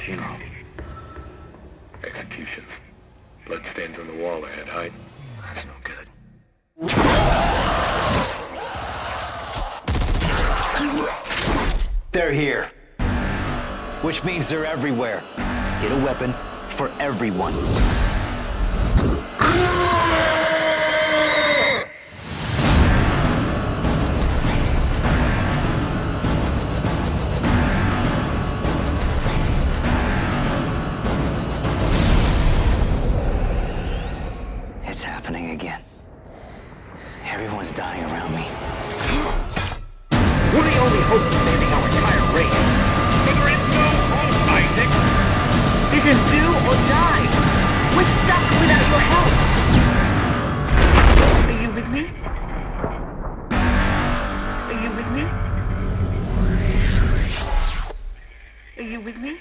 funeral. Executions. Bloodstains on the wall ahead. Hide. That's no good. They're here. Which means they're everywhere. Get a weapon for everyone. It's happening again. Everyone's dying around me. We're the only hope of saving our entire race. But there is no hope, Isaac. It is do or die. We're stuck without your help. Are you with me? Are you with me? Are you with me?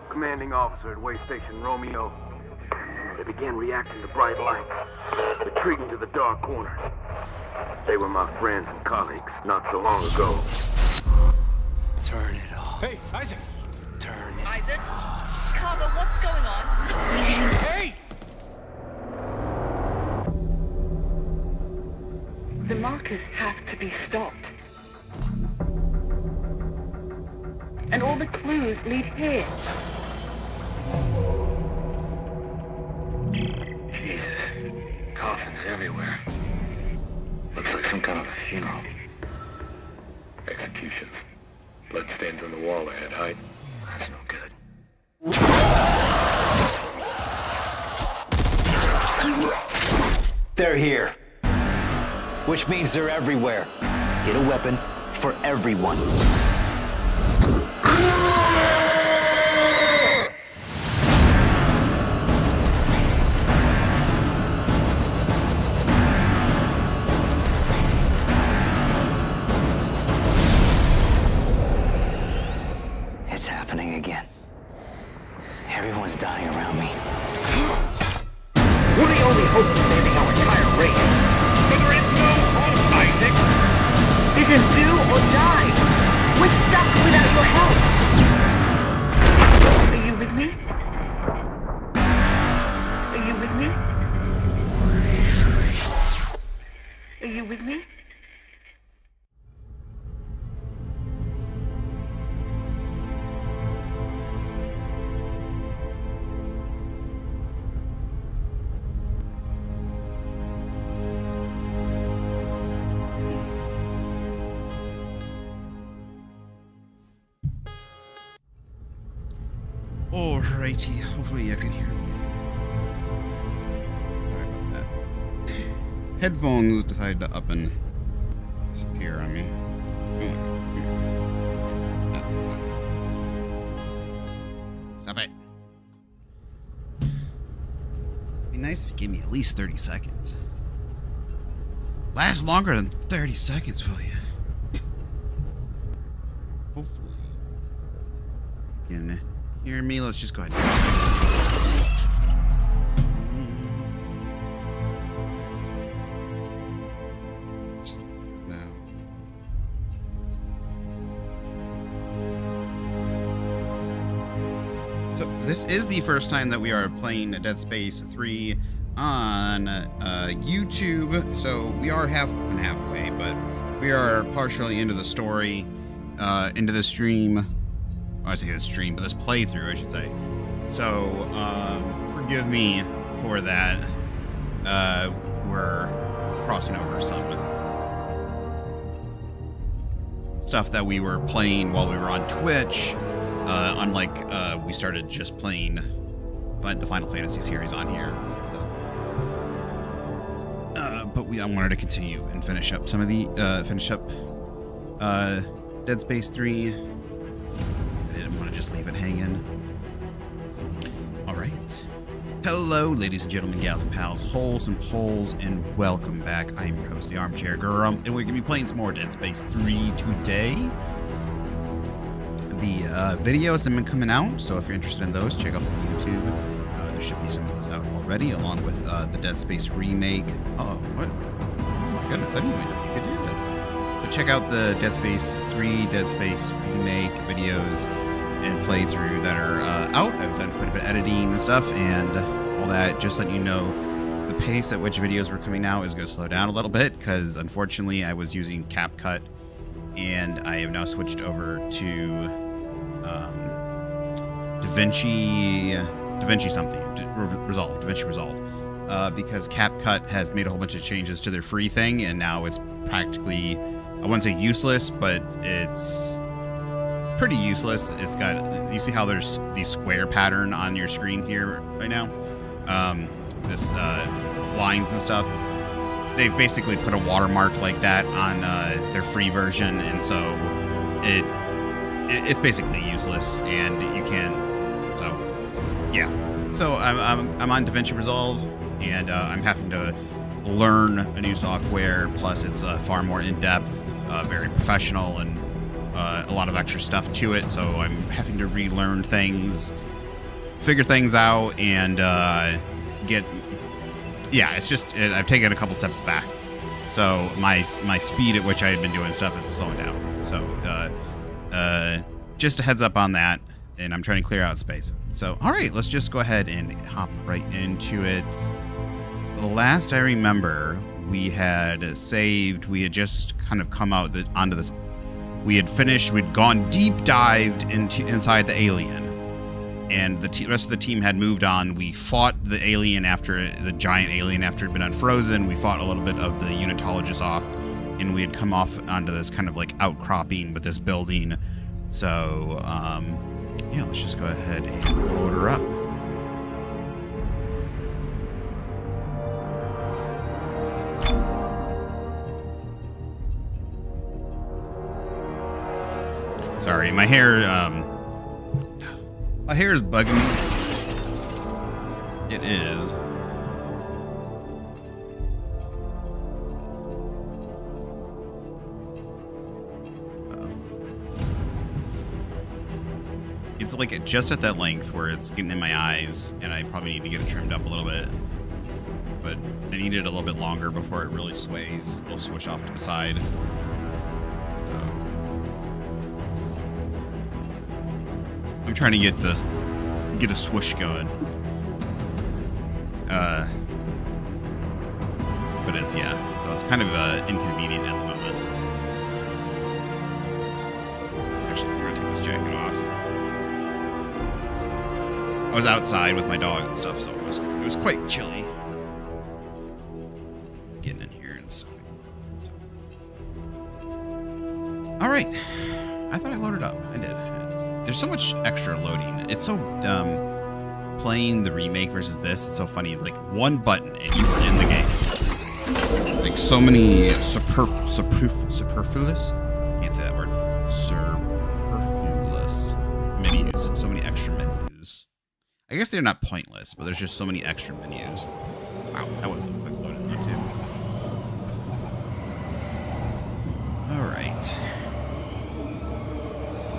Commanding officer at Way Station Romeo. They began reacting to bright lights, retreating to the dark corners. They were my friends and colleagues not so long ago. Turn it off. Hey, Isaac! Turn it. Isaac? Carver, what's going on? Hey! The markers have to be stopped. And all the clues lead here. Jesus. Coffins everywhere. Looks like some kind of a funeral. Executions. Bloodstains on the wall ahead. Hide. That's no good. They're here. Which means they're everywhere. Get a weapon for everyone. It's happening again. Everyone's dying around me. We're the only hope of saving our entire race. But there is no hope, Isaac. It is do or die. We're stuck without your help. Are you with me? Are you with me? Are you with me? Alrighty, hopefully you can hear me. Sorry about that. Headphones decided to up and disappear on me. Oh my god, stop it. Be nice if you give me at least 30 seconds. Last longer than 30 seconds, will you? Hopefully. Again. Hear me? Let's just go ahead. Now. So this is the first time that we are playing Dead Space 3 on YouTube. So we are halfway, but we are partially into the story, into the stream. I say this stream, but this playthrough, I should say. So, forgive me for that. We're crossing over some stuff that we were playing while we were on Twitch. Unlike we started just playing the Final Fantasy series on here. So, but I wanted to continue and finish up some of the Dead Space 3. I didn't want to just leave it hanging. All right. Hello, ladies and gentlemen, gals and pals, holes and poles, and welcome back. I am your host, the Armchair Girl, and we're going to be playing some more Dead Space 3 today. The videos have been coming out, so if you're interested in those, check out the YouTube. There should be some of those out already, along with the Dead Space remake. Oh, what? Oh my goodness, I didn't even know you could do this. So check out the Dead Space 3, Dead Space remake videos and playthrough that are out. I've done quite a bit of editing and stuff and all that. Just letting you know, the pace at which videos were coming out is going to slow down a little bit because unfortunately I was using CapCut and I have now switched over to DaVinci something, DaVinci Resolve, because CapCut has made a whole bunch of changes to their free thing, and now it's practically, I wouldn't say useless, but it's pretty useless. It's got, you see how there's the square pattern on your screen here right now? This lines and stuff. They basically put a watermark like that on their free version, and so it's basically useless, and you can't. So yeah. So I'm on DaVinci Resolve, and I'm having to learn a new software. Plus, it's far more in depth, very professional, and a lot of extra stuff to it. So I'm having to relearn things, figure things out, and get. Yeah, it's just I've taken a couple steps back. So my speed at which I had been doing stuff is slowing down. So just a heads up on that, and I'm trying to clear out space. So all right, let's just go ahead and hop right into it. The last I remember, we had saved. We had just kind of come out onto this. We had finished. We'd gone deep dived inside the alien, and the rest of the team had moved on. We fought the alien the giant alien after it had been unfrozen. We fought a little bit of the unitologist off, and we had come off onto this kind of like outcropping with this building. So, yeah, let's just go ahead and load her up. Sorry, my hair is bugging me. It is. It's like just at that length where it's getting in my eyes, and I probably need to get it trimmed up a little bit. But I need it a little bit longer before it really sways. It'll swish off to the side. I'm trying to get a swoosh going. But it's, yeah, so it's kind of inconvenient at the moment. Actually, we're gonna take this jacket off. I was outside with my dog and stuff, so it was quite chilly. Getting in here and stuff. So. All right, I thought I loaded up. I did. There's so much extra loading. It's so playing the remake versus this. It's so funny. Like one button and you were in the game. Like so many superfluous. Can't say that word. Superfluous menus. So many extra menus. I guess they're not pointless, but there's just so many extra menus. Wow, that was a quick loading one too. All right.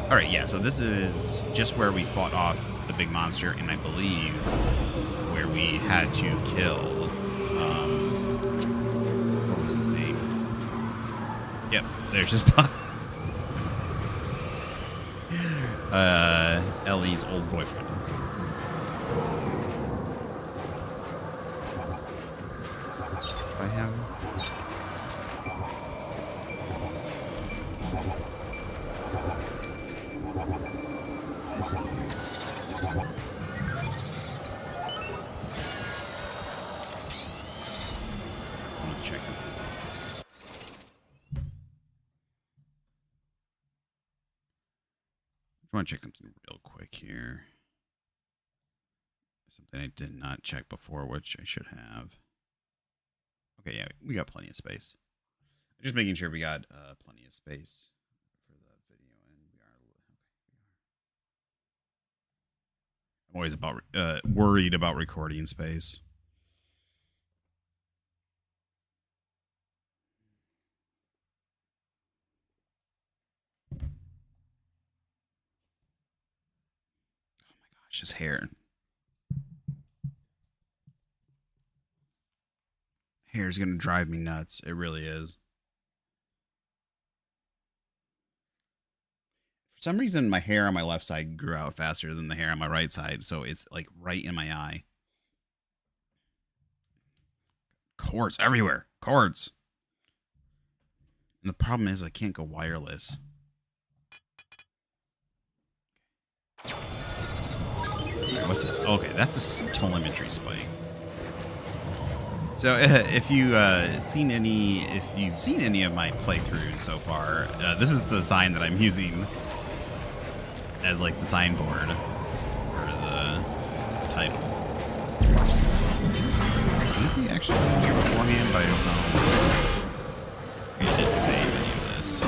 All right, yeah, so this is just where we fought off the big monster, and I believe where we had to kill, what was his name? Yep, there's his body. Ellie's old boyfriend. I have... I want to check something real quick here. Something I did not check before, which I should have. Okay, yeah, we got plenty of space. Just making sure we got plenty of space for the video, and we are. I'm always worried about recording space. Oh my gosh, his hair. Hair's gonna drive me nuts. It really is. For some reason, my hair on my left side grew out faster than the hair on my right side, so it's like right in my eye. Cords everywhere. Cords. And the problem is I can't go wireless. Right, what's this? Okay, that's a telemetry spike. So if you've seen any of my playthroughs so far, this is the sign that I'm using as like the signboard for the title. Maybe actually here beforehand, but I don't know. It didn't save any of this.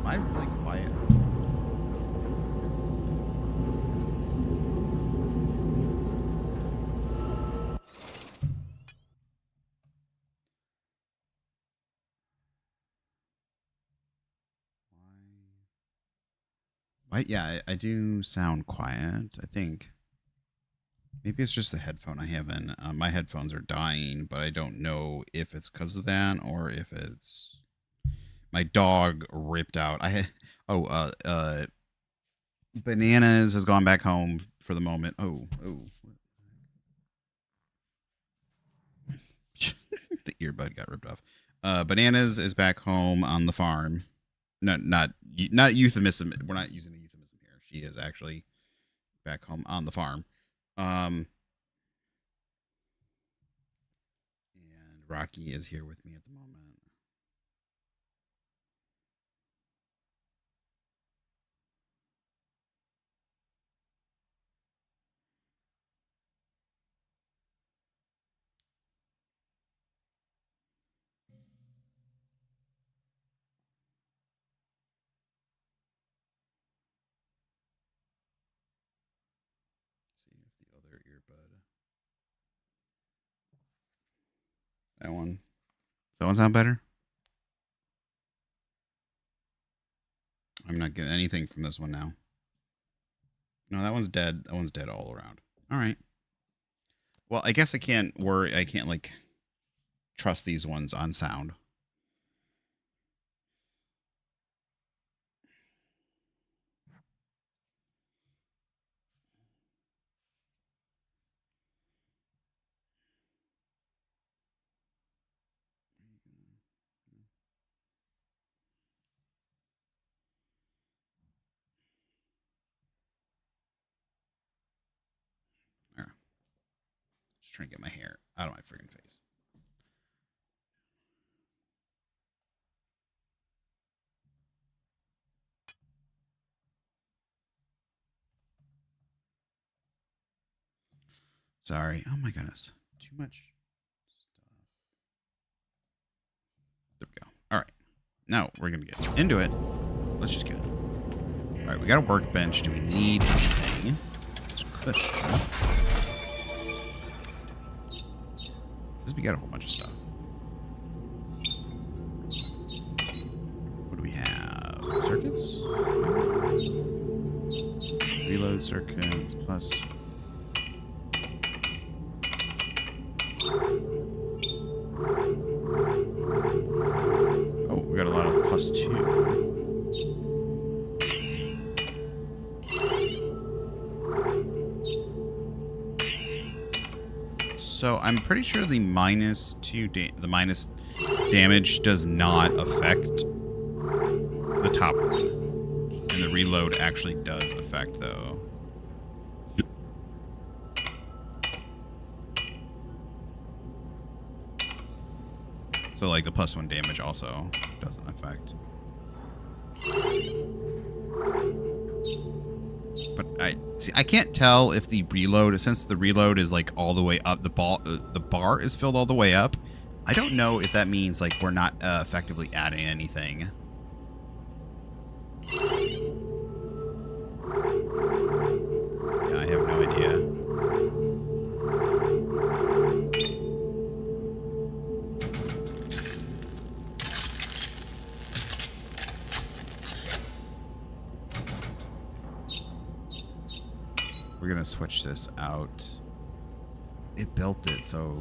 Am I really quiet? Why? Yeah, I do sound quiet, I think. Maybe it's just the headphone I have in. My headphones are dying, but I don't know if it's because of that or if it's... My dog ripped out. Bananas has gone back home for the moment. Oh. The earbud got ripped off. Bananas is back home on the farm. Not euphemism. We're not using the euphemism here. She is actually back home on the farm. And Rocky is here with me at the moment. See if the other earbud. That one. Does that one sound better? I'm not getting anything from this one now. No, that one's dead. That one's dead all around. All right. Well, I guess I can't worry. I can't like trust these ones on sound. Just trying to get my hair out of my friggin' face. Sorry. Oh my goodness. Too much stuff. There we go. All right. Now we're going to get into it. Let's just get it. All right. We got a workbench. Do we need anything? It's a cushion. Says we got a whole bunch of stuff. What do we have? Circuits? Reload circuits plus... Oh, we got a lot of +2. So I'm pretty sure the minus damage does not affect the top one. And the reload actually does affect though. So like the +1 damage also doesn't affect. But I can't tell if the reload, since the reload is like all the way up, the bar is filled all the way up. I don't know if that means like we're not effectively adding anything. Yeah, I have no idea. We're gonna switch this out. It built it, so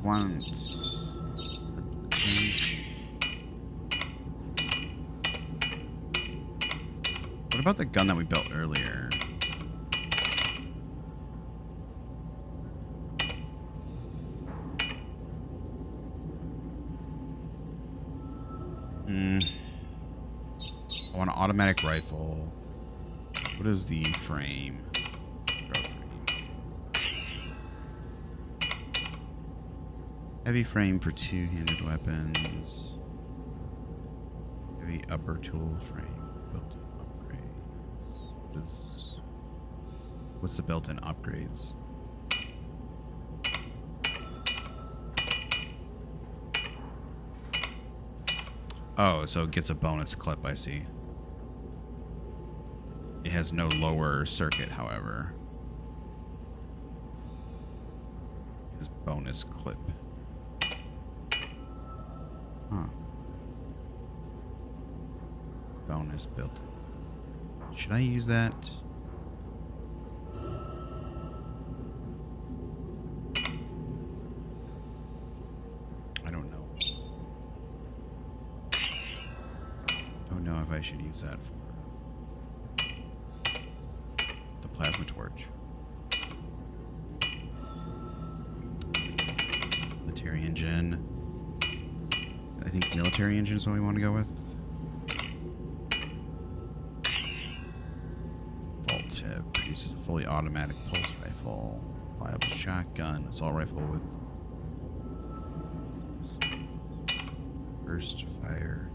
once. What about the gun that we built earlier? I want an automatic rifle. What is the frame? Heavy frame for two-handed weapons. Heavy upper tool frame. Built-in upgrades. What's the built-in upgrades? Oh, so it gets a bonus clip, I see. It has no lower circuit, however. It has bonus clip. Huh. Bonus built. Should I use that? I don't know. Don't know if I should use that for the plasma torch. Military engine. I think military engine is what we want to go with. Vault tip produces a fully automatic pulse rifle, reliable shotgun, assault rifle with burst fire.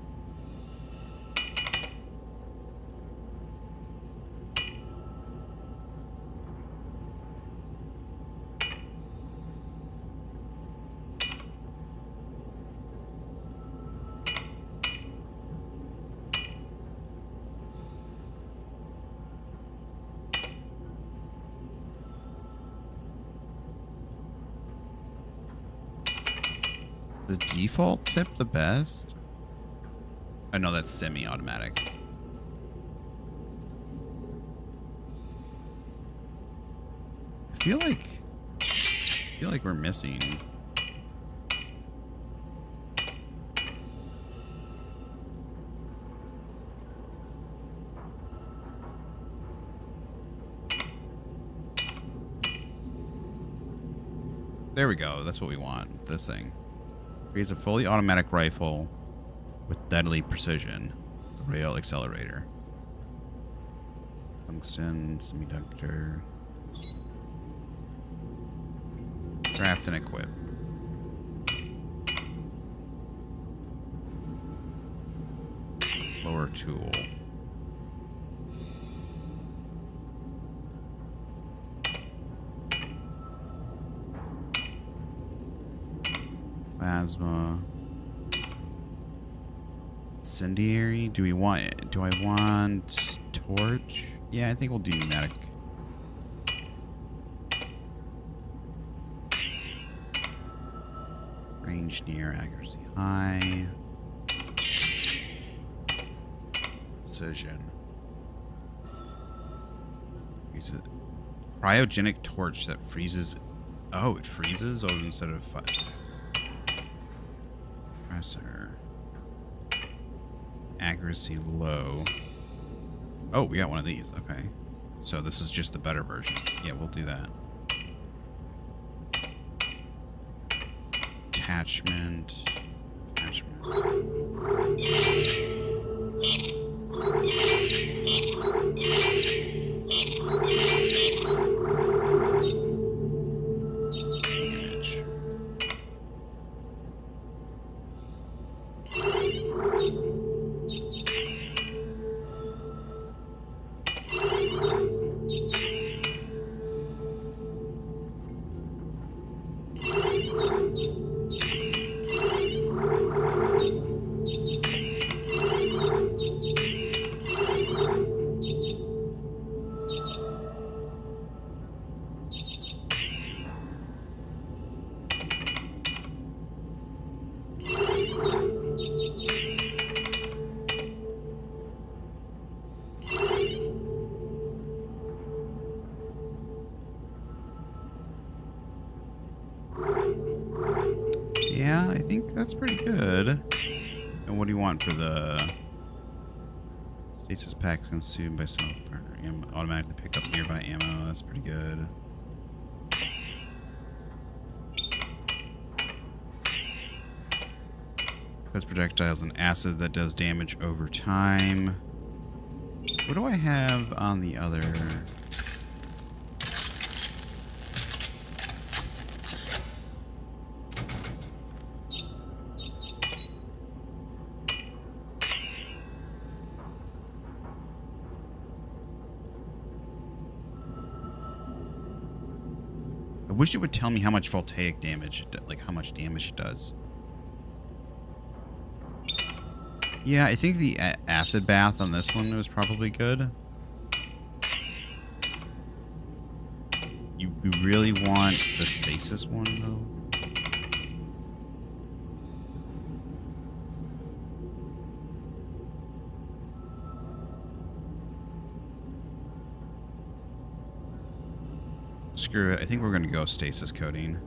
The default tip the best? I know that's semi-automatic. I feel like we're missing. There we go. That's what we want. This thing. Creates a fully automatic rifle with deadly precision. The rail accelerator. Tungsten, semiconductor. Craft and equip. Lower tool. Plasma. Incendiary. Do I want torch? Yeah, I think we'll do pneumatic. Range near, accuracy high. Precision. Use it. Cryogenic torch that freezes. Oh, it freezes? Oh, instead of fire. Accuracy low. Oh, we got one of these. Okay. So this is just the better version. Yeah, we'll do that. Attachment. Image. around for the stasis packs consumed by some partner. Automatically pick up nearby ammo. That's pretty good. Puts projectiles and acid that does damage over time. What do I have on the other? I wish it would tell me how much voltaic damage, like how much damage it does. Yeah, I think the acid bath on this one was probably good. You really want the stasis one, though? Screw it. I think we're going to go stasis coating.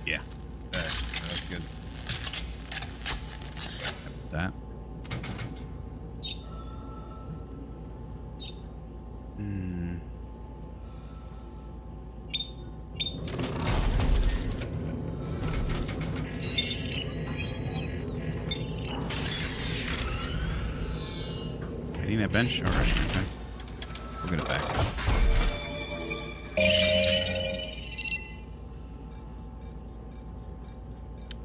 Yeah. That's good. That. I need a bench already. Okay. We'll get it back.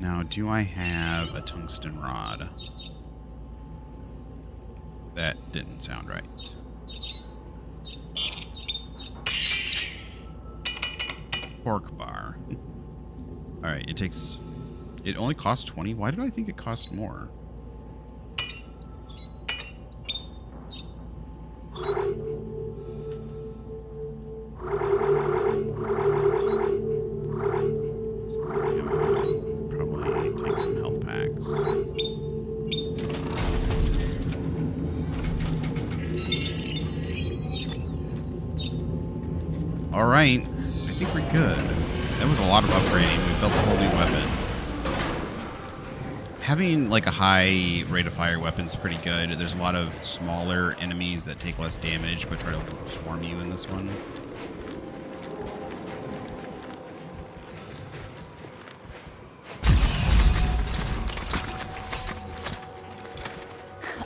Now, do I have a tungsten rod? That didn't sound right. Pork bar. Alright, it takes... It only costs 20? Why did I think it cost more? Probably take some health packs. Alright, I think we're good. That was a lot of upgrading. We built a whole new weapon. Having like a high rate of fire weapon is pretty good. There's a lot of smaller enemies that take less damage but try to swarm you in this one.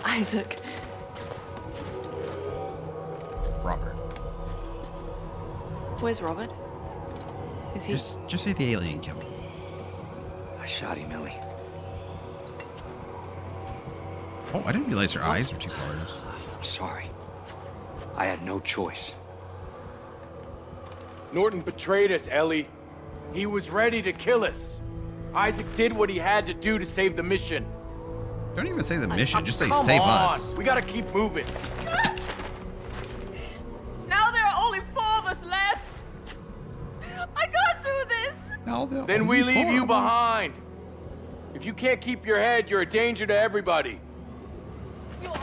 Isaac. Robert. Where's Robert? Is he... Just say the alien killed him. I shot him, Ellie. Oh, I didn't realize her eyes were two colors. I'm sorry. I had no choice. Norton betrayed us, Ellie. He was ready to kill us. Isaac did what he had to do to save the mission. Don't even say the mission, just say Come save on. us. We gotta keep moving. Now there are only 4 of us left. I can't do this. Now they'll Then only we leave 4 you of us. behind. If you can't keep your head, you're a danger to everybody. You're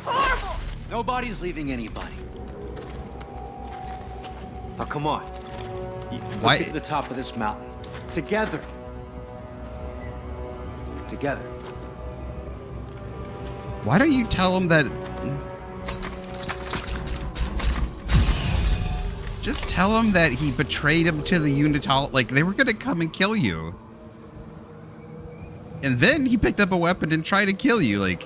horrible. Nobody's leaving anybody. Now come on. Why? Let's get to the top of this mountain. Together. Together. Why don't you tell him that? Just tell him that he betrayed him to the Unital. Like they were gonna come and kill you, and then he picked up a weapon and tried to kill you. Like.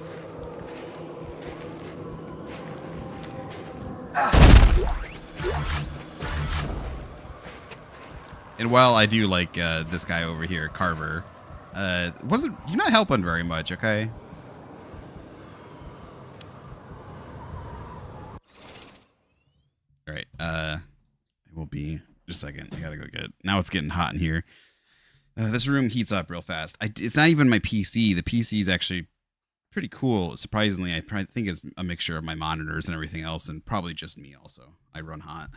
And while I do like this guy over here, Carver, you're not helping very much, okay? All right, it will be just a second. I gotta go get. Now it's getting hot in here. This room heats up real fast. It's not even my PC. The PC is actually pretty cool. Surprisingly, I probably think it's a mixture of my monitors and everything else, and probably just me also. I run hot.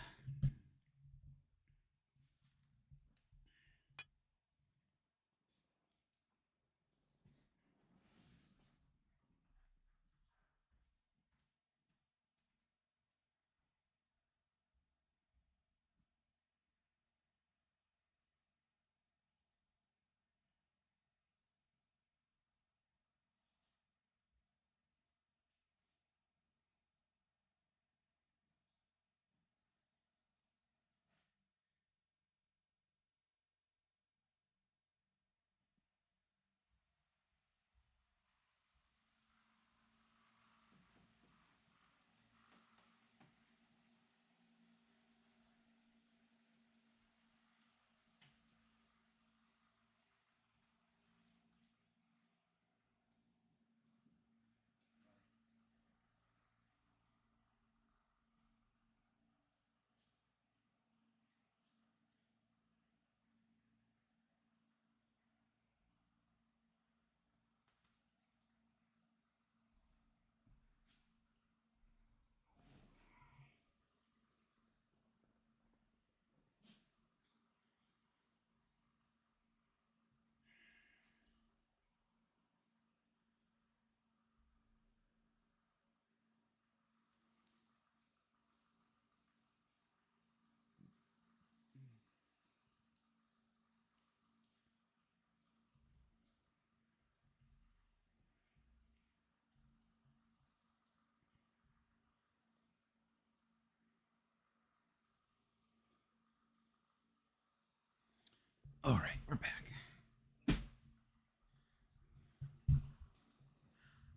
All right, we're back.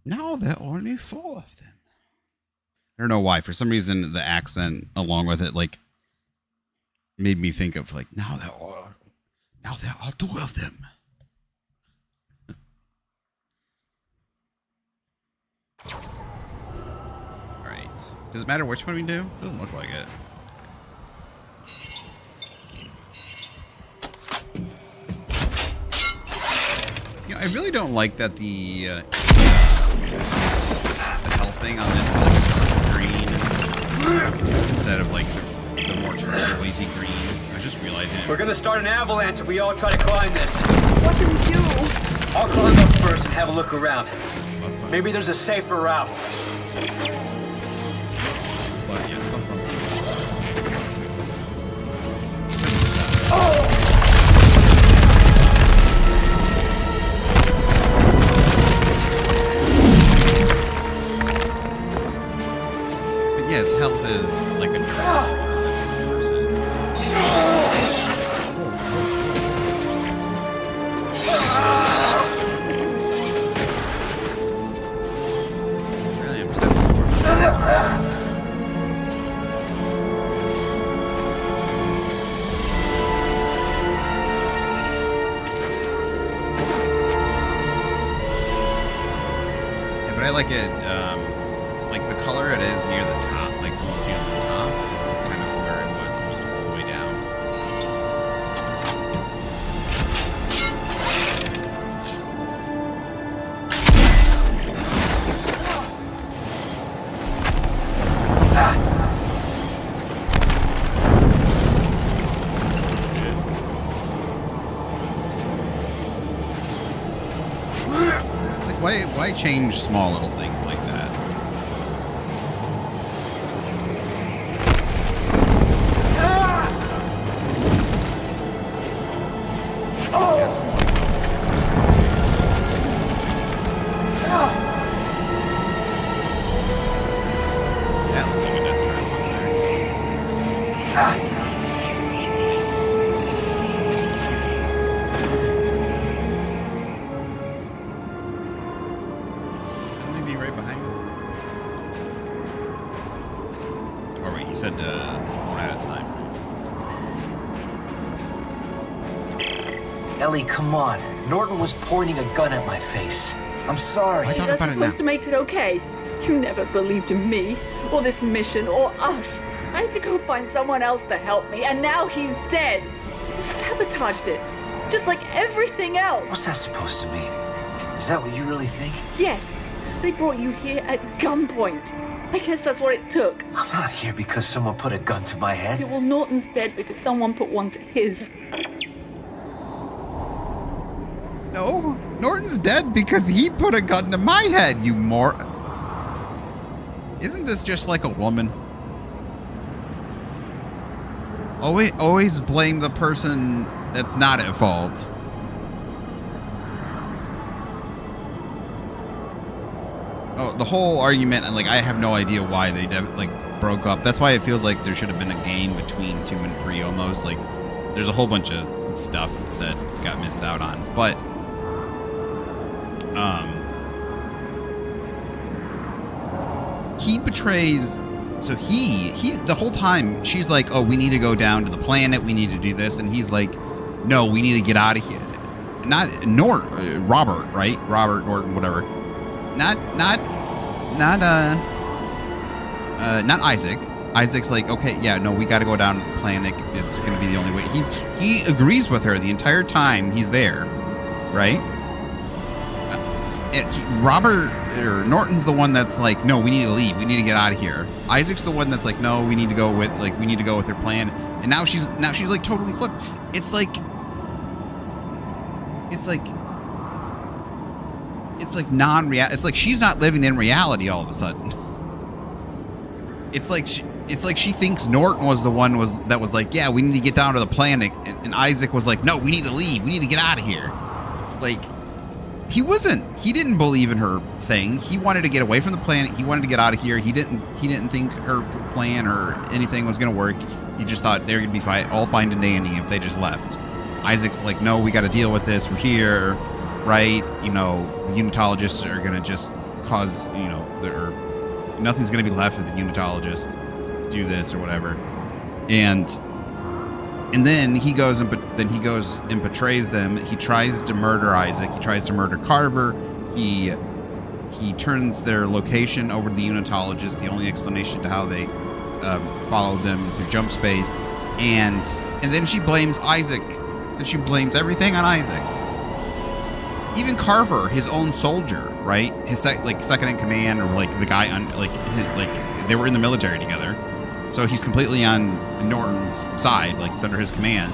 Now there are only 4 of them. I don't know why. For some reason, the accent along with it, like, made me think of like now there are 2 of them. All right. Does it matter which one we do? Doesn't look like it. You know, I really don't like that the health thing on this is like a dark green instead of like the more turquoisey green. I was just realizing it. We're gonna start an avalanche if we all try to climb this. What do we do? I'll climb up first and have a look around. Maybe there's a safer route. But, yeah, stuff from- But yeah, his health is like a dirt. This one versus. Really, I'm stepping forward. Yeah, but I like it, like the color it is near the top, like almost near the top, is kind of where it was almost all the way down. Like, why change small little things like that? Guess what? That looks like a death trap over there. Shouldn't they be right behind me? Or wait, he said one at a time. Ellie, come on. Norton was pointing a gun at my face. I'm sorry. I thought That's about it supposed now. to make it okay. You never believed in me, or this mission, or us. I had to go find someone else to help me, and now he's dead. You sabotaged it, just like everything else. What's that supposed to mean? Is that what you really think? Yes, they brought you here at gunpoint. I guess that's what it took. I'm not here because someone put a gun to my head. Yeah, well, Norton's dead because someone put one to his. No, Norton's dead because he put a gun to my head, you Isn't this just like a woman? Always blame the person that's not at fault. Oh, the whole argument, and like, I have no idea why they broke up. That's why it feels like there should have been a game between 2 and 3 almost. Like, there's a whole bunch of stuff that got missed out on. But, he betrays, so he the whole time, she's like, oh, we need to go down to the planet, we need to do this, and he's like, no, we need to get out of here. Not Robert, right? Robert Norton, whatever. Not Isaac. Isaac's like, okay, yeah, no, we got to go down to the planet. It's going to be the only way. He agrees with her the entire time he's there, right? Robert or Norton's the one that's like, no, we need to leave. We need to get out of here. Isaac's the one that's like, no, we need to go with their plan. And now she's like totally flipped. It's like non-real. It's like she's not living in reality all of a sudden. It's like she thinks Norton was the one that was like, yeah, we need to get down to the planet, and Isaac was like, no, we need to leave. We need to get out of here. Like, he didn't believe in her thing. He wanted to get away from the planet. He wanted to get out of here. He didn't think her plan or anything was going to work. He just thought they were going to be all fine and dandy if they just left. Isaac's like, no, we got to deal with this. We're here, right? You know, the Unitologists are going to just cause, you know, nothing's going to be left if the Unitologists do this or whatever. And then he goes and betrays them. He tries to murder Isaac. He tries to murder Carver. He turns their location over to the Unitologists. The only explanation to how they followed them through jump space. And then she blames Isaac. And she blames everything on Isaac. Even Carver, his own soldier, right? His second in command, or like the guy on like they were in the military together. So he's completely on Norton's side, like he's under his command.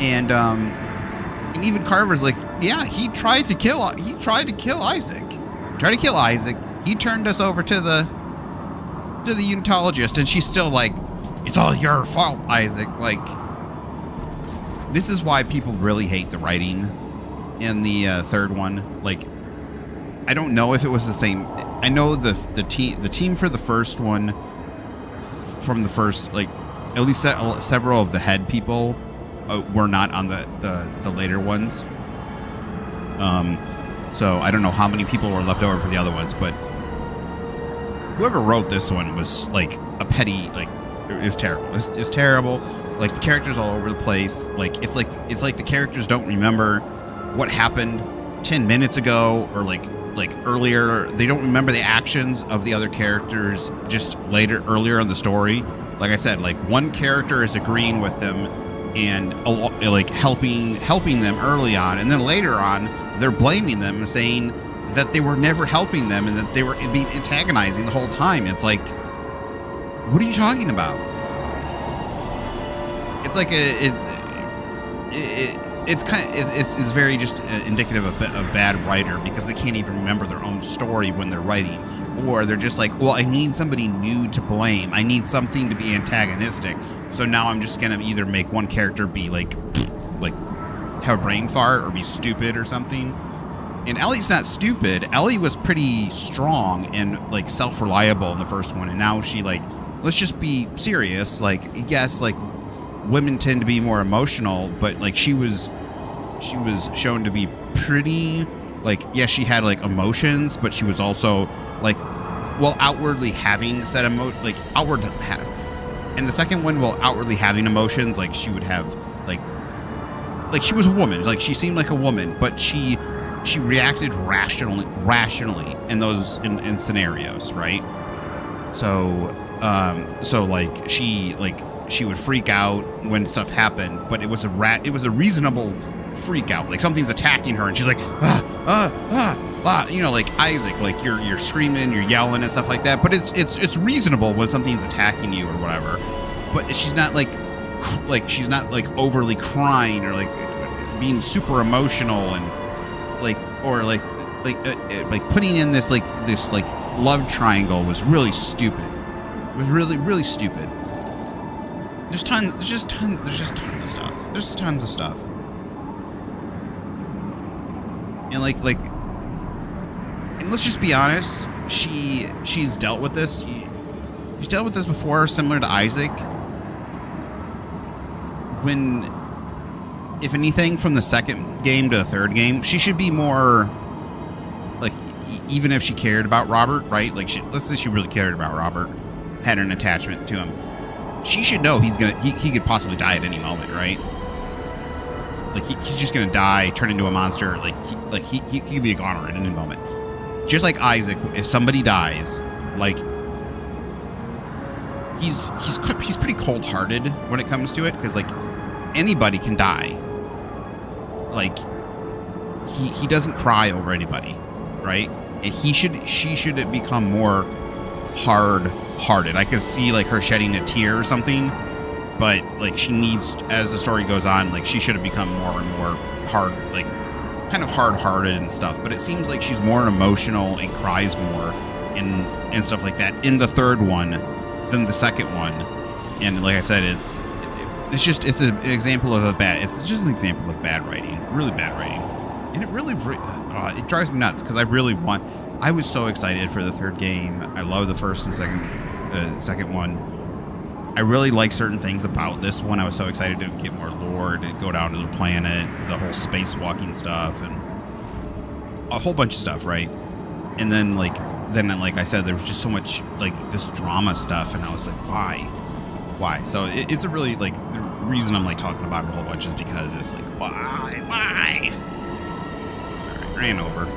And even Carver's like, yeah, he tried to kill Isaac. He tried to kill Isaac. He turned us over to the Unitologist, and she's still like, it's all your fault, Isaac. Like, this is why people really hate the writing in the third one. Like, I don't know if it was the same. I know the team for the first one, from the first, like, at least several of the head people were not on the later ones. So I don't know how many people were left over for the other ones, but whoever wrote this one was like a petty, like, it was terrible. It was terrible. Like, the characters all over the place. Like, it's like the characters don't remember what happened 10 minutes ago or like earlier. They don't remember the actions of the other characters just earlier in the story. Like I said, like, one character is agreeing with them and like helping them early on, and then later on they're blaming them and saying that they were never helping them and that they were being antagonizing the whole time. It's like, what are you talking about? It's like it's very just indicative of bad writer, because they can't even remember their own story when they're writing, or they're just like, well, I need somebody new to blame. I need something to be antagonistic. So now I'm just gonna either make one character be like have a brain fart or be stupid or something. And Ellie's not stupid. Ellie was pretty strong and like self-reliable in the first one, and now she, like, let's just be serious. Like, yes, like, women tend to be more emotional, but like she was shown to be pretty, like, yes, she had like emotions, but she was also like, well, outwardly having said and the second one, well, outwardly having emotions, like she would have like she was a woman, like she seemed like a woman, but she reacted rationally in those in scenarios, right? So like she would freak out when stuff happened, but it was a reasonable freak out. Like, something's attacking her and she's like, you know, like Isaac, like you're screaming, you're yelling and stuff like that, but it's reasonable when something's attacking you or whatever. But she's not like she's not like overly crying or like being super emotional and like putting in this love triangle was really stupid. It was really stupid. There's tons of stuff. There's tons of stuff. And and let's just be honest, she's dealt with this. She's dealt with this before, similar to Isaac. If anything, from the second game to the third game, she should be more like, even if she cared about Robert, right? Like, let's say she really cared about Robert, had an attachment to him. She should know he could possibly die at any moment, right? Like, he's just gonna die, turn into a monster. He could be a goner at any moment. Just like Isaac, if somebody dies, like, he's pretty cold-hearted when it comes to it, because like, anybody can die. Like, he doesn't cry over anybody, right? And she should become more hard-hearted. I could see like her shedding a tear or something, but like, she needs, as the story goes on, like, she should have become more and more kind of hard-hearted and stuff. But it seems like she's more emotional and cries more and stuff like that in the third one than the second one. And like I said, it's just an example of it's just an example of bad writing, really bad writing. And it really it drives me nuts, because I was so excited for the third game. I love the first and second one. I really like certain things about this one. I was so excited to get more lore, to go down to the planet, the whole spacewalking stuff, and a whole bunch of stuff, right? And then, like I said, there was just so much, like, this drama stuff, and I was like, why? Why? So it's a really, like, the reason I'm, like, talking about it a whole bunch is because it's like, why? All right, ran over.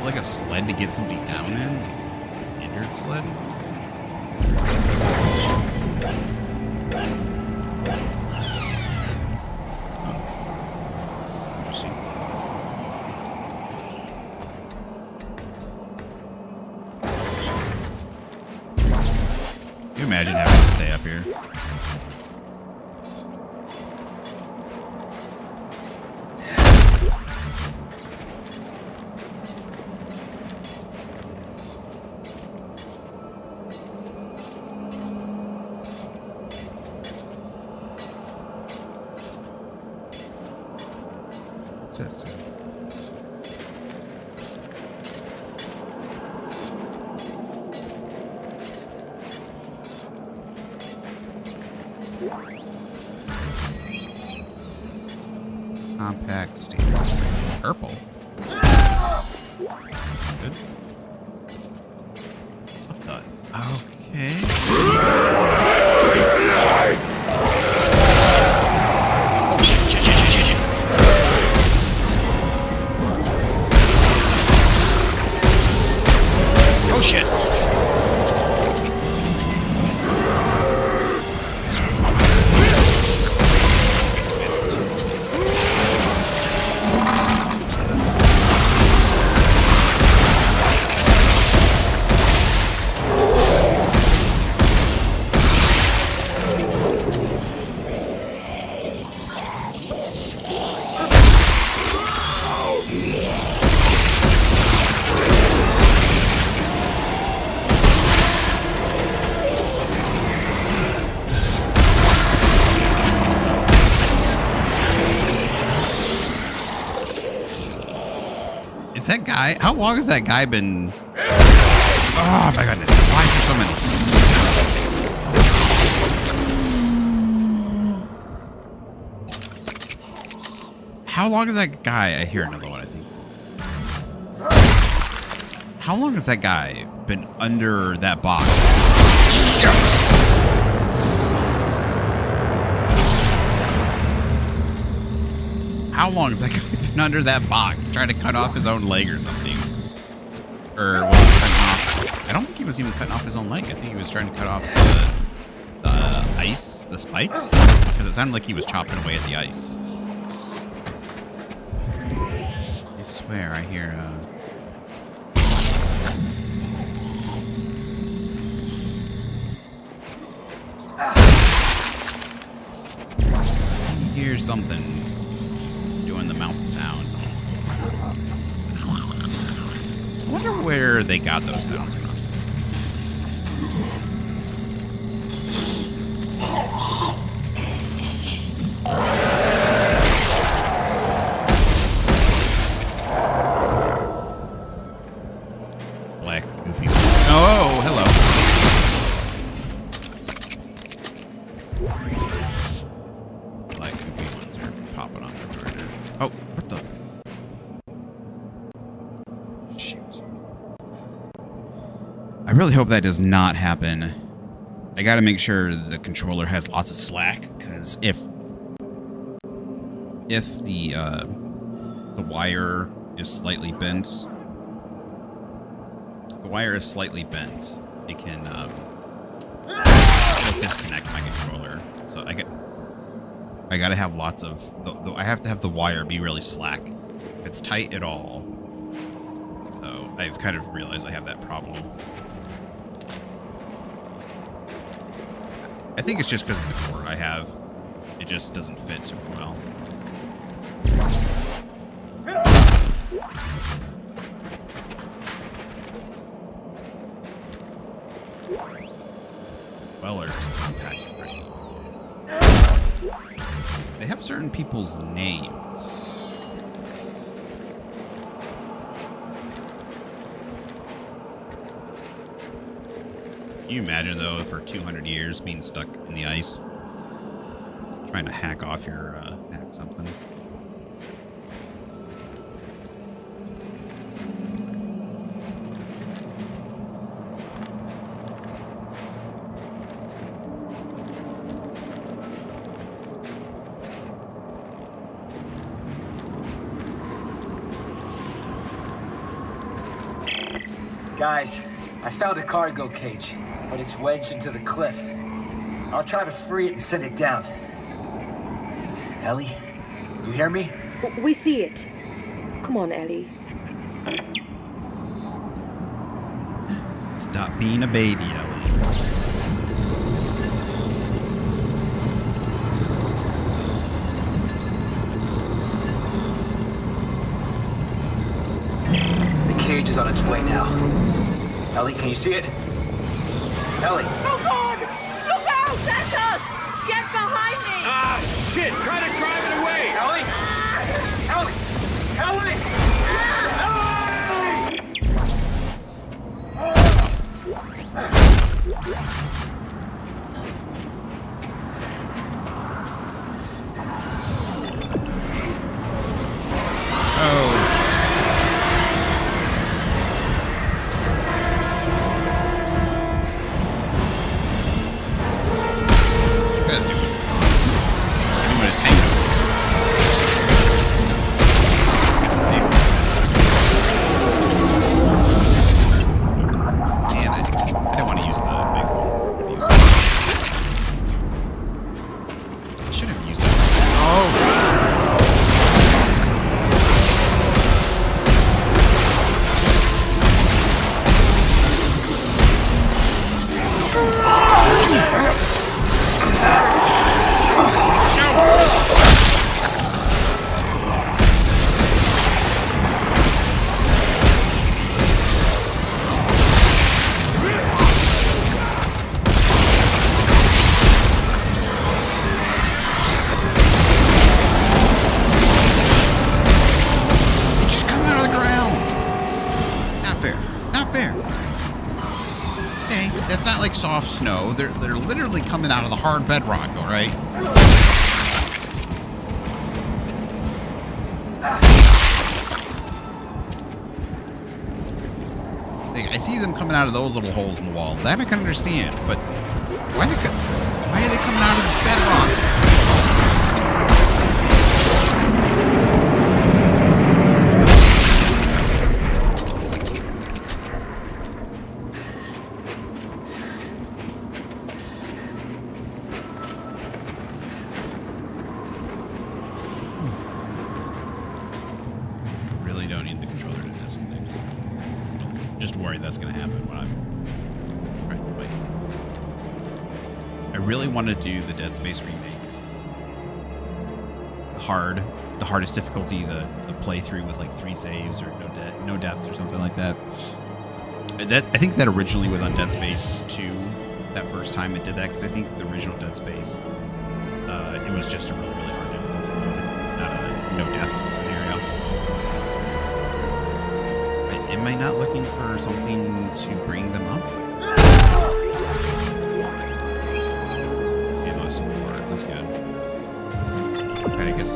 Like a sled to get somebody down in? Injured sled? Oh. Interesting. Can you imagine having to stay up here? What's this? Compact steel. It's purple. Good. What the? Okay. Oh shit. Missed. Is that guy? How long has that guy been? Oh my goodness! Why is there so many? How long is that guy? I hear another one, I think. How long has that guy been under that box? How long has that guy been under that box trying to cut off his own leg or something? Or was he cutting off? I don't think he was even cutting off his own leg. I think he was trying to cut off the ice, the spike, because it sounded like he was chopping away at the ice. I swear I hear I hear something doing the mouth sounds. I wonder where they got those sounds from. Black goopy. Oh, hello. Black goopy ones are popping on their burner. Oh, what the? Shoot. I really hope that does not happen. I gotta make sure the controller has lots of slack, because if the wire is slightly bent, it can it'll disconnect my controller. So I gotta have lots of... I have to have the wire be really slack. If it's tight at all. So I've kind of realized I have that problem. I think it's just because of the cord I have. It just doesn't fit super well. Weller's compact frame. They have certain people's names. Can you imagine, though, for 200 years being stuck in the ice? Trying to hack off your, hack something. Guys, I found a cargo cage, but it's wedged into the cliff. I'll try to free it and send it down. Ellie, you hear me? We see it. Come on, Ellie. Stop being a baby, Ellie. The cage is on its way now. Ellie, can you see it? Ellie! Oh, God! Look out! That's us! Get behind me! Ah, shit! Try to drive it away! Ellie! Ellie! Ellie! Soft snow. They're literally coming out of the hard bedrock, all right? I see them coming out of those little holes in the wall. That I can understand, but why are they coming out of the bedrock? Just worried that's going to happen when I'm trying to fight. I really want to do the Dead Space remake. The hardest difficulty, the playthrough with like 3 saves or no deaths or something like that. I think that originally was on Dead Space 2. That first time it did that, because I think the original Dead Space, it was just a really, really hard difficulty mode, not a no deaths scenario. Am I not looking for something to bring them up? Ammo support, that's good. Okay, I guess.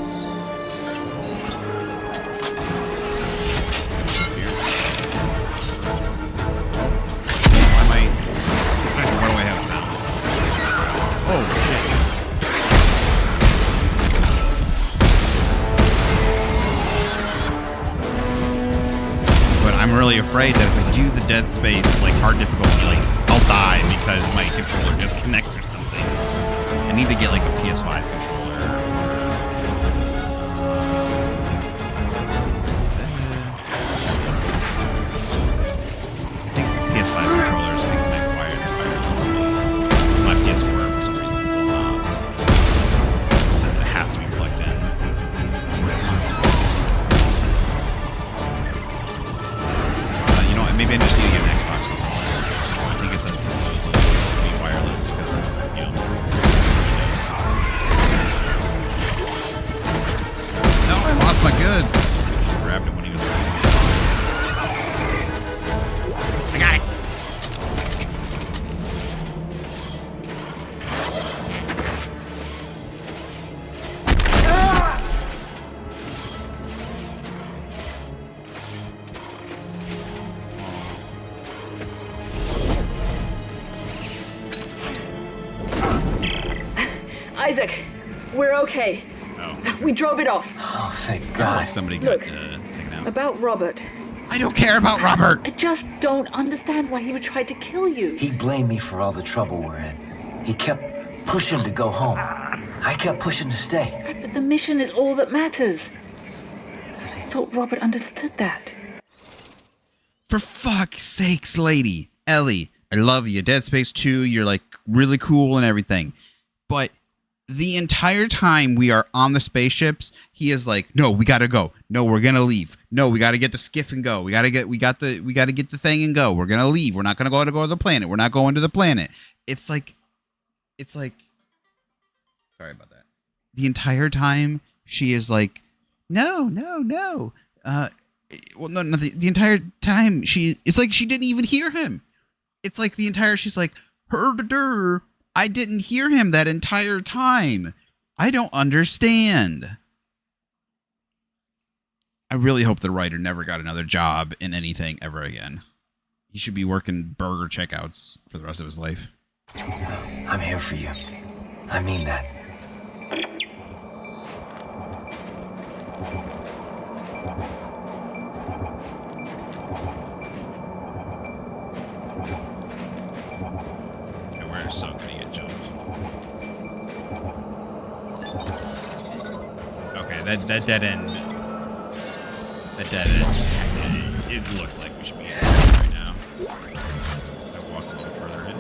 Why do I have sounds? Oh, shit. I'm really afraid that if I do the Dead Space, like, hard difficulty, like, I'll die because my controller disconnects or something. I need to get, like, a PS5 controller or Clarke, we're okay. Oh. We drove it off. Oh, thank Oh, God. somebody got Look, taken out. About Robert. I don't care about Robert. I just don't understand why he would try to kill you. He blamed me for all the trouble we're in. He kept pushing to go home. I kept pushing to stay. But the mission is all that matters. I thought Robert understood that. For fuck's sakes, lady. Ellie, I love you. Dead Space 2, you're like really cool and everything. But the entire time we are on the spaceships, he is like, no, we gotta go. No, we're gonna leave. No, we gotta get the skiff and go. We gotta get the thing and go. We're gonna leave. We're not gonna go to the planet. We're not going to the planet. It's like sorry about that. The entire time she is like, no. Well, no, the entire time it's like she didn't even hear him. It's like she's like, I didn't hear him that entire time. I don't understand. I really hope the writer never got another job in anything ever again. He should be working burger checkouts for the rest of his life. I'm here for you. I mean that. We're so gonna get jumped. Okay, that dead end. That dead end. It looks like we should be in right now. I walked a little further in.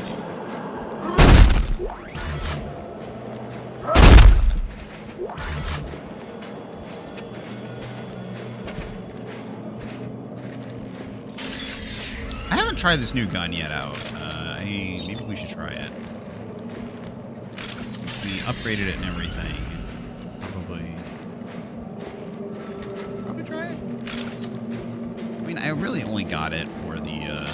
I haven't tried this new gun yet out. Maybe we should try it. We upgraded it and everything. Probably try it. I mean, I really only got it for the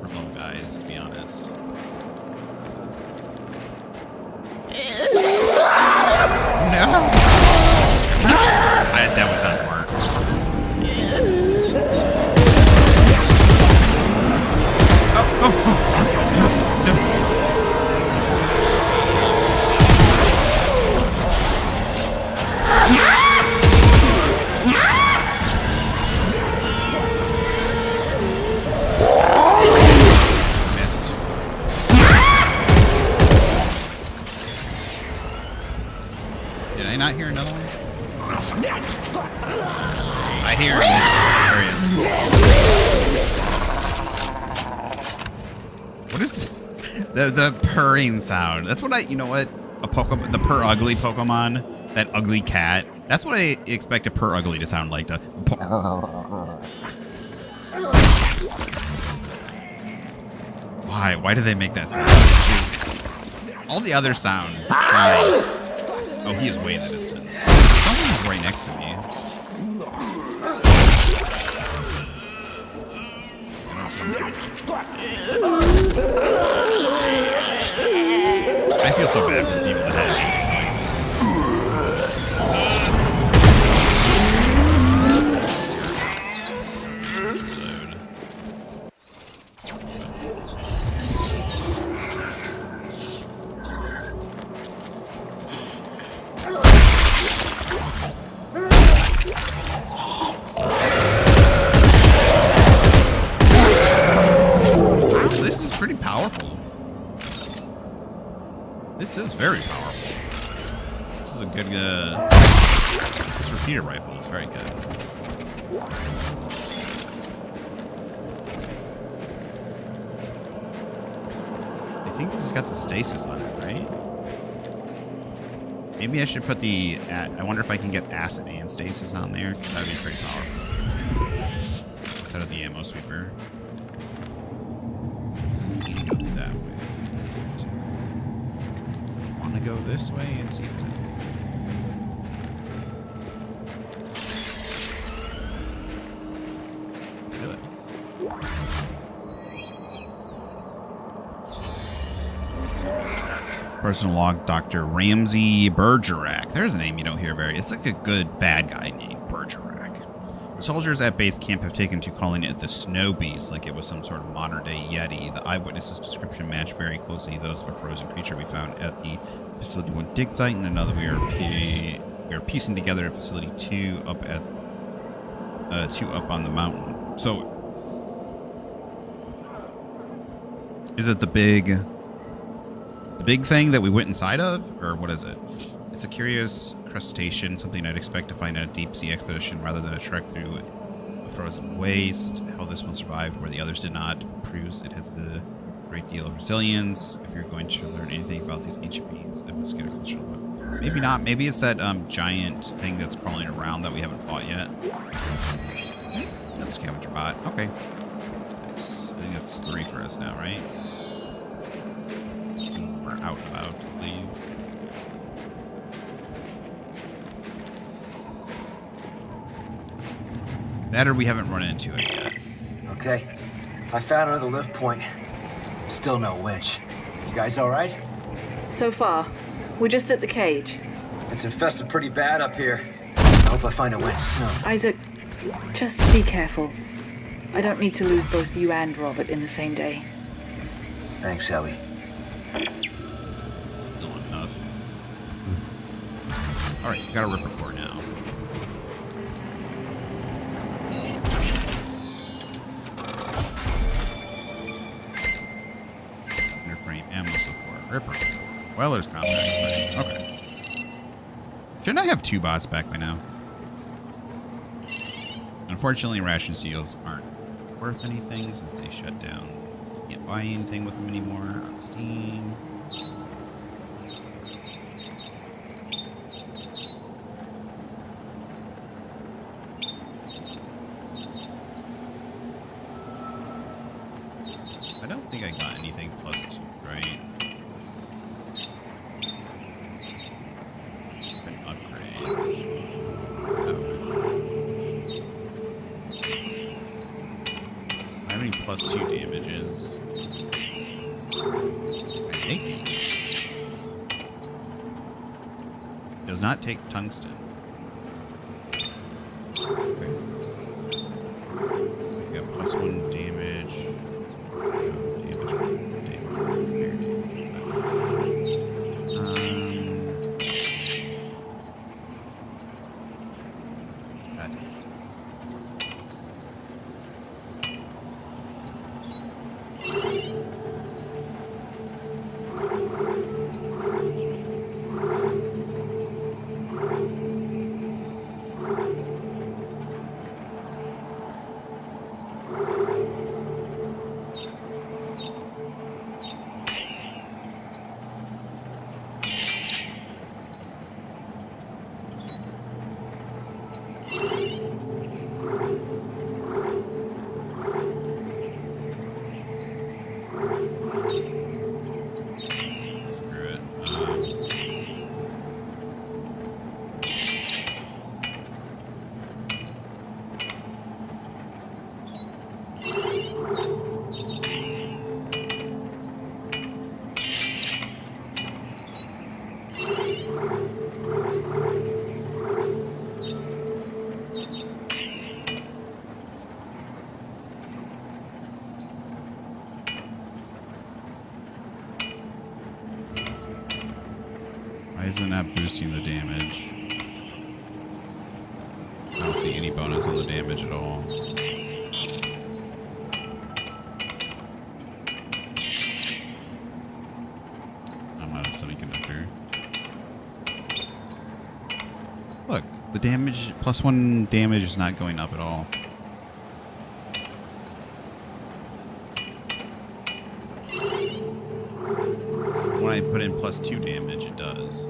remote guys, to be honest. No! That was not smart. Did I not hear another one? I hear him. There he is. What is the purring sound? That's what you know what? A Pokemon, the purr ugly Pokemon, that ugly cat. That's what I expect a purr ugly to sound like. Why? Why do they make that sound? All the other sounds, fine. Oh, he is way in the distance. Someone's right next to me. I feel so bad for the people that have This is pretty powerful. This is very powerful. This is a good, this repeater rifle is very good. I think this has got the stasis on it, right? Maybe I should put the, I wonder if I can get acid and stasis on there. That would be pretty powerful. Instead of the ammo sweeper. That way. So, want to go this way and see if it. Personal log, Dr. Ramsey Bergerac. There's a name you don't hear very. It's like a good bad guy named Bergerac. The soldiers at base camp have taken to calling it the Snow Beast, like it was some sort of modern-day Yeti. The eyewitnesses' description matched very closely those of a frozen creature we found at the Facility 1 dig site, and another we are piecing together Facility 2 up at 2 up on the mountain. So, is it the big thing that we went inside of, or what is it? It's a curious crustacean, something I'd expect to find at a deep-sea expedition rather than a trek through a frozen waste. How this one survived where the others did not proves it has a great deal of resilience. If you're going to learn anything about these ancient beings, I must get a closer look. Maybe not. Maybe it's that giant thing that's crawling around that we haven't fought yet. Another scavenger bot. Okay. I think that's 3 for us now, right? We're out and about to leave. That or we haven't run into it yet. Okay. I found another lift point. Still no winch. You guys all right? So far, we're just at the cage. It's infested pretty bad up here. I hope I find a winch soon. Isaac, just be careful. I don't need to lose both you and Robert in the same day. Thanks, Ellie. Not enough. Alright, got a ripper core now. Ammo support. Ripper. Weller's combat. Okay. Shouldn't I have 2 bots back by now? Unfortunately, ration seals aren't worth anything since they shut down. Can't buy anything with them anymore on Steam. I don't think I got anything plus 2, right? And upgrades. I have any plus 2 damages? I think. Does not take tungsten. Okay. We got plus 1 damage. Why isn't that boosting the damage? I don't see any bonus on the damage at all. I'm not a semiconductor. Look, the damage, plus 1 damage is not going up at all. When I put in plus 2 damage, it does.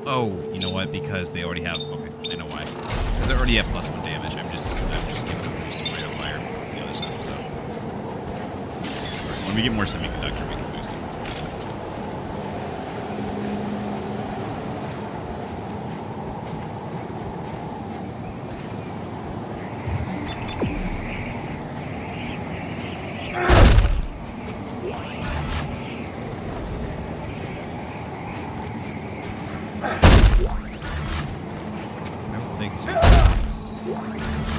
Oh, you know what? Because they already have. Okay, I know why. Because they already have plus 1 damage. I'm just giving them rate of fire from the other side. So when we get more semiconductor, we can boost it.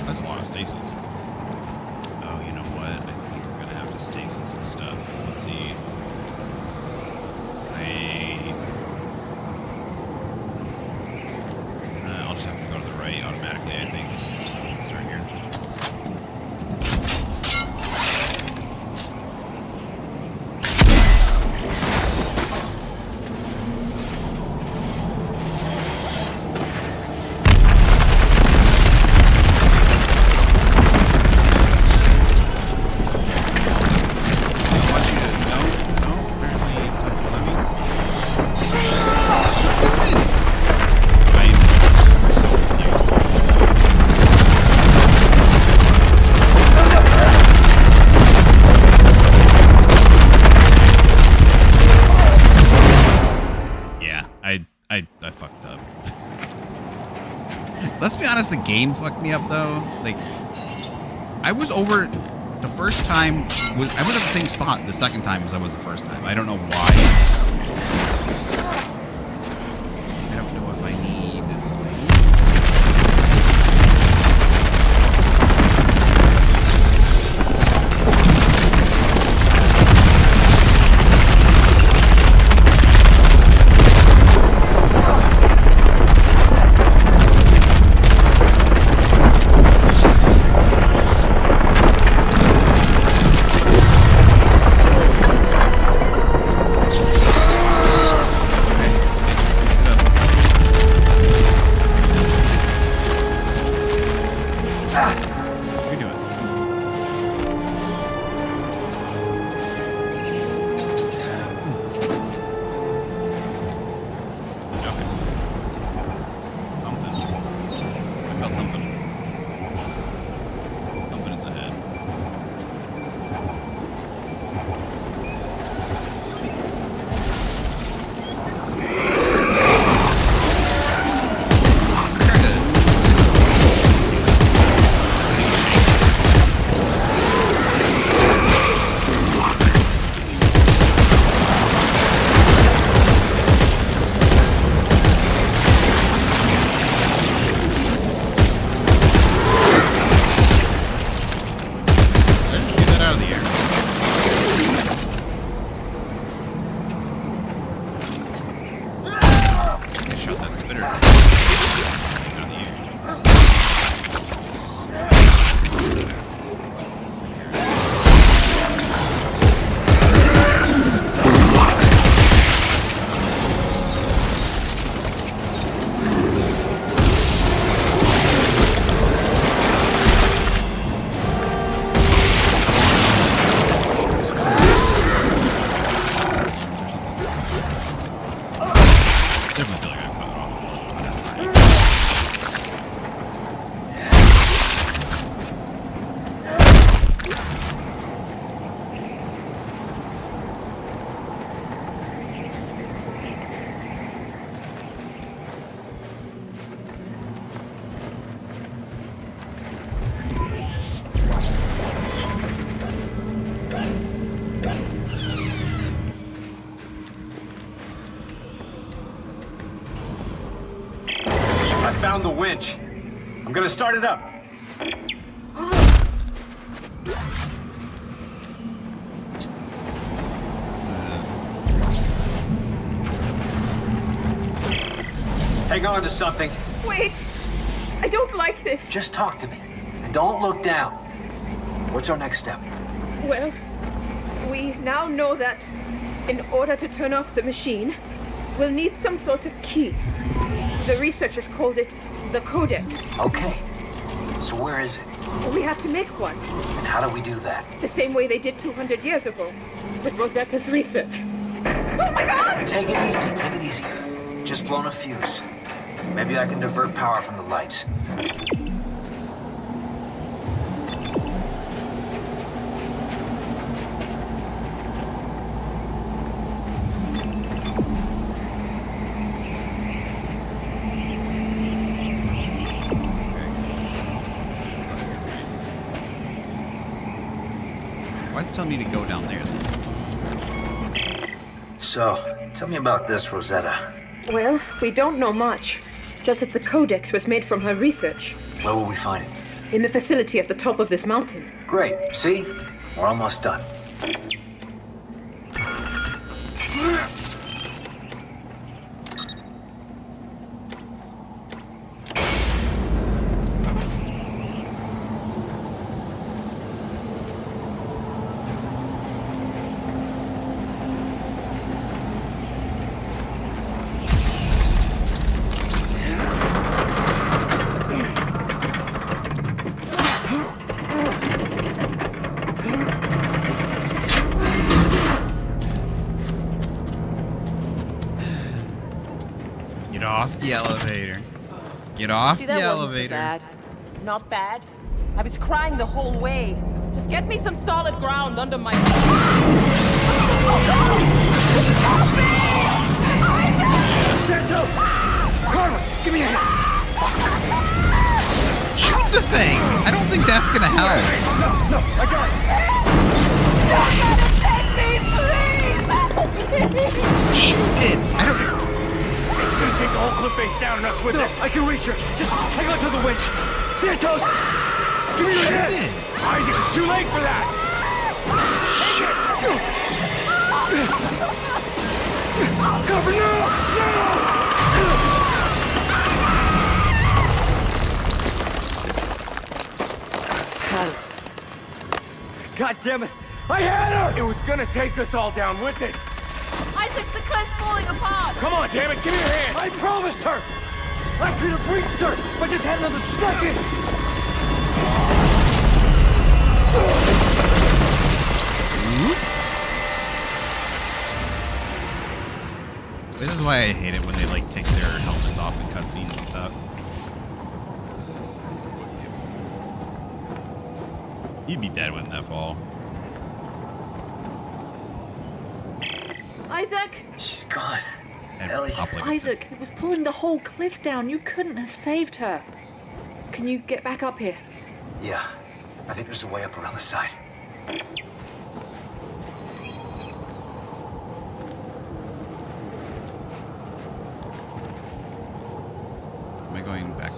That's a lot of stasis. Oh, you know what? I think we're gonna have to stasis some stuff. Let's see. I'll just have to go to the right automatically, I think. Let's start here. I fucked up. Let's be honest, the game fucked me up though. Like, I was over the first time. I was at the same spot the second time as I was the first time. I don't know why. I don't know if I need this. Found the winch. I'm gonna start it up. Hang on to something. Wait! I don't like this. Just talk to me. And don't look down. What's our next step? Well, we now know that in order to turn off the machine, we'll need some sort of key. The researchers called it the Codex. Okay. So where is it? We have to make one. And how do we do that? The same way they did 200 years ago with Rosetta's research. Oh my God! Take it easy, take it easy. Just blown a fuse. Maybe I can divert power from the lights. Why is it telling me to go down there? So, tell me about this, Rosetta. Well, we don't know much. just as the codex was made from her research. Where will we find it? In the facility at the top of this mountain. Great. See? We're almost done. Get off the elevator. Get off See, the that elevator. wasn't so bad. Not bad. I was crying the whole way. Just get me some solid ground under my feet. Santo! Carla, give me a hand! Shoot the thing! I don't think that's gonna help. No, I got it! Shoot it! I don't. It's gonna take the whole cliff face down and us with it. I can reach her. Just hang on to the winch. Santos! Give me your Shoot hand! it! Isaac, it's too late for that. Cover, no! God damn it! I had her! It was gonna take us all down with it. Isaac, the cliff's falling apart. Come on, damn it, give me your hand. I promised her! I could have reached her if I just had another second! This is why I hate it when they like take their helmets off in cutscenes and stuff. You'd be dead wouldn't that fall. Isaac! She's gone. And Ellie. pop like a- Isaac, it was pulling the whole cliff down. You couldn't have saved her. Can you get back up here? Yeah. I think there's a way up around the side. Am I going back?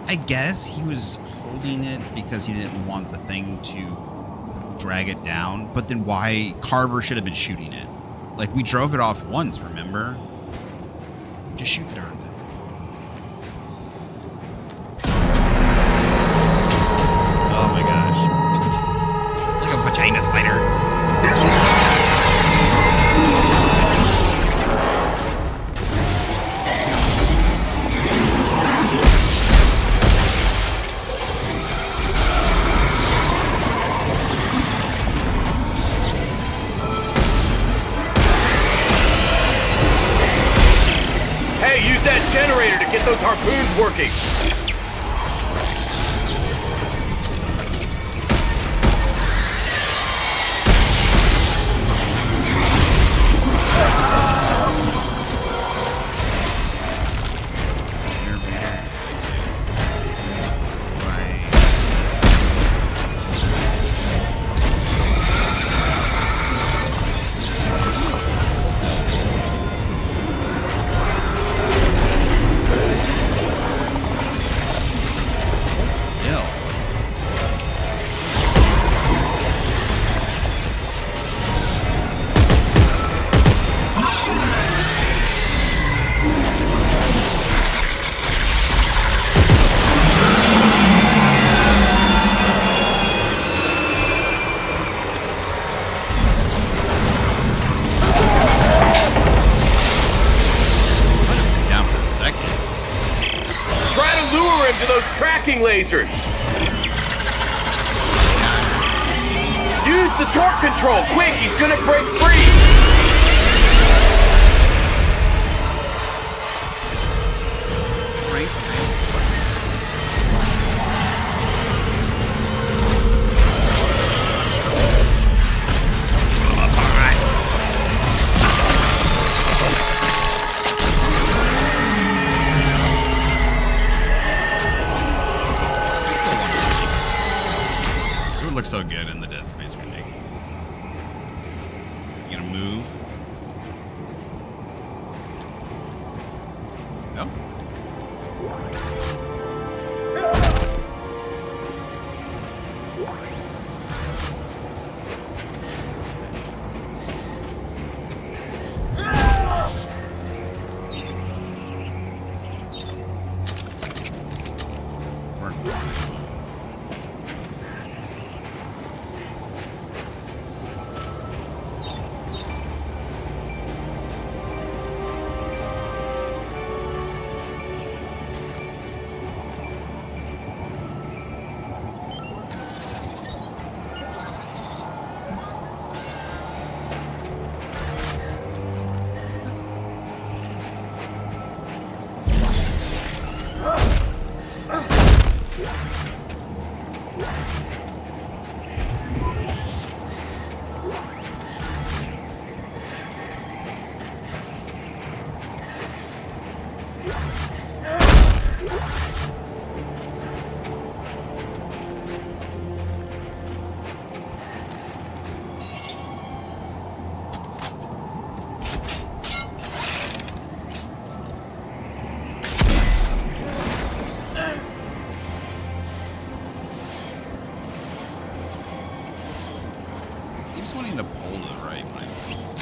I guess he was holding it because he didn't want the thing to drag it down. But then why Carver should have been shooting it? Like, we drove it off once, remember? Just shoot the darn thing. Oh my gosh. It's like a vagina spider. Hey, use that generator to get those harpoons working. Lasers. Use the torque control, quick, he's gonna break free. gonna move? No. Keeps wanting to pull to the right when I push this.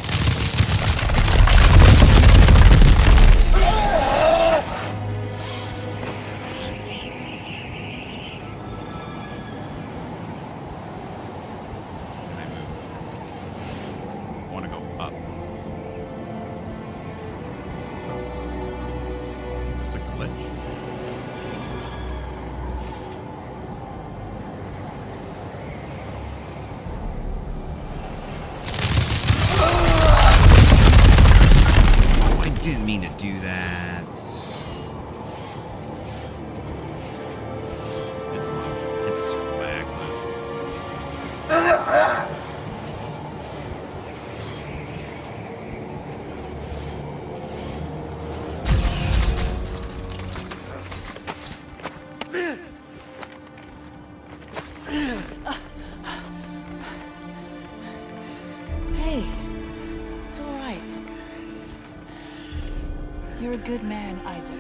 I want to go up. Is this a glitch? Didn't mean to do that. Hit the circle by accident. Hey, it's all right. You're a good man, Isaac.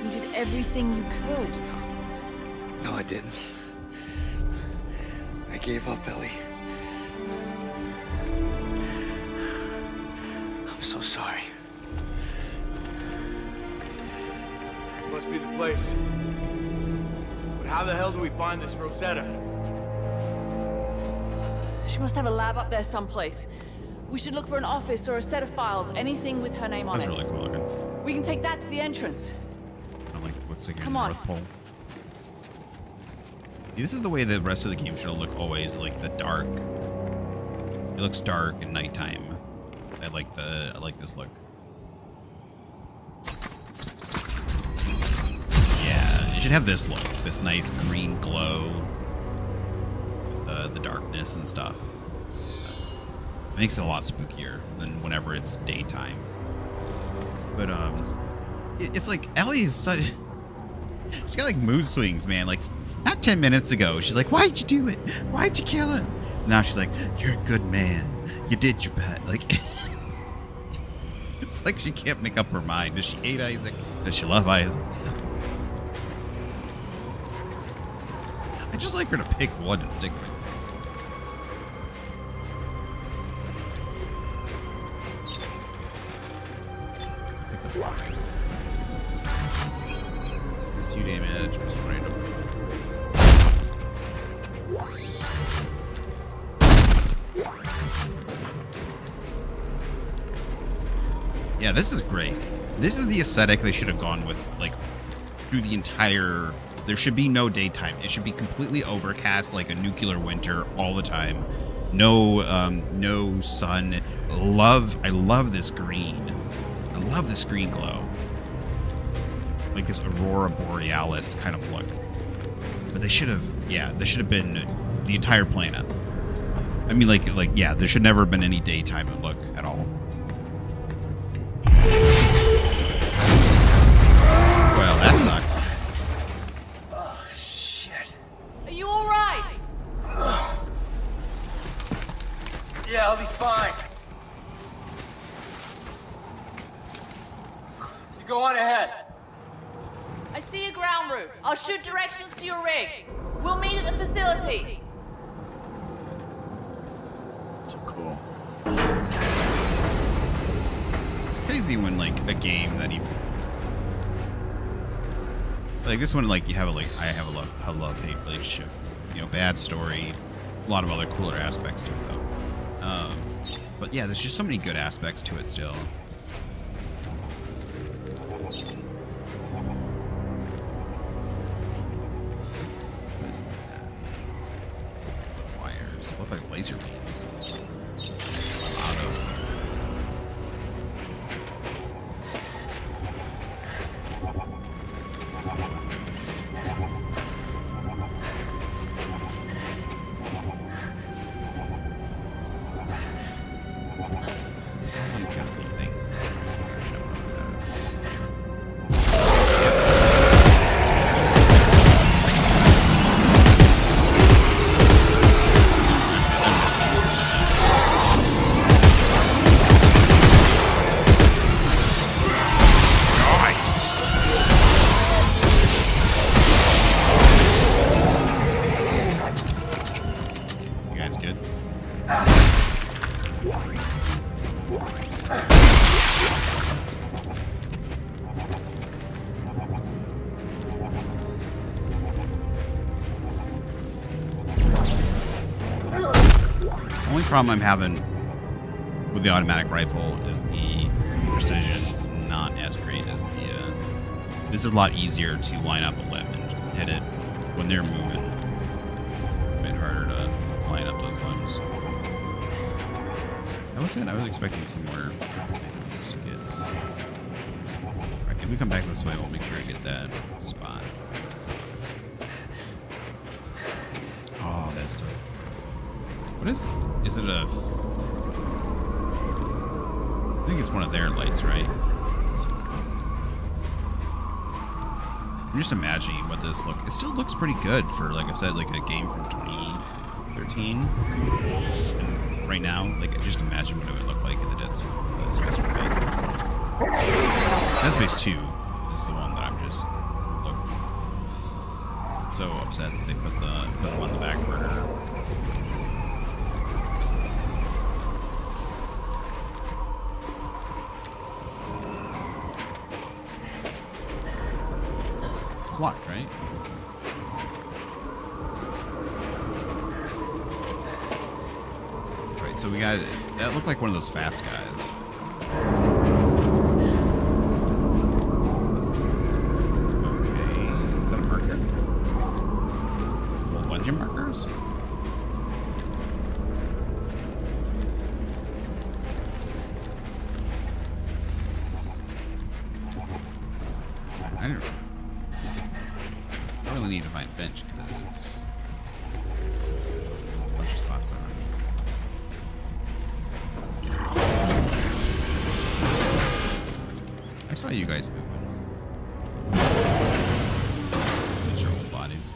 You did everything you could. No, I didn't. I gave up, Ellie. I'm so sorry. This must be the place. But how the hell do we find this Rosetta? She must have a lab up there someplace. We should look for an office or a set of files, anything with her name on That's it. really cool looking. We can take that to the entrance. I like what's like Come a on. North Pole. See, this is the way the rest of the game should look always, like the dark. It looks dark at nighttime. I like this look. Yeah, it should have this look, this nice green glow with the darkness and stuff. It makes it a lot spookier than whenever it's daytime. But it's like Ellie's such. She's got like mood swings, man. Like not 10 minutes ago, she's like, "Why'd you do it? Why'd you kill him?" Now she's like, "You're a good man. You did your best." Like it's like she can't make up her mind. Does she hate Isaac? Does she love Isaac? I just like her to pick one and stick with it. It's 2 damage. Was afraid of. Yeah, this is great. This is the aesthetic they should have gone with, like, through the entire. There should be no daytime. It should be completely overcast, like a nuclear winter, all the time. No sun. I love this green. I love this green glow. Like this Aurora Borealis kind of look. But they should have, this should have been the entire planet. I mean, yeah, there should never have been any daytime look at all. Well, that sucks. Oh, shit. Are you all right? Yeah, I'll be fine. fine. You go on ahead. I see a ground route. I'll shoot directions to your rig. We'll meet at the facility. So cool. It's crazy when like a game that you like this one, like you have a I have a love-hate relationship. You know, bad story, a lot of other cooler aspects to it though. But yeah, there's just so many good aspects to it still. What is that? Wires. They look like laser beams. Problem I'm having with the automatic rifle is the precision is not as great as the this is a lot easier to line up a limb and hit it when they're moving. A bit harder to line up those limbs. That was it. I was expecting some more things to get. Alright, if we come back this way, we'll make sure to get that spot. Oh, that's so. What is it a... I think it's one of their lights, right? I'm just imagining what this look... It still looks pretty good for, like I said, like a game from 2013. And right now, like, just imagine what it would look like in the Dead Space remake. Dead Space 2 is the one that I'm just... so upset that they put them on the back burner. Locked, right? Right, so we got... That looked like one of those fast guys. Okay, is that a marker? Well, bunch of markers? I don't know. I really need to find a bench because a bunch of spots on it. I saw you guys moving. Those are old bodies.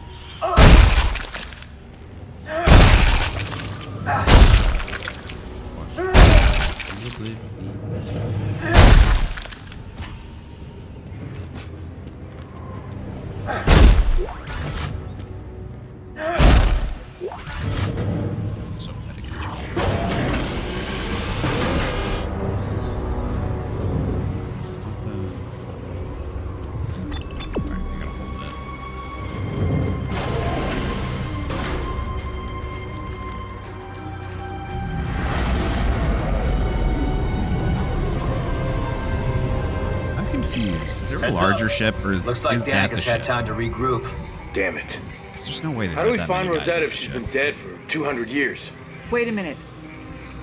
Is there a larger ship, or is looks like is that the Danica's ship? had time to regroup. Damn it. There's no way. How do we find Rosetta if she's been dead for 200 years? Wait a minute.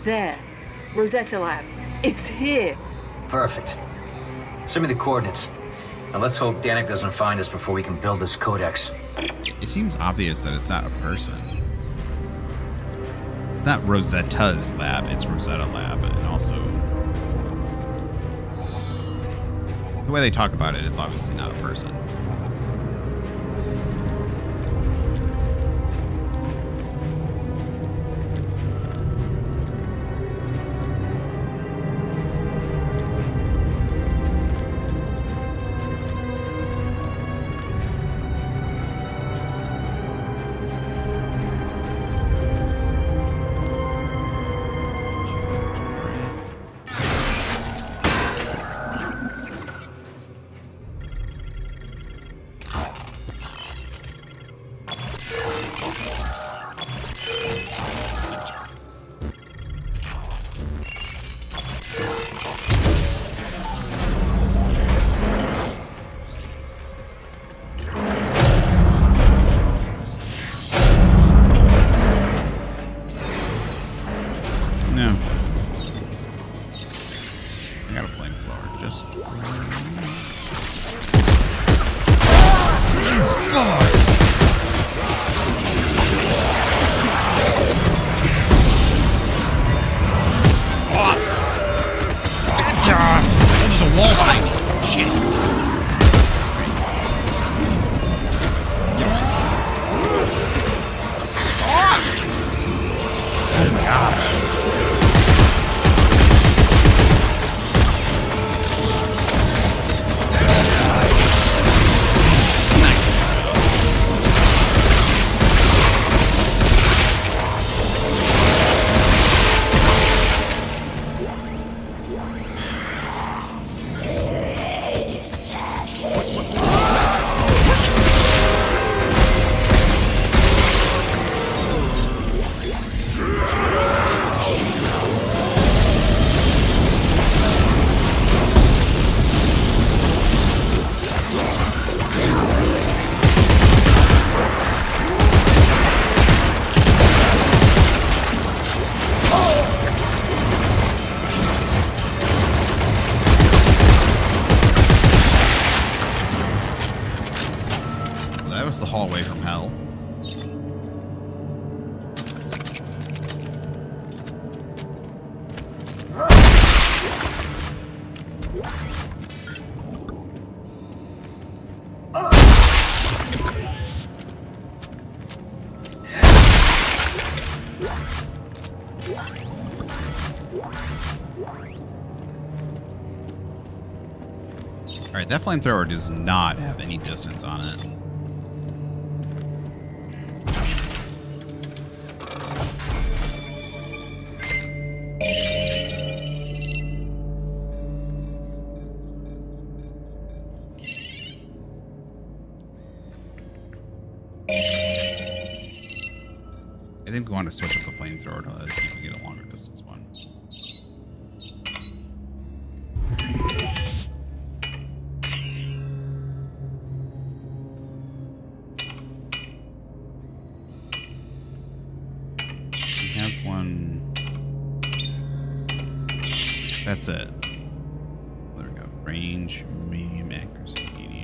There. Rosetta Lab. It's here. Perfect. Send me the coordinates. Now let's hope Danica doesn't find us before we can build this codex. It seems obvious that it's not a person. It's not Rosetta's lab, it's Rosetta Lab, and also the way they talk about it, it's obviously not a person. I got a flamethrower. Just. Fuck! There's a wall behind me. Shit. Oh my gosh. The hallway from hell. All right, that flamethrower does not have any distance on it. I think we want to switch up the flamethrower to see if we get a longer distance one. We have one. That's it. There we go. Range, medium, accuracy, medium.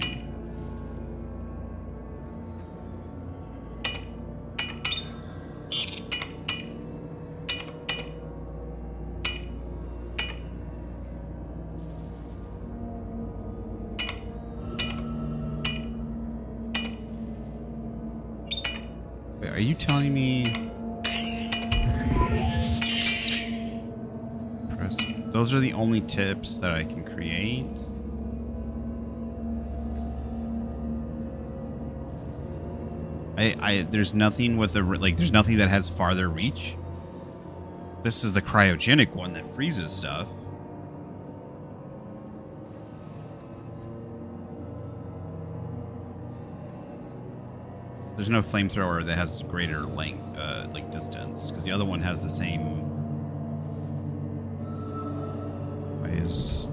Wait, are you telling me? Press. Those are the only tips that I can create. There's nothing with the there's nothing that has farther reach. This is the cryogenic one that freezes stuff. There's no flamethrower that has greater length, distance, because the other one has the same. Why is?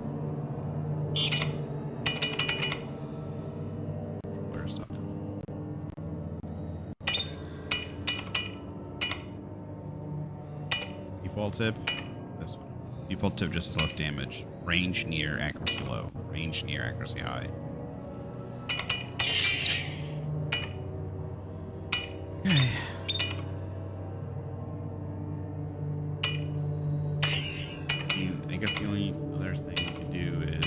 Where's that? Default tip. This one. Default tip just has less damage. Range near, accuracy low. Range near, accuracy high. Okay. I guess the only other thing you can do is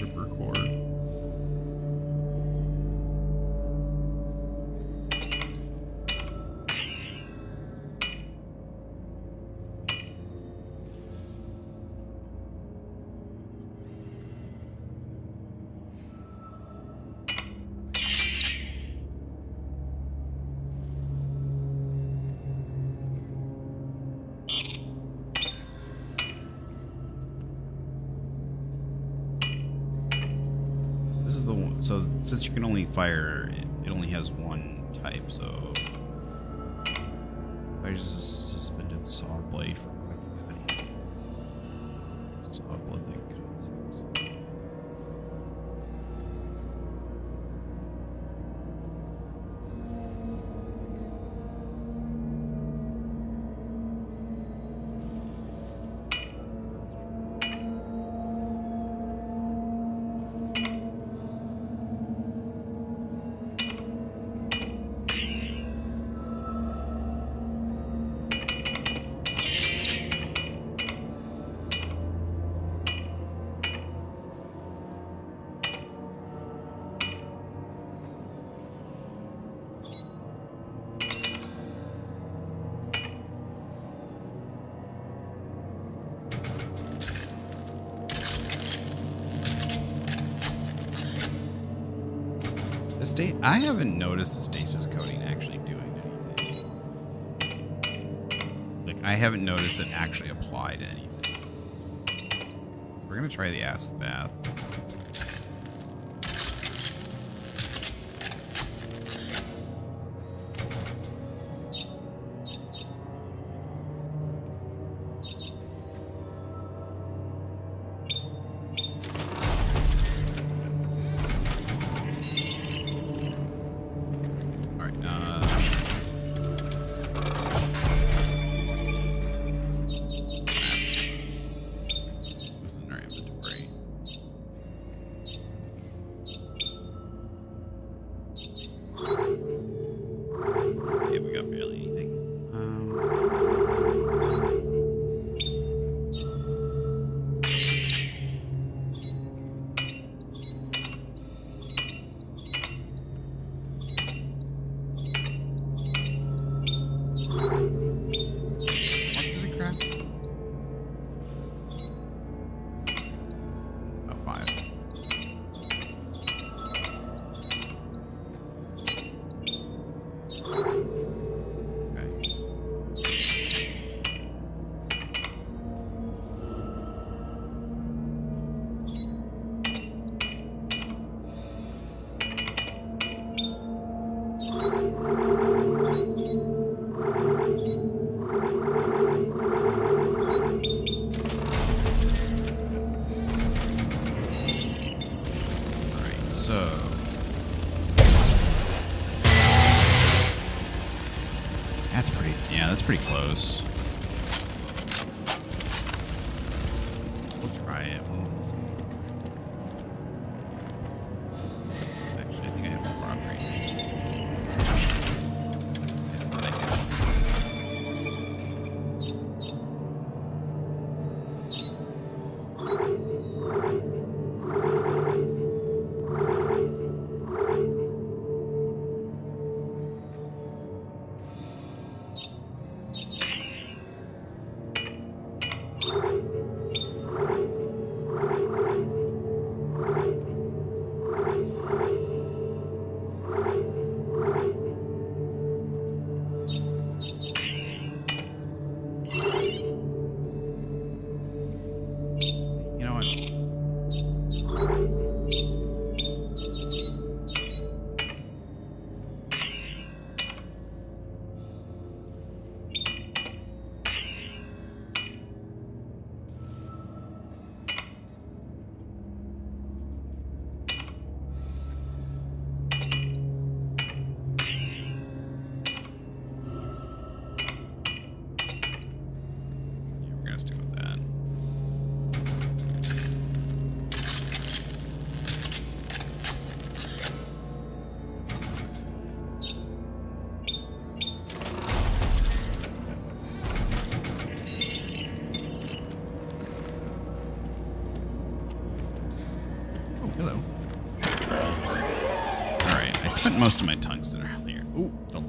rip record. So since you can only fire, it only has one type. So I just a suspended saw blade for quick cutting. Saw blade that cuts. I haven't noticed the stasis coating actually doing anything. Like, I haven't noticed it actually apply to anything. We're gonna try the acid bath. That's pretty close. We'll try it. Actually, I think I have more property. Most of my tungsten earlier. Ooh, the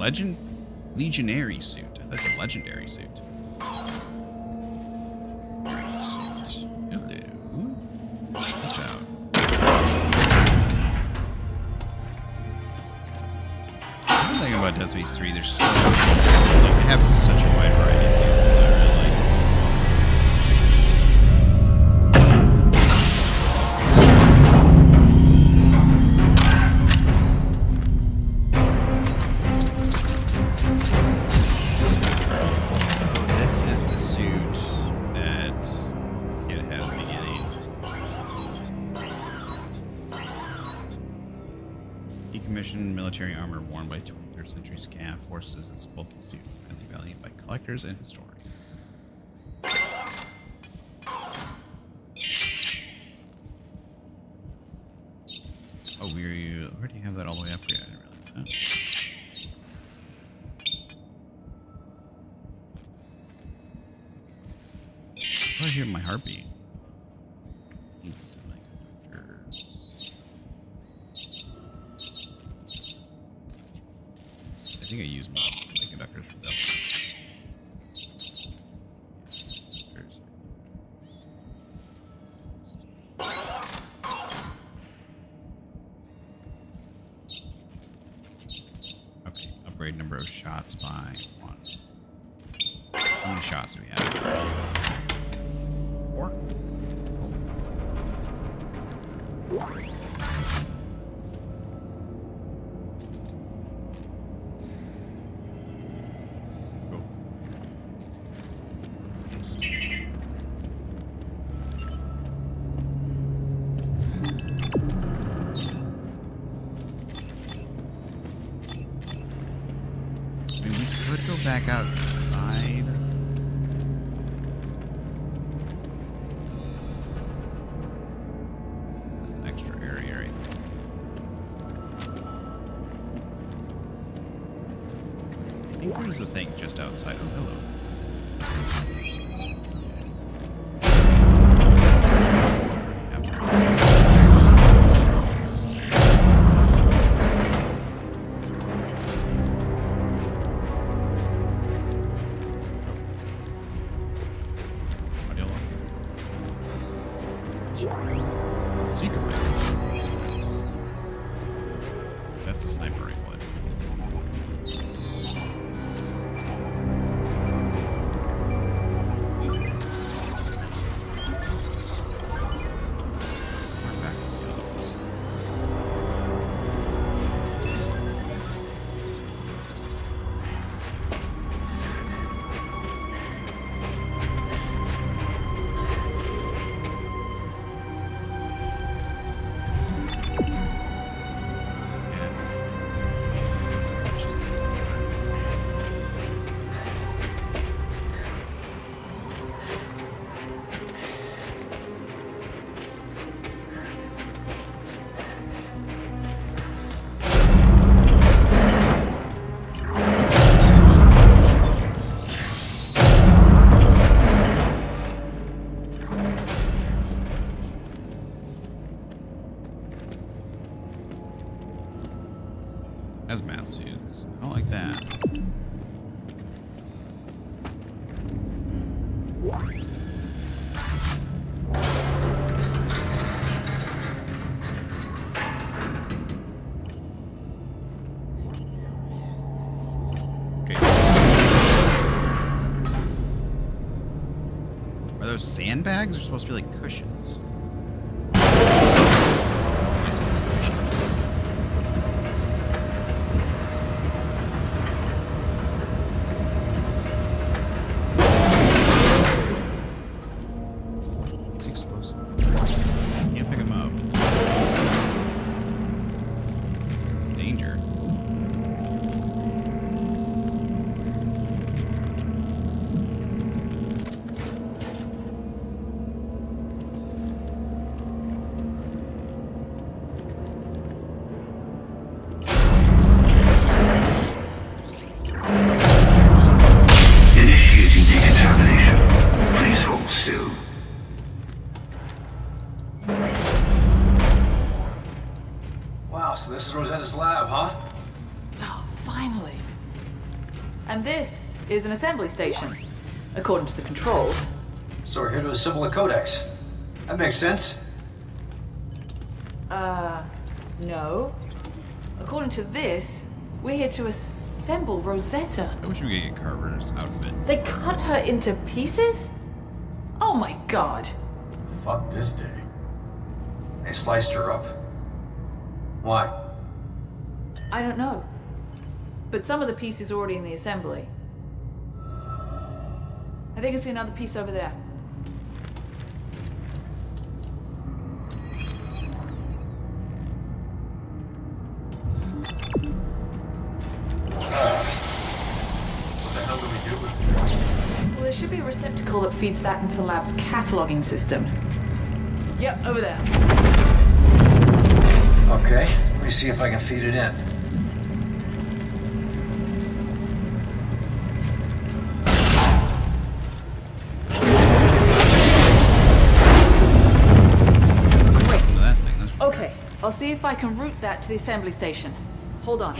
legionary suit. That's a legendary suit. Hello. Watch out. The thing about Dead Space 3, there's so much, like, they have such a wide variety of suits that I really like. Military armor worn by 23rd century scav forces. This bulky suit is highly valued by collectors and historians. Oh, we already have that all the way up here. I didn't realize that. Oh, I hear my heartbeat. I think I use my semiconductors from Delta. upgrade number of shots by 1. How many shots do we have? 4? Back outside. That's an extra area right there. I think there's a thing just outside. Oh, hello. That's the sniper rifle. Hazmat suits. I don't like that. Okay. Are those sandbags? They're supposed to be like cushions. So this is Rosetta's lab, huh? Oh, finally. And this is an assembly station, according to the controls. So we're here to assemble a codex. That makes sense. No. According to this, we're here to assemble Rosetta. I wish we could get Carver's outfit. They cut her into pieces? Oh my god. Fuck this day. They sliced her up. Why? I don't know. But some of the pieces are already in the assembly. I think I see another piece over there. What the hell do we do with it? Well, there should be a receptacle that feeds that into the lab's cataloging system. Yep, over there. Okay, let me see if I can feed it in. Wait. Okay, I'll see if I can route that to the assembly station. Hold on.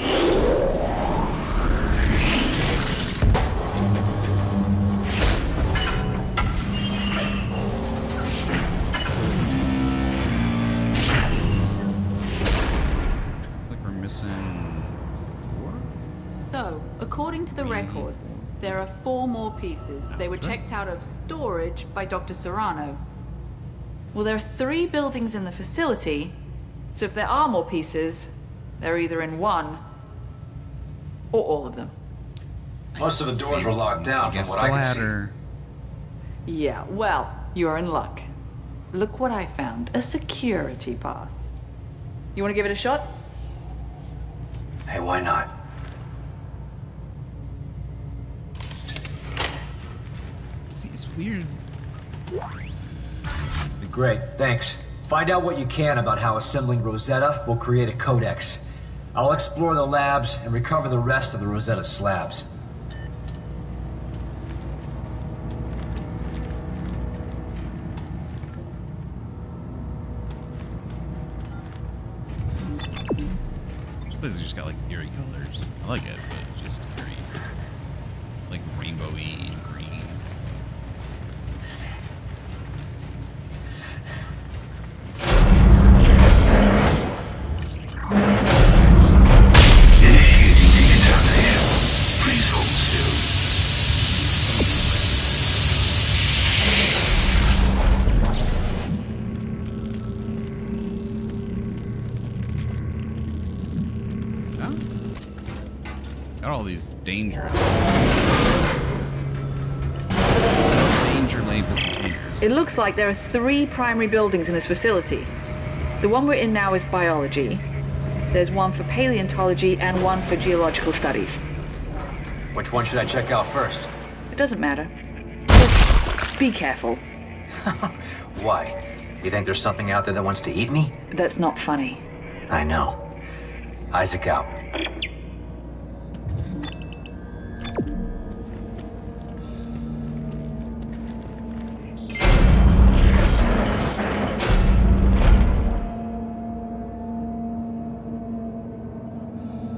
So, according to the records, there are 4 more pieces. They were checked out of storage by Dr. Serrano. Well, there are 3 buildings in the facility, so if there are more pieces, they're either in one or all of them. Most of the doors were locked down from what I could see. Yeah, well, you're in luck. Look what I found. A security pass. You want to give it a shot? Hey, why not? See, it's weird. Great, thanks. Find out what you can about how assembling Rosetta will create a codex. I'll explore the labs and recover the rest of the Rosetta slabs. This place has just got like eerie colors. I like it, but it's just eerie. It's like rainbowy and green. Got all these dangers. Danger label containers. It looks like there are 3 primary buildings in this facility. The one we're in now is biology. There's one for paleontology and one for geological studies. Which one should I check out first? It doesn't matter. Just be careful. Why? You think there's something out there that wants to eat me? That's not funny. I know. Isaac out.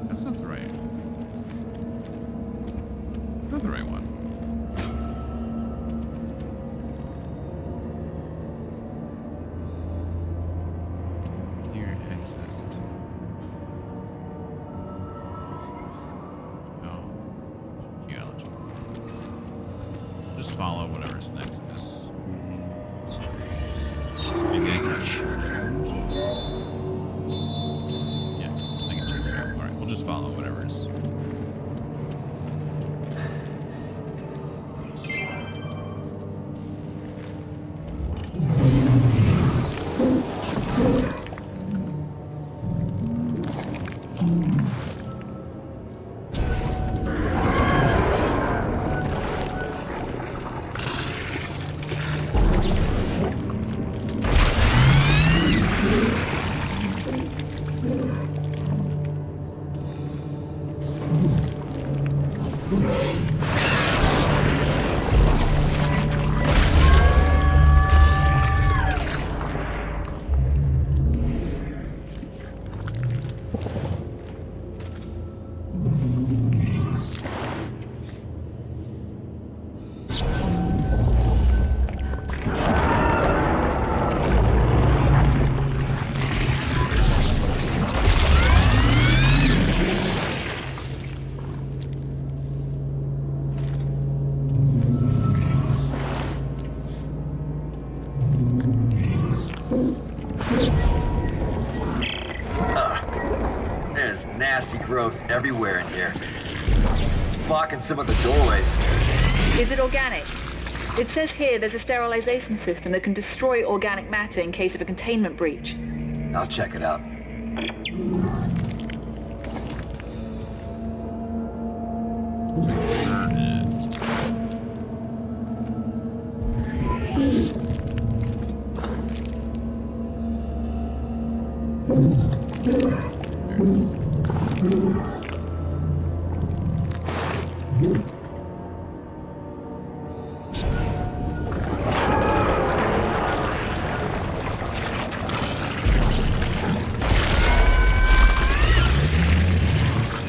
That's not the right. That's not the right one. Here, access. Oh, geology. Just follow whatever's next. Maybe I can check it out. Alright, we'll just follow whatever's. There's nasty growth everywhere in here. It's blocking some of the doorways. Is it organic? It says here there's a sterilization system that can destroy organic matter in case of a containment breach. I'll check it out.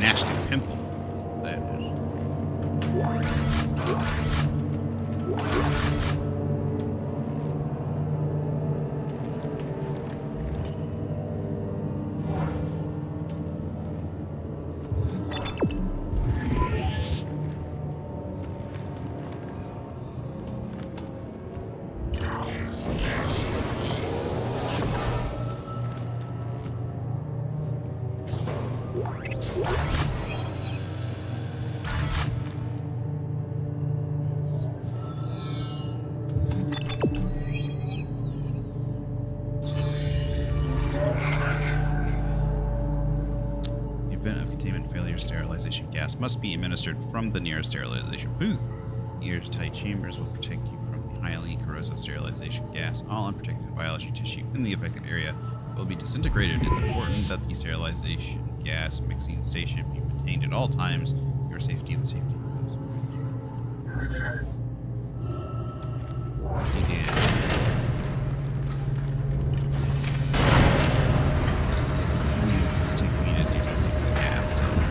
Nasty pimple. That is. sterilization gas must be administered from the nearest sterilization booth. Airtight chambers will protect you from the highly corrosive sterilization gas. All unprotected biology tissue in the affected area will be disintegrated. It's important that the sterilization gas mixing station be maintained at all times. Your safety and the safety of those around you. Begin. This is taking me to different gas down there.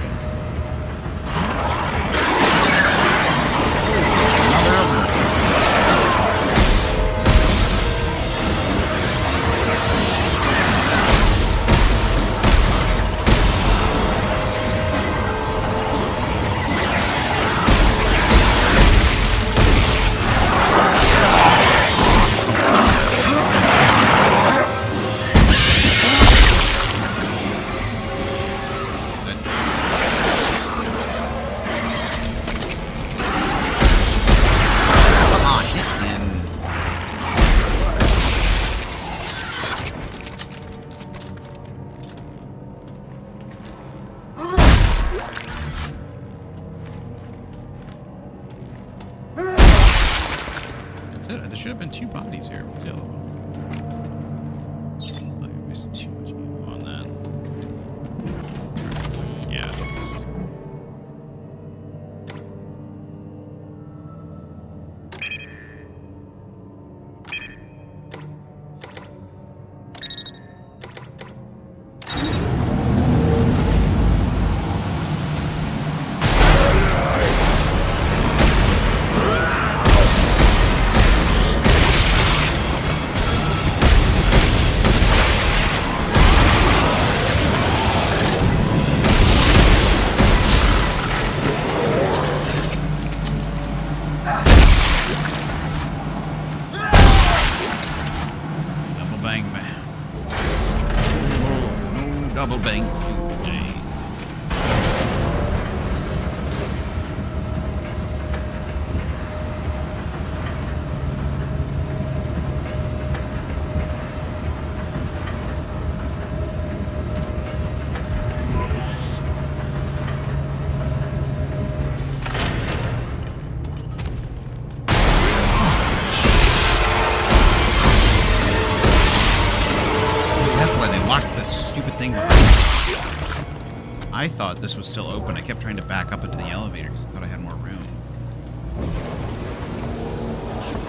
There should have been 2 bodies here. There's too much ammo on that. Gases. Double bang for you, Jay. That's why they locked this stupid thing behind me. I thought this was still open. I kept trying to back up into the elevator because I thought I had more room.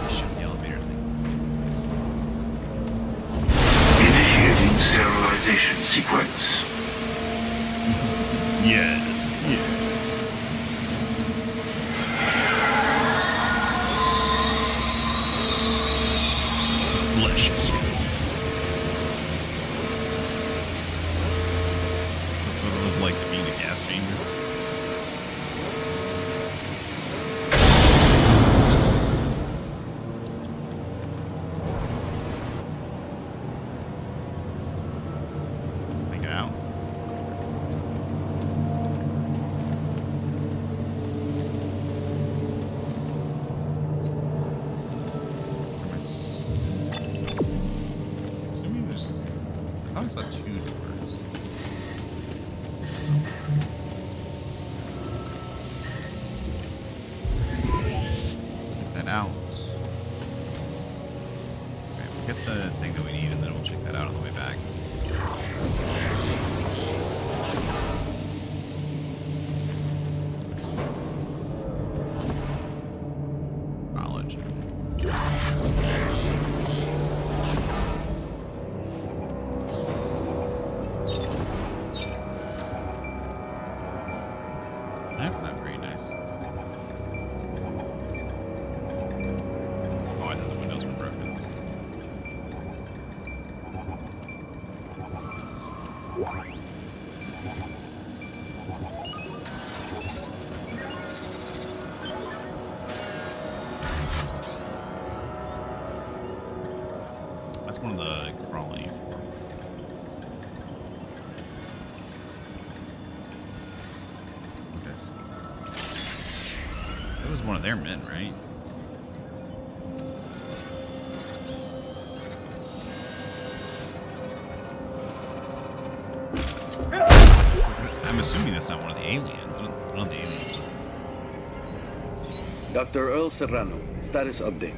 Shit, the elevator thing. Initiating sterilization sequence. Yes, yes. Flesh suit. Like to be in a gas chamber. Take it out. Assuming there's, I thought I saw 2 doors. Out. Okay, we'll get the thing that we need and then we'll check that out on the way back. Knowledge. That's not very nice. That's one of the crawling. What did I see? That was one of their men, right? I'm assuming that's not one of the aliens. None of the aliens. Dr. Earl Serrano, status update.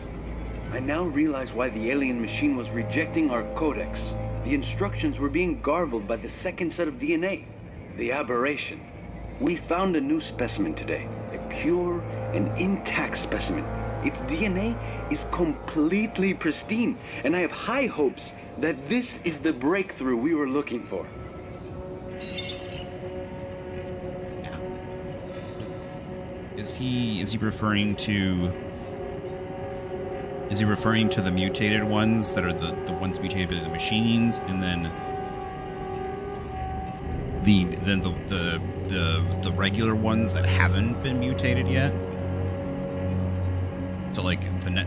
I now realize why the alien machine was rejecting our codex. The instructions were being garbled by the second set of DNA. The aberration. We found a new specimen today. A pure and intact specimen. Its DNA is completely pristine, and I have high hopes that this is the breakthrough we were looking for. Is he referring to? Is he referring to the mutated ones that are the ones mutated by the machines, and then the regular ones that haven't been mutated yet? So like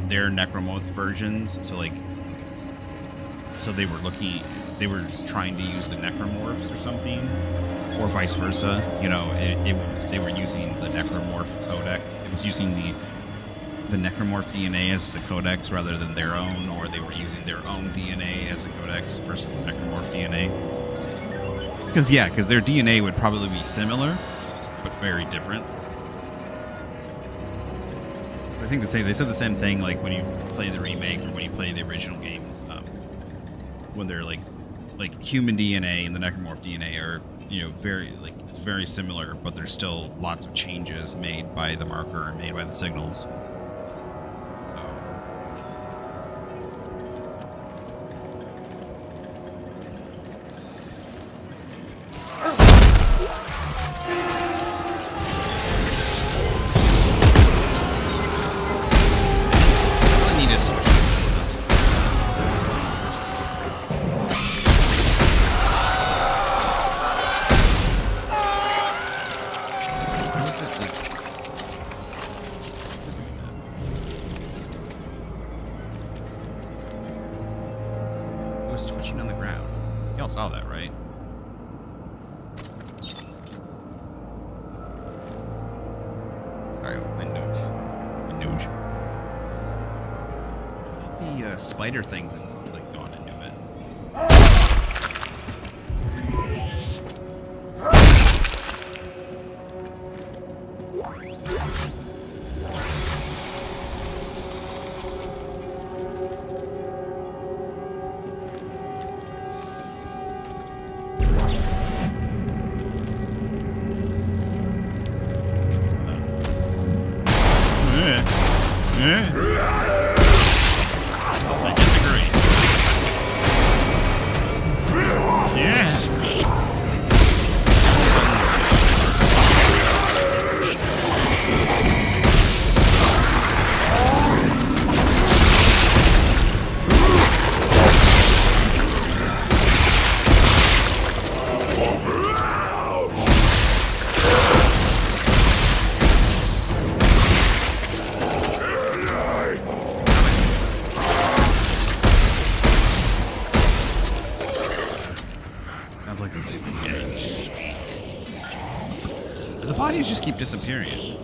their necromorph versions. So they were trying to use the necromorphs or something, or vice versa. You know, they were using the necromorph codex. It was using the necromorph DNA as the codex rather than their own, or they were using their own DNA as the codex versus the necromorph DNA. Because their DNA would probably be similar, but very different. I think they said the same thing like when you play the remake or when you play the original games, when they're like human DNA and the necromorph DNA are, you know, it's very similar, but there's still lots of changes made by the marker and made by the signals. Spider things and like gone into it. The bodies just keep disappearing.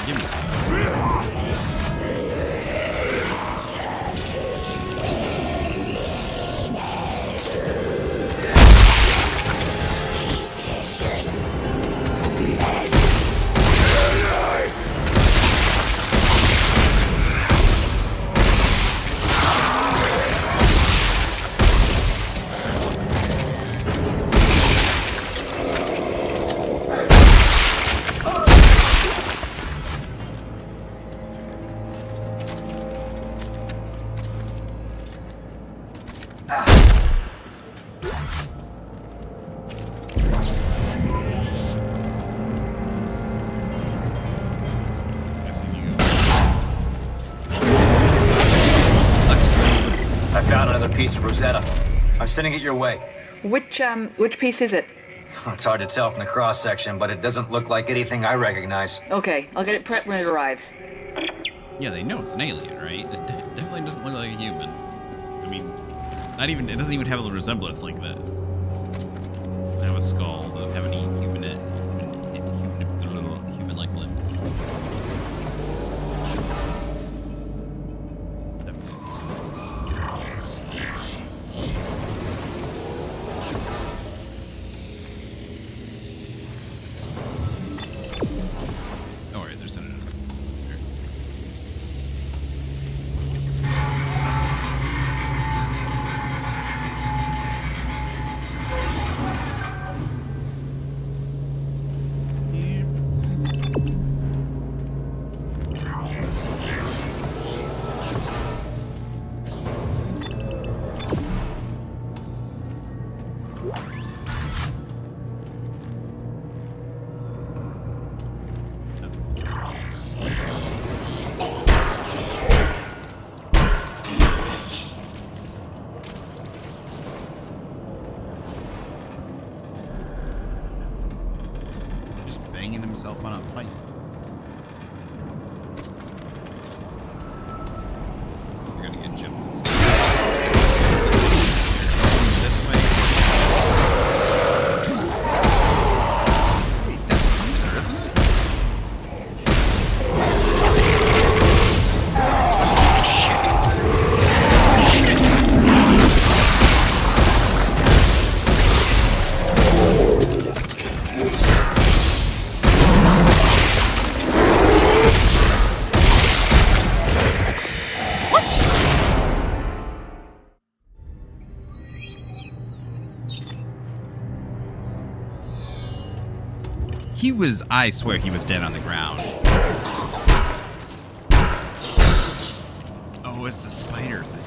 Give me something. Piece of Rosetta. I'm sending it your way. Which piece is it? It's hard to tell from the cross-section, but it doesn't look like anything I recognize. Okay, I'll get it prepped when it arrives. Yeah, they know it's an alien, right? It definitely doesn't look like a human. I mean, it doesn't even have a resemblance like this. They have a skull, doesn't have any human-like limbs. himself on a pipe. We're gonna get Jim. This way. Wait, that's thunder, isn't it? He was, I swear he was dead on the ground. Oh, it's the spider thing.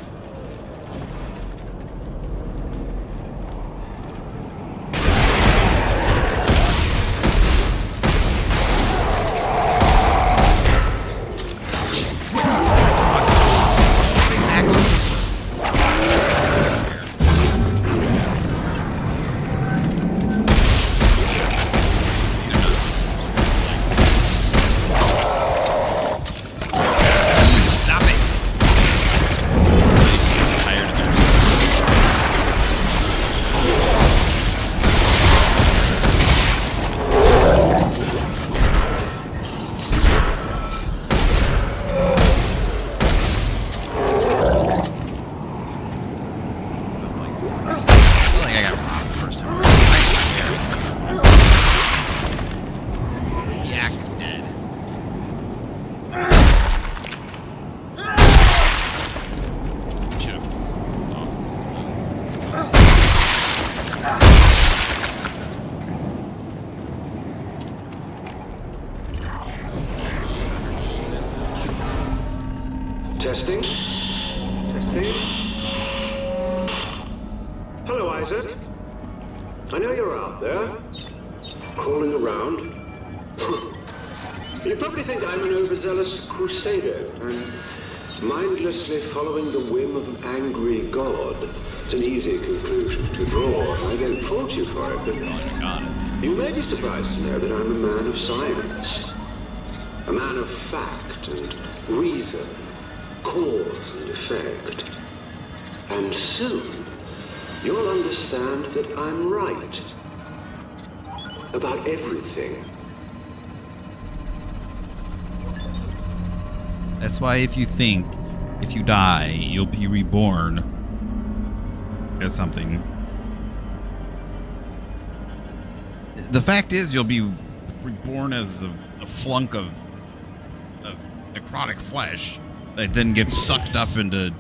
Testing. Testing. Hello, Isaac. I know you're out there, crawling around. You probably think I'm an overzealous crusader and mindlessly following the whim of an angry god. It's an easy conclusion to draw, and I don't fault you for it, but you may be surprised to know that I'm a man of science. A man of fact and reason, cause and effect. And soon, you'll understand that I'm right. About everything. That's why if you think, if you die, you'll be reborn as something. The fact is, you'll be reborn as a flunk of necrotic flesh that then gets sucked up into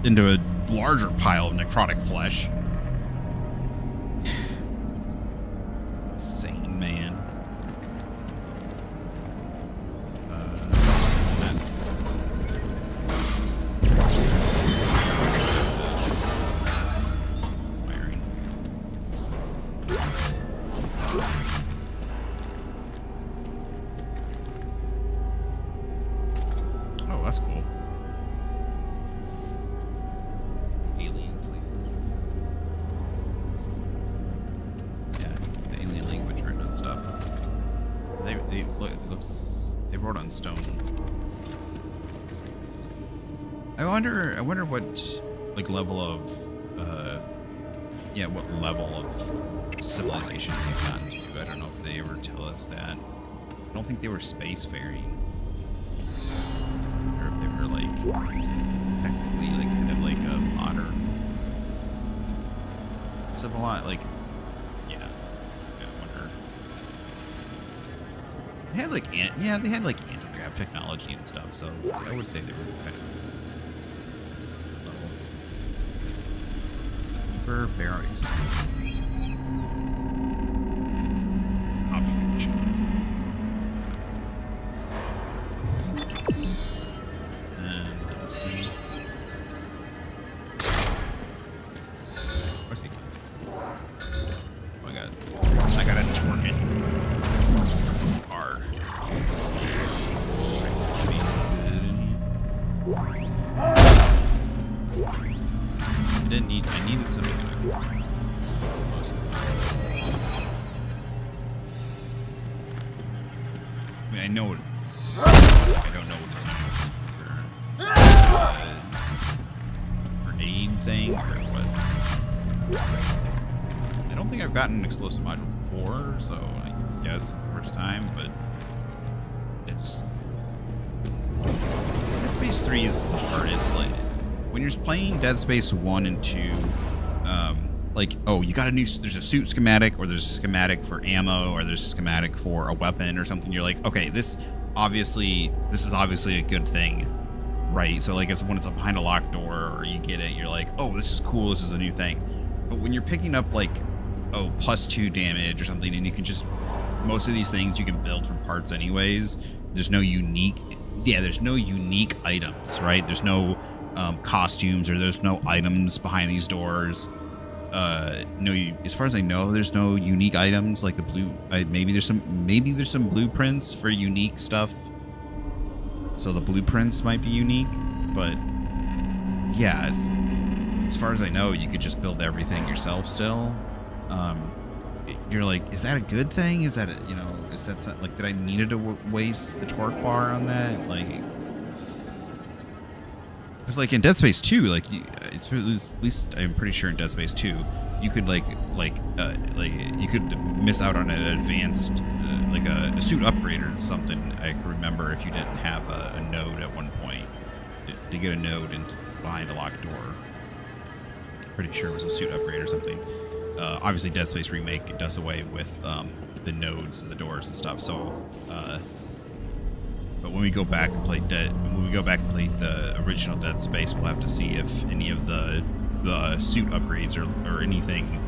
a larger pile of necrotic flesh. Insane, man. Oh, that's cool. It's the aliens language. Yeah, it's the alien language written on stuff. They look, it looks, they wrote on stone. I wonder what like level of what level of civilization they've gotten to. I don't know if they ever tell us that. I don't think they were spacefaring. Or if they were like technically like kind of like a modern civilized, like I wonder. They had like they had like anti-grav technology and stuff, so I would say they were kind of berries. I gotta twerk it hard. I needed something good. mean, I know it. I don't know what grenade thing or what. I don't think I've gotten an explosive module before, so I guess it's the first time, but it's... Dead Space 3 is the hardest. Like, when you're playing Dead Space 1 and 2, like, oh, you got a new, there's a suit schematic, or there's a schematic for ammo, or there's a schematic for a weapon or something. You're like, okay, this is obviously a good thing, right? So like, it's when it's behind a locked door, or you get it, you're like, oh, this is cool, this is a new thing. But when you're picking up like, oh, +2 damage or something, and you can just, most of these things you can build from parts anyways. There's no unique, there's no unique items, right? There's no costumes, or there's no items behind these doors. No, as far as I know, there's no unique items like the blue. Maybe there's some blueprints for unique stuff. So the blueprints might be unique, but yeah, as far as I know, you could just build everything yourself still. You're like, is that a good thing? Is that is that like, did I need to waste the torque bar on that? Like, it's like in Dead Space 2, like, it's at least I'm pretty sure in Dead Space 2, you could like you could miss out on an advanced like a suit upgrade or something. I can remember if you didn't have a node at one point to get a node into behind a locked door. Pretty sure it was a suit upgrade or something. Obviously, Dead Space Remake does away with the nodes and the doors and stuff. So, but when we go back and play the original Dead Space, we'll have to see if any of the suit upgrades or anything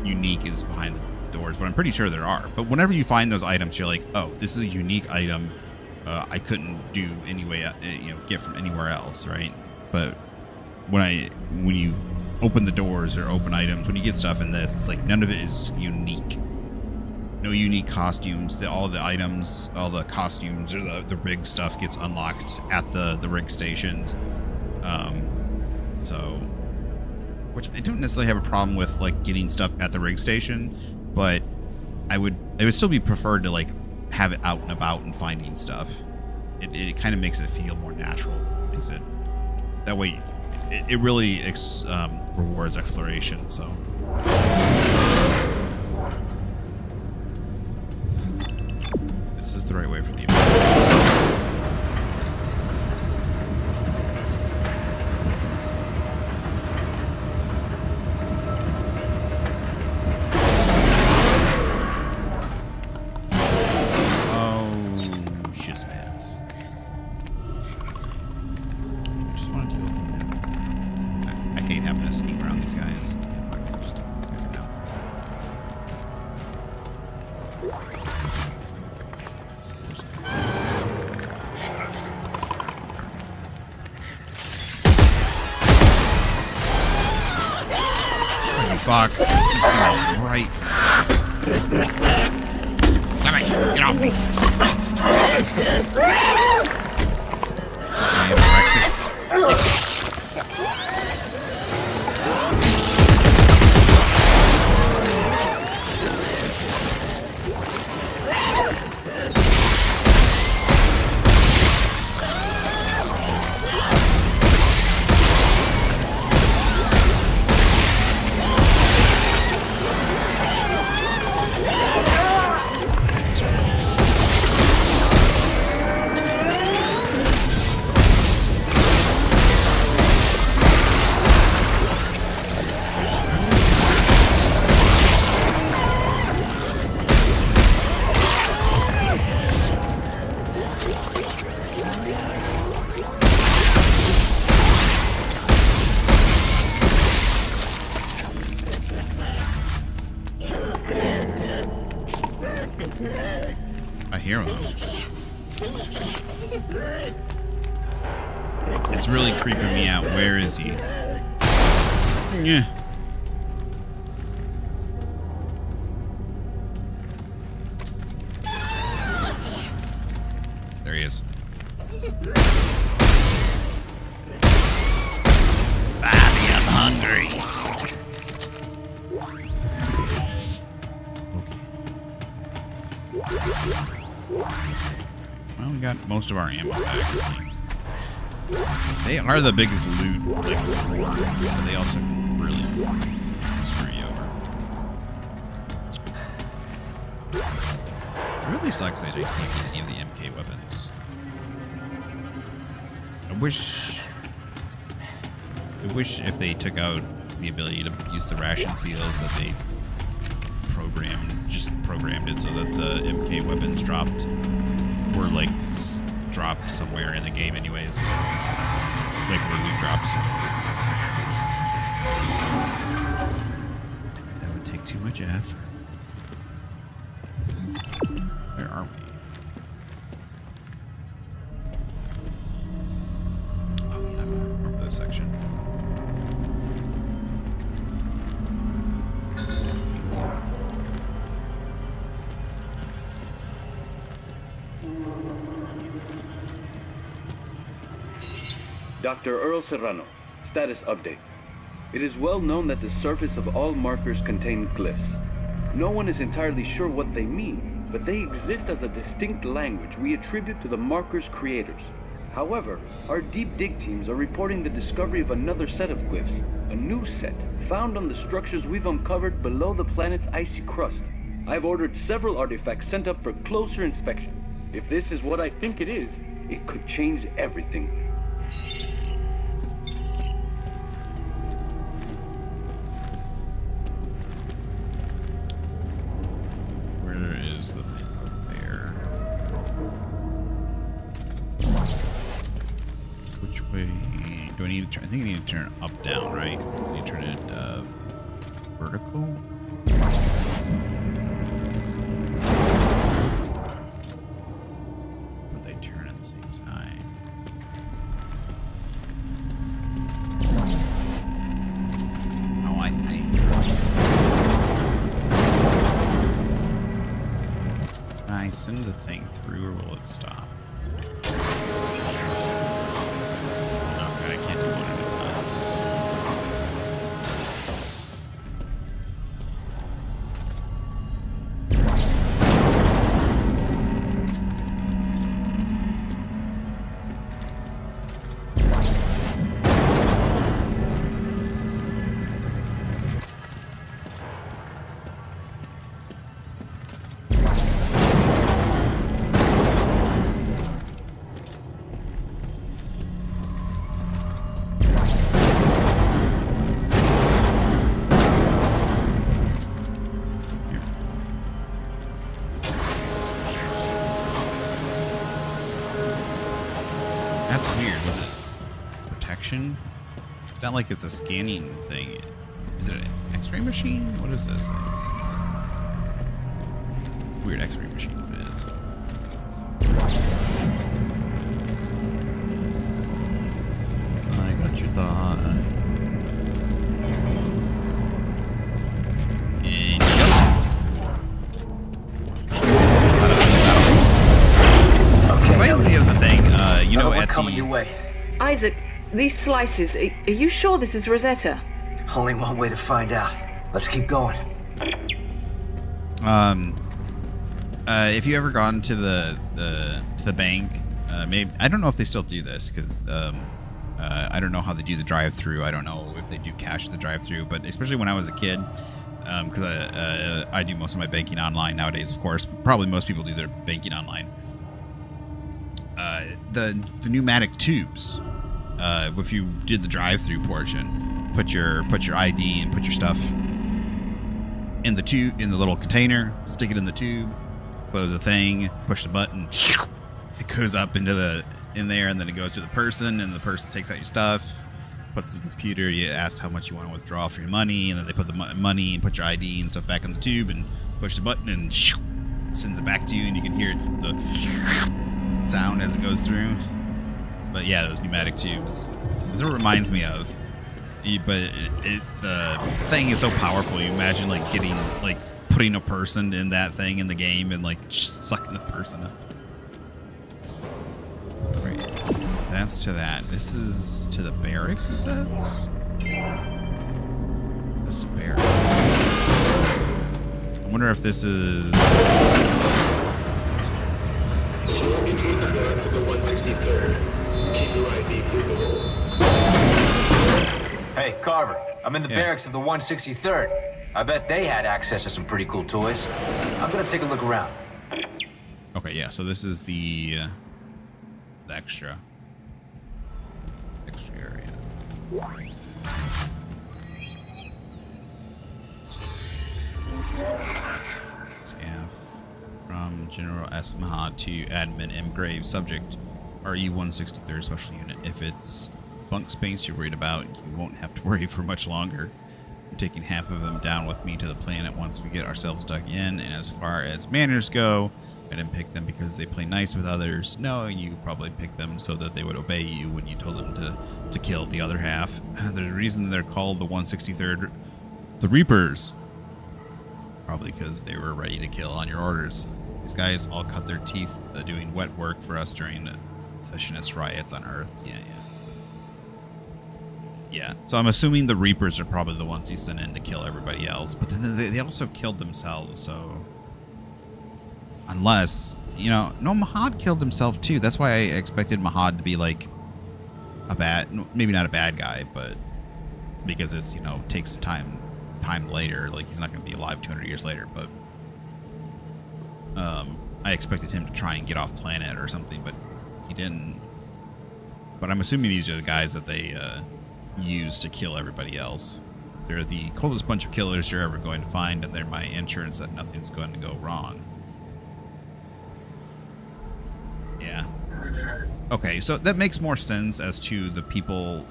unique is behind the doors. But I'm pretty sure there are. But whenever you find those items, you're like, oh, this is a unique item. I couldn't do anyway, get from anywhere else, right? But when you open the doors or open items, when you get stuff in this, it's like none of it is unique. No unique costumes. All the items, all the costumes or the rig stuff gets unlocked at the rig stations. So, which I don't necessarily have a problem with, like, getting stuff at the rig station, but I would still be preferred to like have it out and about and finding stuff. It kind of makes it feel more natural. Makes it that way. It really rewards exploration, so. This is the right way for the fuck. Right. Come on, get off me. It's really creeping me out. Where is he? Yeah. There he is. Bobby, I'm hungry. got most of our ammo back, I think. They are the biggest loot, like, but they also really screw you over. It really sucks they didn't take any of the MK weapons. I wish if they took out the ability to use the ration seals that they programmed it so that the MK weapons dropped were like dropped somewhere in the game anyways. Like where loot drops. That would take too much effort. Where are we? Oh yeah, I remember this section. Dr. Earl Serrano, status update. It is well known that the surface of all markers contain glyphs. No one is entirely sure what they mean, but they exist as a distinct language we attribute to the markers' creators. However, our deep dig teams are reporting the discovery of another set of glyphs, a new set, found on the structures we've uncovered below the planet's icy crust. I've ordered several artifacts sent up for closer inspection. If this is what I think it is, it could change everything. Where is the thing? It's there. Which way do I need to turn? I think I need to turn it up, down, right? I need to turn it vertical. But they turn at the same time. Oh, Can I send the thing through, or will it stop? Okay, I can't do one at a time. That's weird. Was it protection? It's not like it's a scanning thing. Is it an X-ray machine? What is this thing? It's a weird X-ray machine if it is. I got your thought. And reminds me of the thing, you know, at coming your way. Isaac, these slices, are you sure this is Rosetta? Only one way to find out. Let's keep going. If you ever gone to the bank, maybe I don't know if they still do this because I don't know how they do the drive-through. I don't know if they do cash the drive-through, but especially when I was a kid, because I do most of my banking online nowadays. Of course, probably most people do their banking online. The pneumatic tubes. If you did the drive-through portion, put your ID and put your stuff in the tube, in the little container, stick it in the tube, close the thing, push the button, it goes up in there, and then it goes to the person, and the person takes out your stuff, puts the computer, you ask how much you want to withdraw for your money, and then they put the money and put your ID and stuff back in the tube and push the button, and it sends it back to you, and you can hear the sound as it goes through. But yeah, those pneumatic tubes. This is what it reminds me of. But the thing is so powerful. You imagine like putting a person in that thing in the game and like sucking the person up. Right. That's to that. This is to the barracks, it says? That's to barracks. I wonder if this is... You're entering the barracks of the 163rd. Keep your ID visible. Hey, Carver. I'm in the barracks of the 163rd. I bet they had access to some pretty cool toys. I'm gonna take a look around. Okay, yeah, so this is the extra area. Scaff from General S. Mahad to Admin M. Graves. Subject, RE 163rd Special Unit. If it's bunk space you're worried about, you won't have to worry for much longer. I'm taking half of them down with me to the planet once we get ourselves dug in, and as far as manners go, I didn't pick them because they play nice with others. No, you probably picked them so that they would obey you when you told them to kill the other half. The reason they're called the 163rd, the Reapers. Probably because they were ready to kill on your orders. These guys all cut their teeth doing wet work for us during the secessionist riots on Earth. Yeah, so I'm assuming the Reapers are probably the ones he sent in to kill everybody else. But then they also killed themselves, so... Unless, you know, no, Mahad killed himself too. That's why I expected Mahad to be like a bad, maybe not a bad guy, but because it's, you know, takes time later. Like he's not going to be alive 200 years later, but I expected him to try and get off planet or something, but he didn't. But I'm assuming these are the guys that they use to kill everybody else. They're the coldest bunch of killers you're ever going to find, and they're my insurance that nothing's going to go wrong. Yeah. Okay, so that makes more sense as to the people,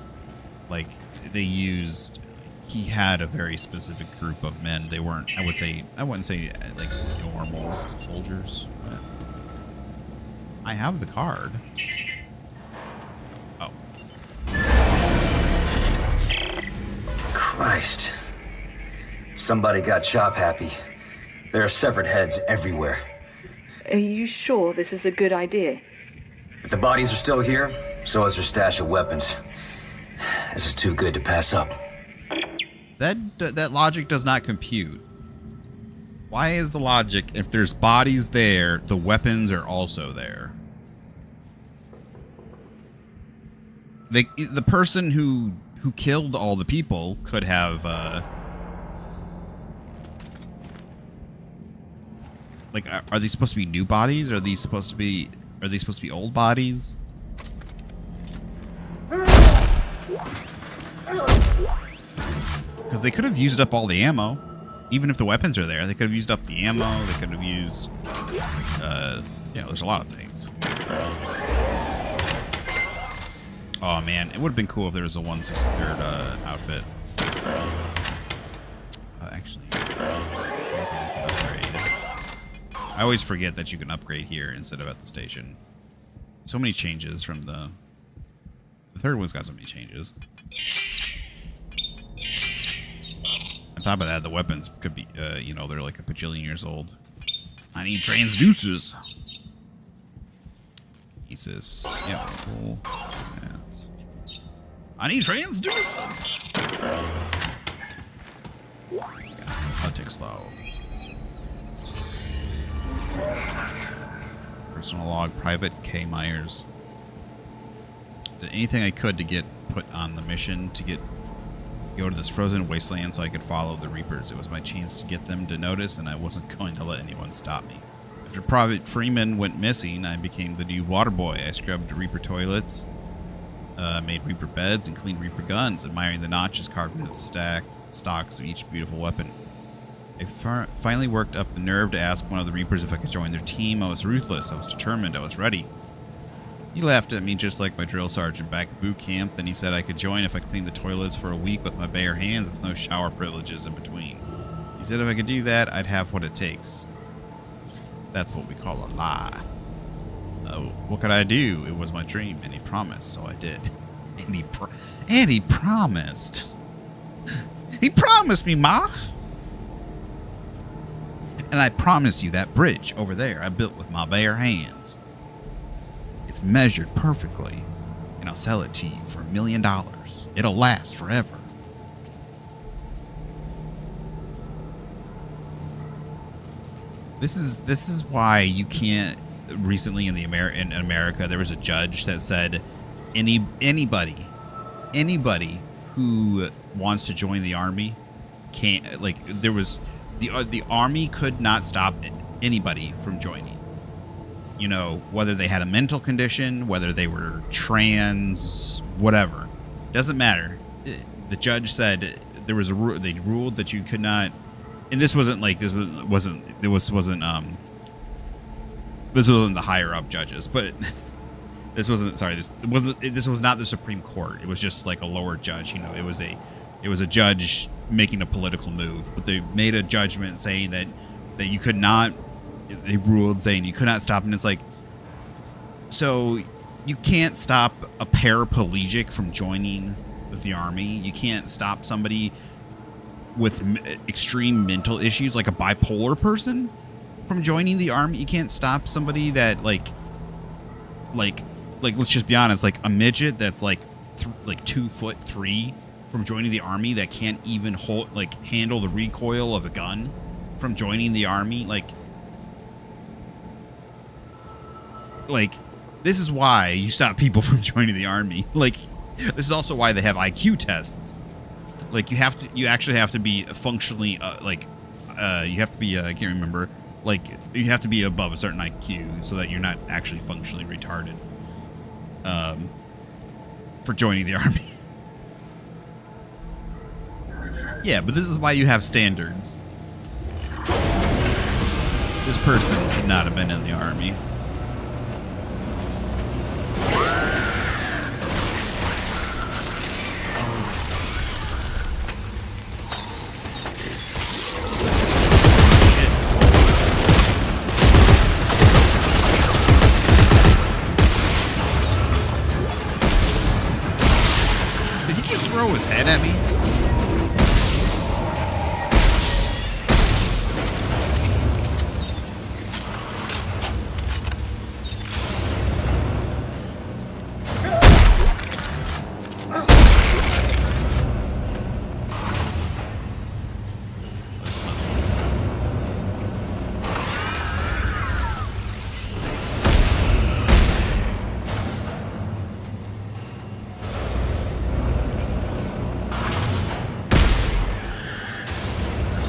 like, they used... He had a very specific group of men. They weren't, I wouldn't say, like, normal soldiers, but... I have the card. Oh. Christ. Somebody got chop happy. There are severed heads everywhere. Are you sure this is a good idea? If the bodies are still here, so is their stash of weapons. This is too good to pass up. That logic does not compute. Why is the logic, if there's bodies there, the weapons are also there? The person who killed all the people could have like, are these supposed to be new bodies? Are these supposed to be old bodies? Because they could have used up all the ammo. Even if the weapons are there, they could have used up the ammo. They could have used, you know, there's a lot of things. Oh man, it would have been cool if there was a 163rd outfit. Actually, I always forget that you can upgrade here instead of at the station. So many changes from the third one's got so many changes. On top of that, the weapons could be, you know, they're like a bajillion years old. I need transducers. Jesus. Yeah, cool. Yes. I need transducers. I'll take slow. Personal log, Private K. Myers. Did anything I could to get put on the mission to go to this frozen wasteland so I could follow the Reapers. It was my chance to get them to notice, and I wasn't going to let anyone stop me. After Private Freeman went missing, I became the new water boy. I scrubbed Reaper toilets, made Reaper beds, and cleaned Reaper guns, admiring the notches carved into the stocks of each beautiful weapon. I finally worked up the nerve to ask one of the Reapers if I could join their team. I was ruthless. I was determined. I was ready. He laughed at me just like my drill sergeant back at boot camp. Then he said I could join if I cleaned the toilets for a week with my bare hands with no shower privileges in between. He said if I could do that, I'd have what it takes. That's what we call a lie. What could I do? It was my dream, and he promised, so I did. And he promised. He promised me, Ma. And I promise you that bridge over there I built with my bare hands. It's measured perfectly, and I'll sell it to you for $1 million. It'll last forever. This is why you can't recently in in America, there was a judge that said anybody who wants to join the army can't, like, there was the army could not stop anybody from joining. You know, whether they had a mental condition, whether they were trans, whatever, doesn't matter. The judge said there was a rule. They ruled that you could not, and this wasn't the higher up judges, but this was not the Supreme Court. It was just like a lower judge. You know, it was a judge making a political move, but they made a judgment saying that you could not. They ruled saying you could not stop, and it's like, so you can't stop a paraplegic from joining the army. You can't stop somebody with extreme mental issues, like a bipolar person, from joining the army. You can't stop somebody that like let's just be honest, like a midget that's like 2'3" from joining the army, that can't even handle the recoil of a gun, from joining the army. Like this is why you stop people from joining the army. Like, this is also why they have IQ tests. Like, you actually have to be functionally you have to be I can't remember, like, you have to be above a certain IQ so that you're not actually functionally retarded for joining the army. Yeah, but this is why you have standards. This person should not have been in the army. Did he just throw his head at me?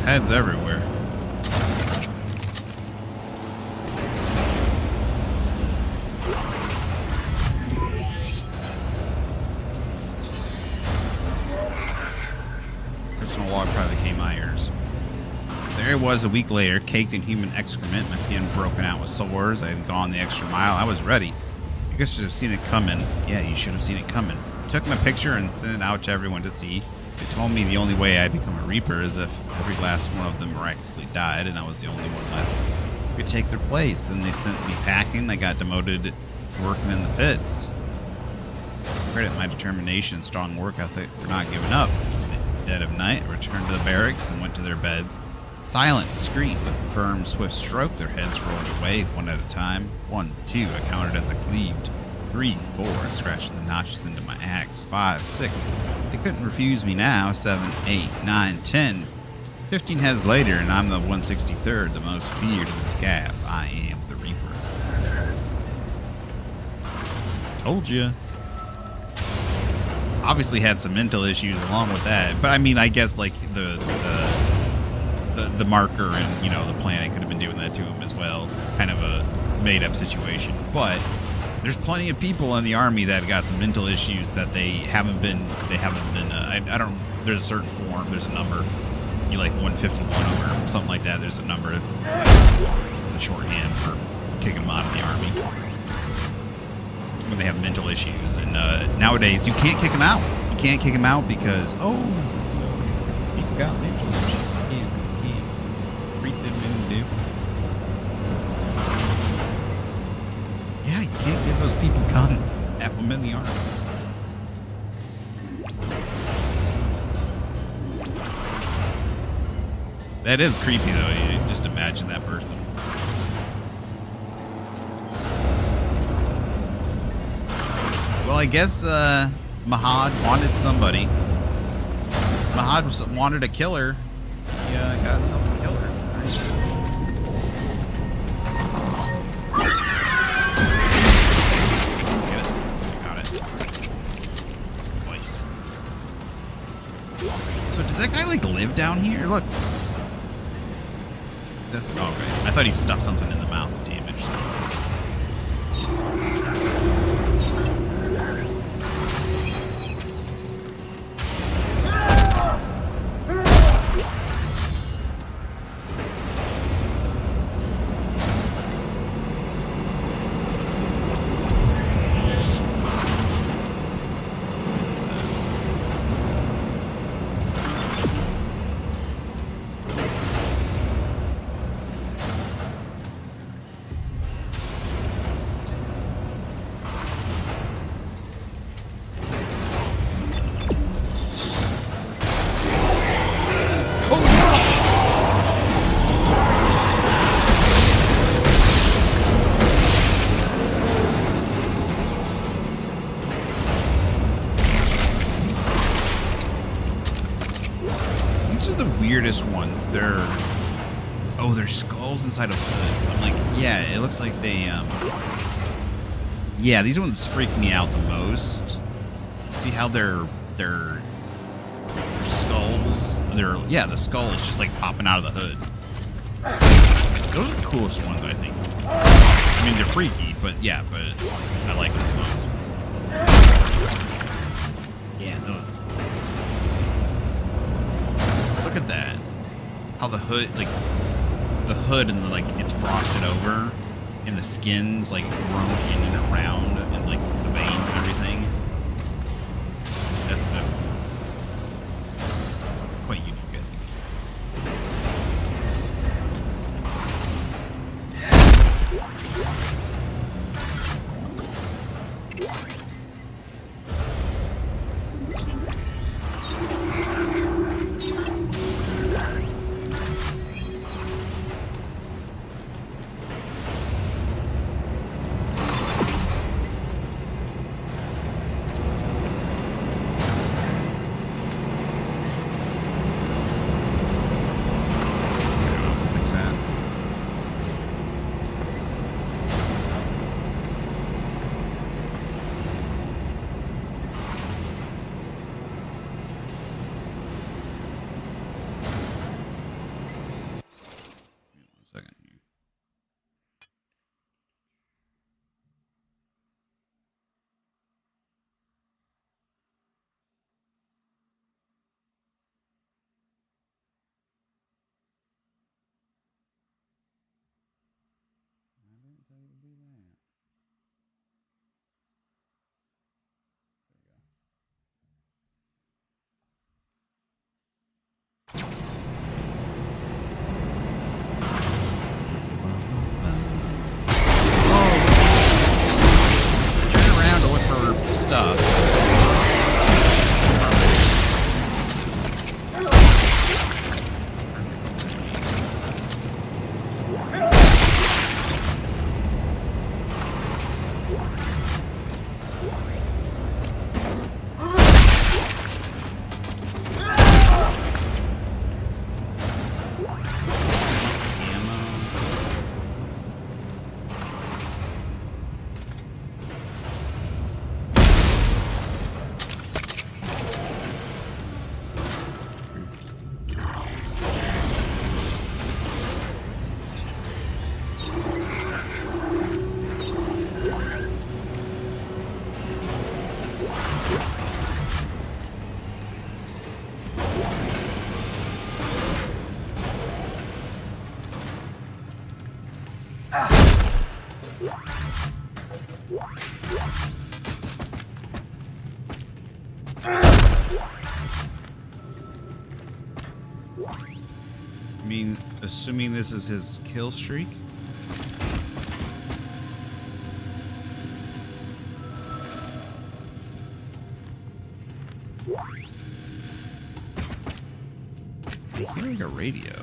Heads everywhere. Personal log probably became my ears. There it was a week later, caked in human excrement, my skin broken out with sores. I had gone the extra mile. I was ready. You guys should have seen it coming. Yeah, you should have seen it coming. I took my picture and sent it out to everyone to see. They told me the only way I'd become a Reaper is if every last one of them miraculously died and I was the only one left who could take their place. Then they sent me packing. I got demoted working in the pits. I credit my determination and strong work ethic for not giving up. In the dead of night, I returned to the barracks and went to their beds. Silent, discreet, with a firm, swift stroke, their heads rolled away one at a time. 1, 2, I counted as I cleaved. 3, 4, I scratched the notches into my axe. 5, 6, they couldn't refuse me now. 7, 8, 9, 10. 15 heads later, and I'm the 163rd, the most feared of the scaff. I am the Reaper. Told you. Obviously had some mental issues along with that, but I mean, I guess like the marker and, you know, the planet could have been doing that to him as well. Kind of a made-up situation, but there's plenty of people in the army that got some mental issues that they haven't been I don't, there's a certain form, there's a number, you like 151 or something like that, there's a number, it's a shorthand for kicking them out of the army when they have mental issues. And nowadays you can't kick them out. You can't kick them out because, oh, people got mental issues. You can't treat them and do. Yeah, you can't give those people guns. Have them in the army. That is creepy, though. You just imagine that person. Well, I guess Mahad wanted somebody. Mahad wanted a killer. Yeah, got himself a killer. Right. that guy like live down here? Look. That's okay. I thought he stuffed something in the mouth. Damage. Weirdest ones. They're skulls inside of hoods. I'm like, yeah, it looks like they yeah, these ones freak me out the most. See how their skulls, the skull is just like popping out of the hood. Those are the coolest ones, I think. I mean, they're freaky, but I like them the most. Yeah, no. Look at that. How the hood, and like it's frosted over, and the skin's like grown in and around, and like the veins and everything. That's quite unique, I think. I mean, assuming this is his kill streak. I'm hearing a radio.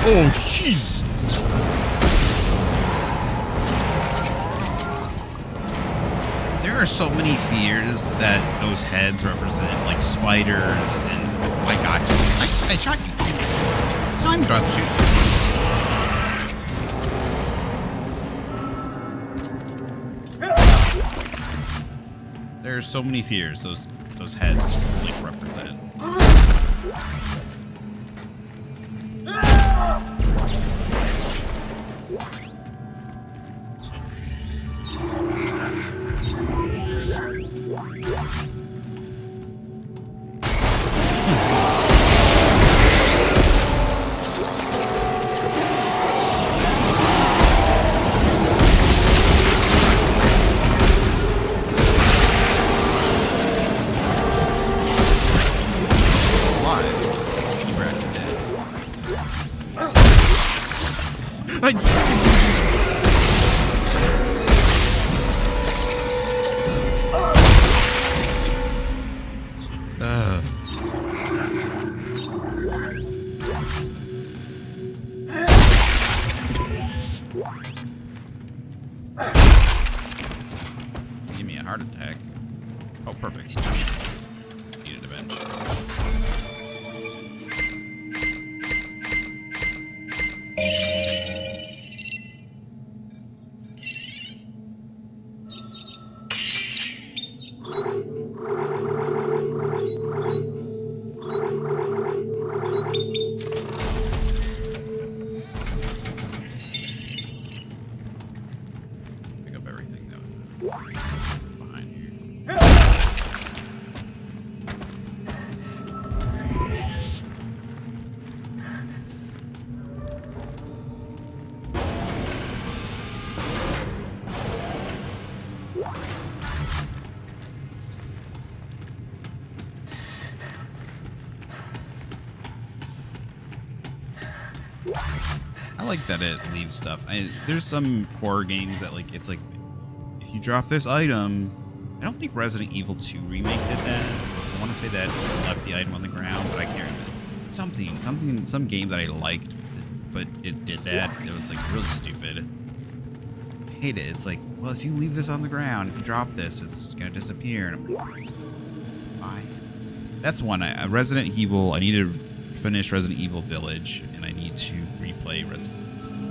Oh, jeez. are so many fears that those heads represent, like spiders, and oh my god, I shot you. Time drop shoot. There's so many fears those heads like represent. Give me a heart attack. Oh, perfect. Needed eventually. Pick up everything though. Behind you. I like that it leaves stuff. There's some horror games that like it's like if you drop this item, I don't think Resident Evil 2 remake did that. I want to say that it left the item on the ground, but I can't remember. Some game that I liked, but it did that. It was like really stupid. I hate it. It's like, well, if you leave this on the ground, if you drop this, it's gonna disappear. And I'm like, why? That's one. Resident Evil. I need to finish Resident Evil Village, and I need to replay Resident Evil.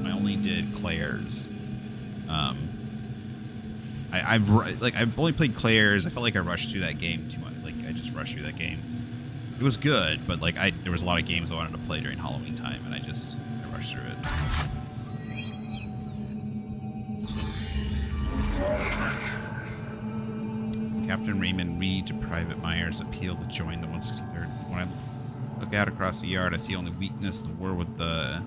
I only did Claire's. I've only played Claire's. I felt like I rushed through that game too much. Like I just rushed through that game. It was good, but like there was a lot of games I wanted to play during Halloween time, and I rushed through it. Captain Raymond Reed to Private Myers appealed to join the 163rd. When I look out across the yard, I see only weakness. The war with the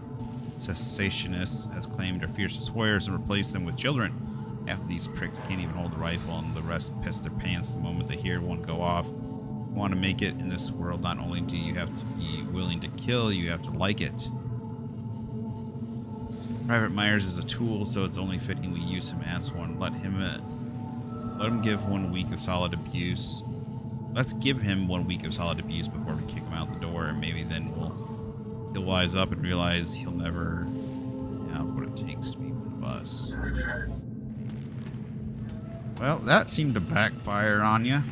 cessationists has claimed their fiercest warriors and replaced them with children. Half of these pricks can't even hold a rifle, and the rest piss their pants the moment they hear one go off. If you want to make it in this world, not only do you have to be willing to kill, you have to like it. Private Myers is a tool, so it's only fitting we use him as one. Let him give 1 week of solid abuse. Let's give him 1 week of solid abuse before we kick him out the door, and maybe then he'll wise up and realize he'll never have what it takes to be one of us. Well, that seemed to backfire on you.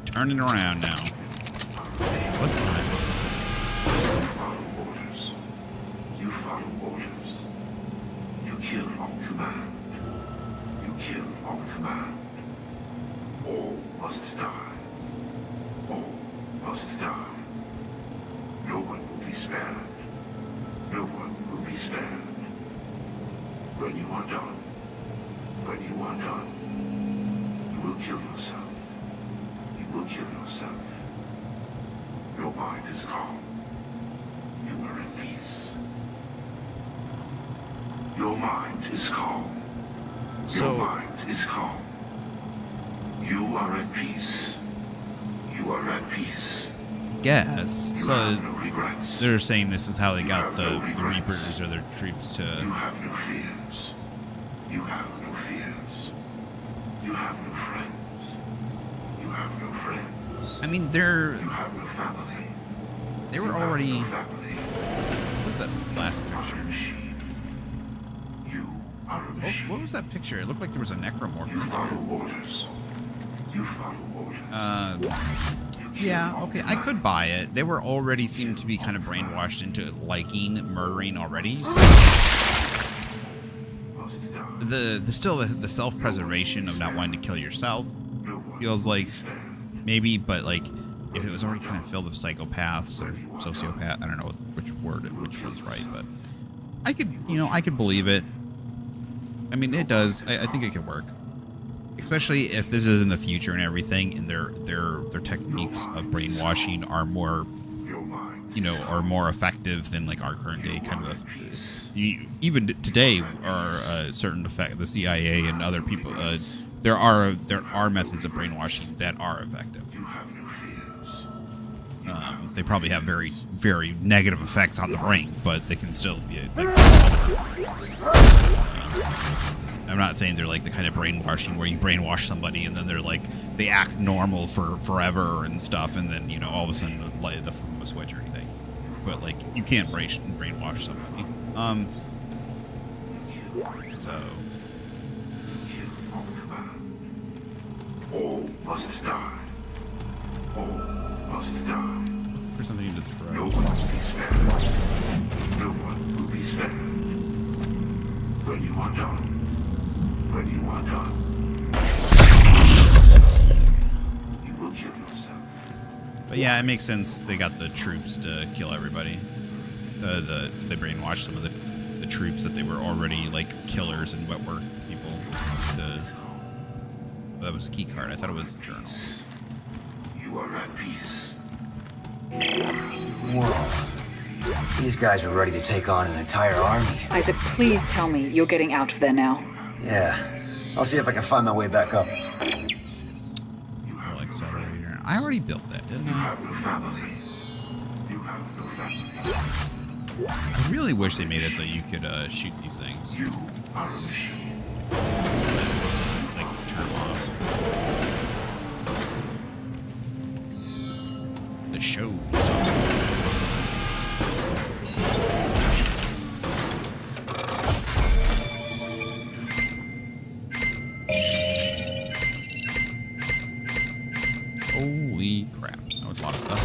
Turning around now. What's behind me? You follow orders. You follow orders. You kill on command. You kill on command. All must die. All must die. No one will be spared. No one will be spared. When you are done, you will kill yourself. You will kill yourself. Your mind is calm. You are in peace. Your mind is calm. Your mind is calm. You are at peace. You are at peace. Guess. You So have no regrets. they're saying this is how they got the no regrets. Reapers or their troops to... You have no fears. You have no fears. You have no friends. You have no friends. I mean, they're... You have no family. They were You have already... no family. What was that last picture? You are a machine. What was that picture? It looked like there was a necromorph. You follow orders. You follow orders. Yeah, okay, I could buy it. They were already seemed to be kind of brainwashed into liking murdering already. So the self-preservation of not wanting to kill yourself feels like maybe, but like if it was already kind of filled with psychopaths or sociopath, I don't know which one's right, but I could believe it. I mean, it does. I think it could work. Especially if this is in the future and everything, and their techniques of brainwashing are more, are more effective than like our current day kind of. Even today, are certain effect the CIA and other people. There are methods of brainwashing that are effective. They probably have very, very negative effects on the brain, but they can still be. I'm not saying they're like the kind of brainwashing where you brainwash somebody and then they're like they act normal for forever and stuff, and then all of a sudden light the flip of a switch or anything. But like you can't brainwash somebody. So. All must die. All must die. For something to throw. No one will be spared. No one will be spared. When you are done. When you are done. You will kill yourself. But yeah, it makes sense. They got the troops to kill everybody. They brainwashed some of the troops that they were already like killers and wet work people. That was a key card. I thought it was a journal. You are at peace. Whoa. These guys are ready to take on an entire army. Isaac, please tell me you're getting out of there now. Yeah. I'll see if I can find my way back up. Well, accelerator. I already built that, didn't I? You have no family. You have no family. I really wish they made it so you could shoot these things. You are a machine. Like turn them off. The show. Holy crap. That was a lot of stuff.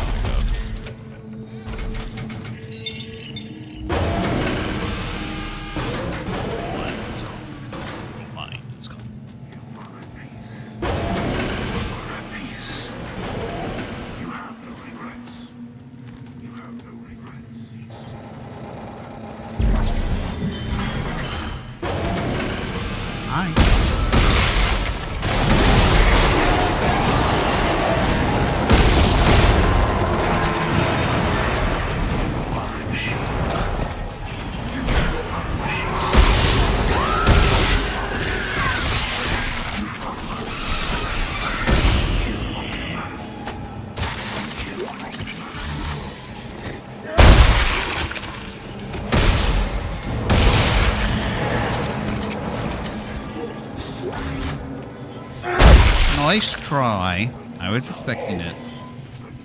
Nice try. I was expecting it.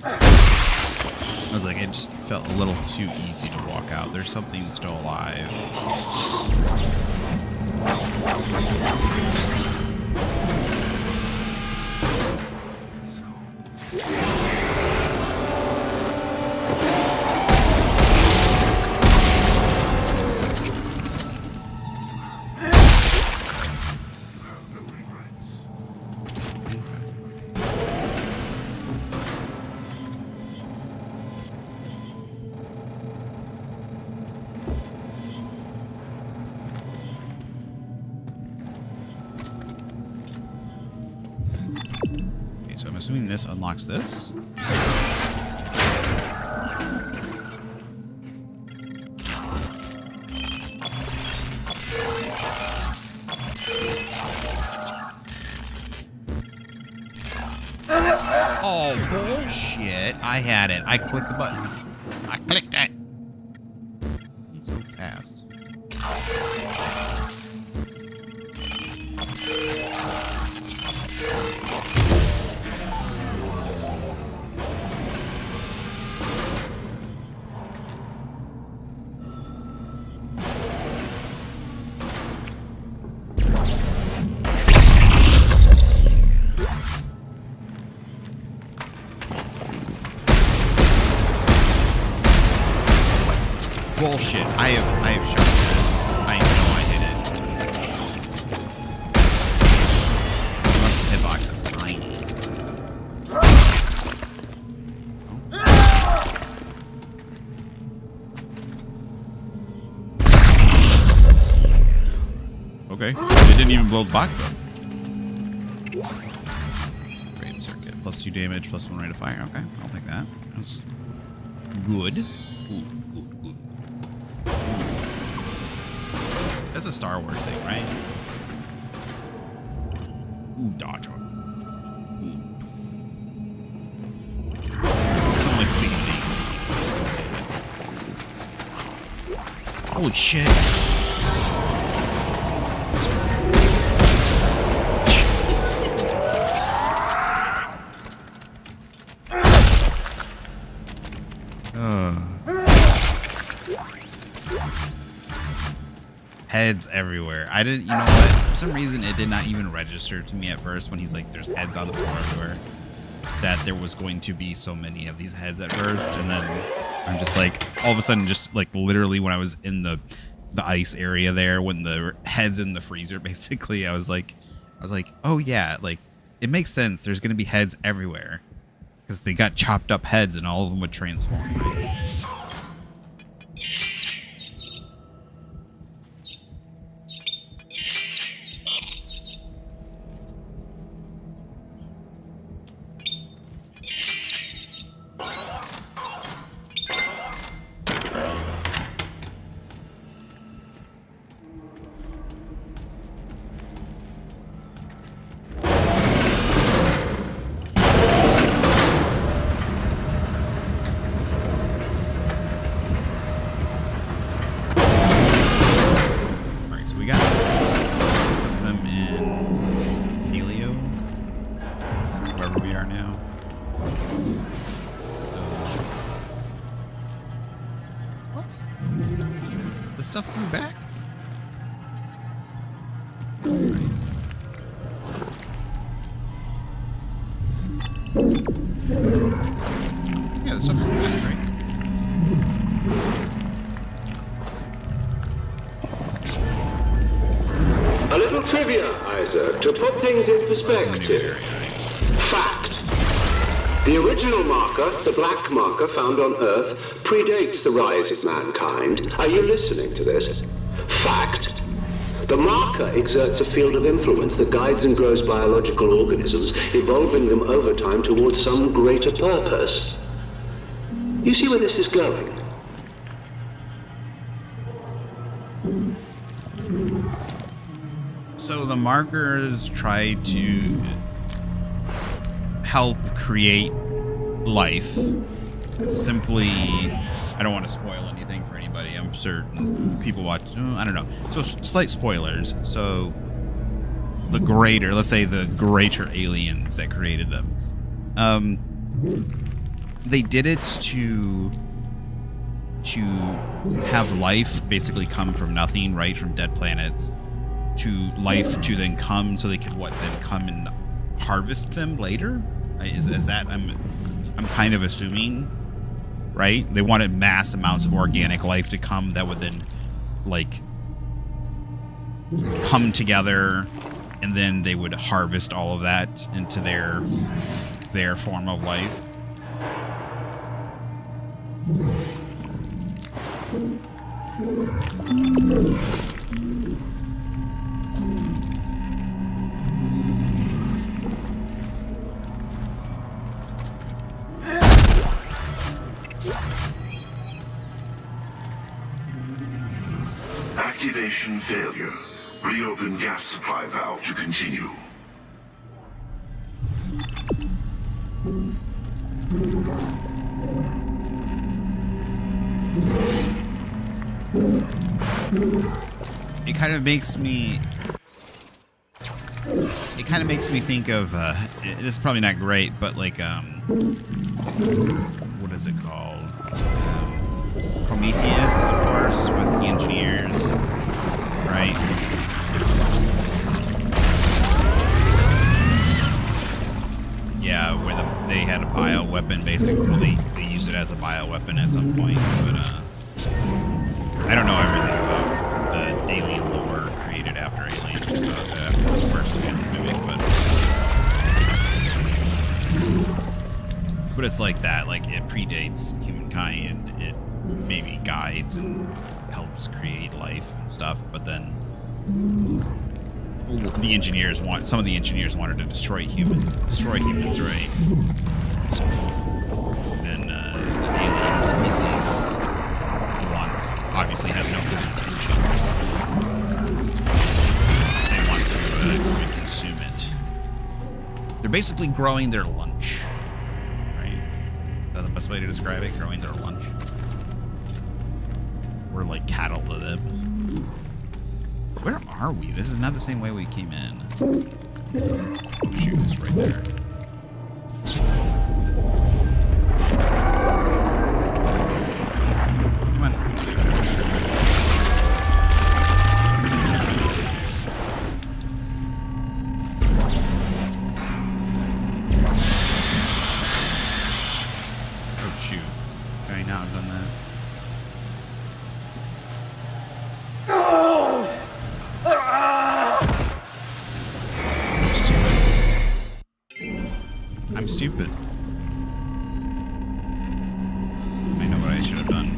I was like, it just felt a little too easy to walk out. There's something still alive. I'm assuming this unlocks this. Oh, bullshit. I had it. I clicked the button. I clicked it. He's so fast. Bullshit. I have shot it. I know I hit it. Unless the hitbox is tiny. Oh. Okay. It didn't even blow the box up. Great circuit. +2 damage, +1 rate of fire. Okay, I'll take that. That's good. Ooh. That's a Star Wars thing, right? Ooh, dodge. Ooh. Something like speaking of Holy shit. Heads everywhere. I didn't, you know what? For some reason, it did not even register to me at first when he's like, there's heads on the floor everywhere, that there was going to be so many of these heads at first. And then I'm just like, all of a sudden, just like literally when I was in the ice area there, when the heads in the freezer, basically, I was like, oh yeah, like it makes sense. There's going to be heads everywhere because they got chopped up heads and all of them would transform. Stuff grew back? Yeah, the stuff grew back, right? A little trivia, Isaac, to put things in perspective. Fact. The original marker, the black marker found on Earth, predates the rise of mankind. Are you listening to this? Fact. The marker exerts a field of influence that guides and grows biological organisms, evolving them over time towards some greater purpose. You see where this is going? So the markers try to help create life. Simply, I don't want to spoil anything for anybody. I'm certain people watch. I don't know. So slight spoilers. So the greater, let's say the greater aliens that created them, they did it to have life basically come from nothing, right, from dead planets, to life to then come, so they could then come and harvest them later. Is that I'm kind of assuming, right? They wanted mass amounts of organic life to come that would then like come together, and then they would harvest all of that into their form of life. Activation failure. Reopen gas supply valve to continue. It kind of makes me think of this is probably not great, but like what is it called? Prometheus, of course, with the engineers, right? Yeah, where they had a bioweapon, basically. Well, they used it as a bioweapon at some point, but I don't know everything about the alien lore created after Alien, just after the first two movies, but it's like that. Like, it predates humankind. It maybe guides and helps create life and stuff, but then the engineers some of the engineers wanted to destroy humans, right? Then the alien species obviously has no good intentions. They want to consume it. They're basically growing their lunch, right? Is that the best way to describe it? Growing their lunch. We're like cattle to them. Where are we? This is not the same way we came in. Oh, shoot, it's right there. Come on. Oh, shoot. Okay, now I've done that. I'm stupid. I know what I should have done.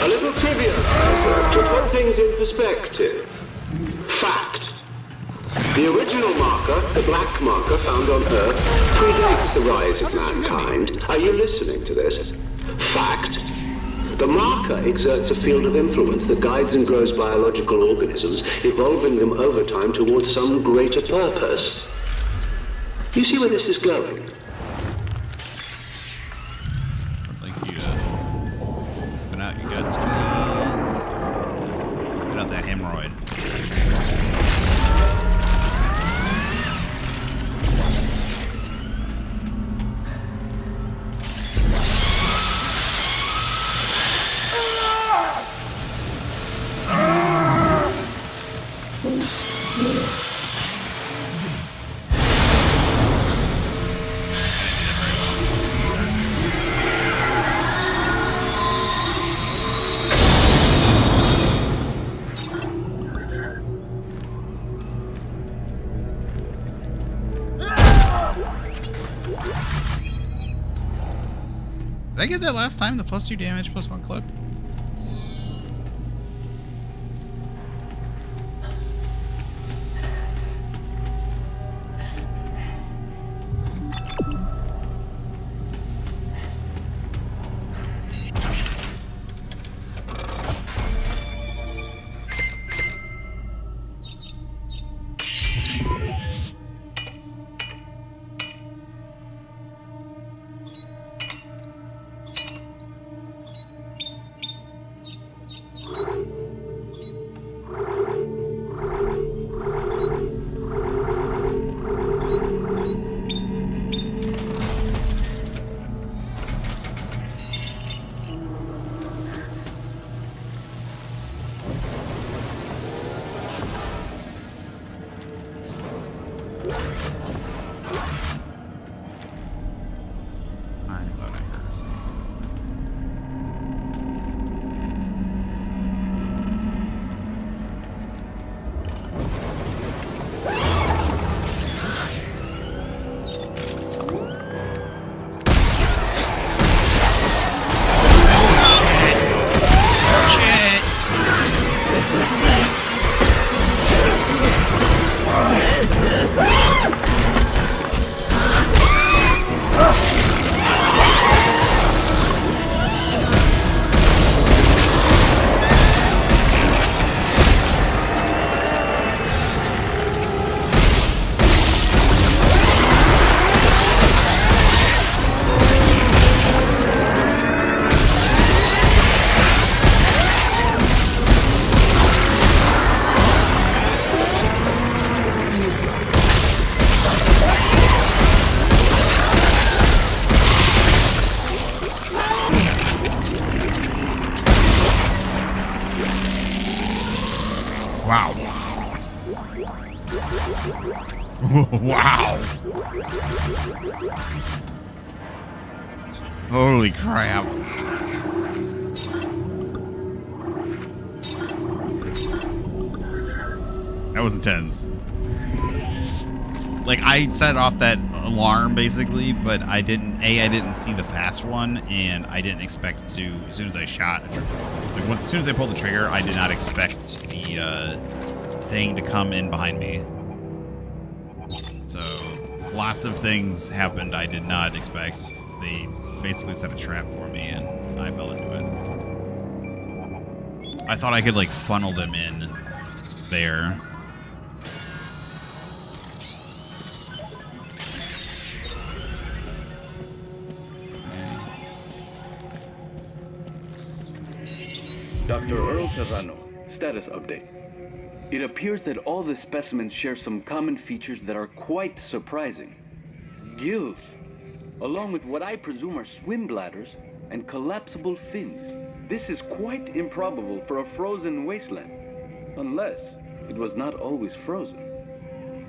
A little trivia to put things in perspective. Fact. The original marker, the black marker found on Earth, predates the rise of mankind. Are you listening to this? Fact. The marker exerts a field of influence that guides and grows biological organisms, evolving them over time towards some greater purpose. You see where this is going? I'd like you to open out your guts, please. Get out that hemorrhoid. Did I get that last time? The +2 damage, +1 clip? Wow. Wow. Holy crap. That was intense. Like, I set off that alarm basically, but I didn't see the fast one, and I didn't expect to, as soon as I shot, like as soon as I pulled the trigger, I did not expect the thing to come in behind me. So lots of things happened I did not expect. They basically set a trap for me, and I fell into it. I thought I could like funnel them in there. Dr. Earl Serrano, status update. It appears that all the specimens share some common features that are quite surprising. Gills, along with what I presume are swim bladders and collapsible fins. This is quite improbable for a frozen wasteland, unless it was not always frozen.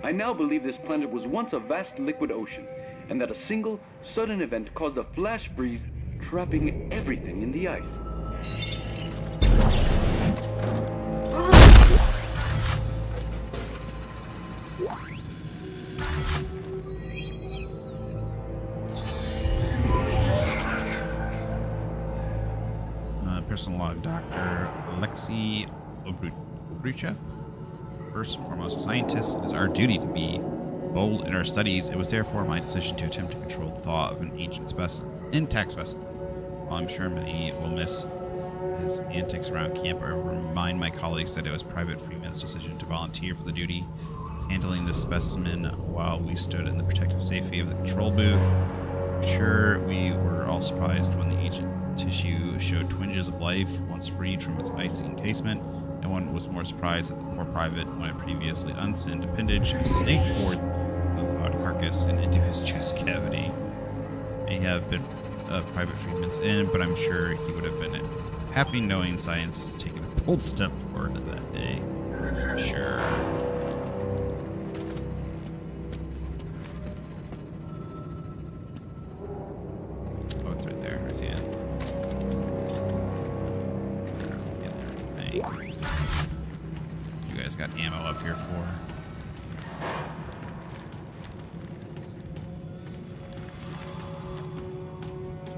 I now believe this planet was once a vast liquid ocean, and that a single, sudden event caused a flash freeze, trapping everything in the ice. Personal log, Dr. Alexei Obruchev. First and foremost, a scientist, it is our duty to be bold in our studies. It was therefore my decision to attempt to control the thaw of an ancient intact specimen. While I'm sure many will miss his antics around camp, I remind my colleagues that it was Private Freeman's decision to volunteer for the duty, handling this specimen while we stood in the protective safety of the control booth. I'm sure we were all surprised when the ancient tissue showed twinges of life once freed from its icy encasement. No one was more surprised that the poor private, when a previously unsinned appendage, snaked forth the thawed carcass and into his chest cavity. May have been Private Freeman's end, but I'm sure he would have been happy knowing science has taken a bold step forward that day. Sure. Oh, it's right there. I see it. You guys got ammo up here for?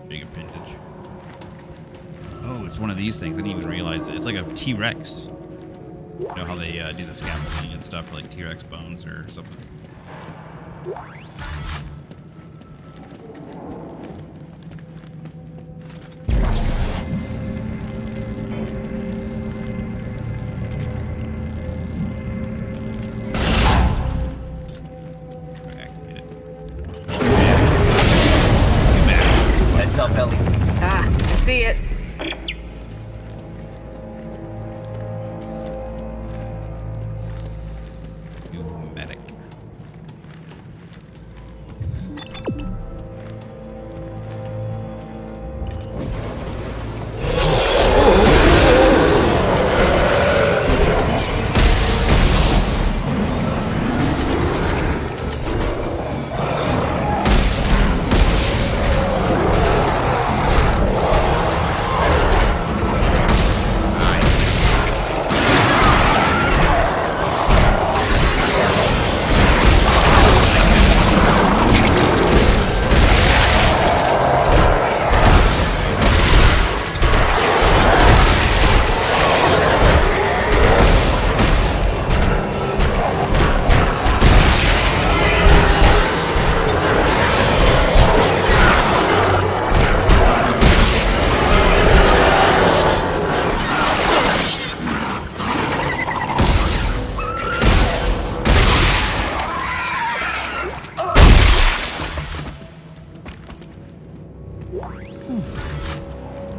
Big appendage. Oh, it's one of these things. I didn't even realize it. It's like a T-Rex. You know how they do the scaffolding and stuff for like T-Rex bones or something. Heads up, Ellie. Ah, I see it. Medic.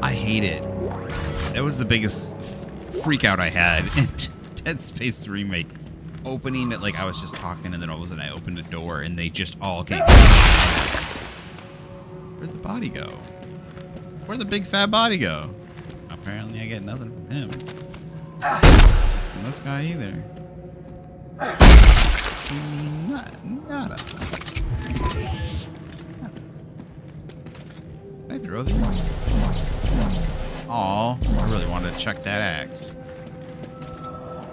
I hate it. That was the biggest freak out I had in Dead Space Remake. Opening it like I was just talking, and then all of a sudden I opened a door and they just all came. Where'd the body go? Where'd the big fat body go? Apparently I get nothing from him. from this guy either. Nada. Can I throw these? Aw, I really wanted to check that axe.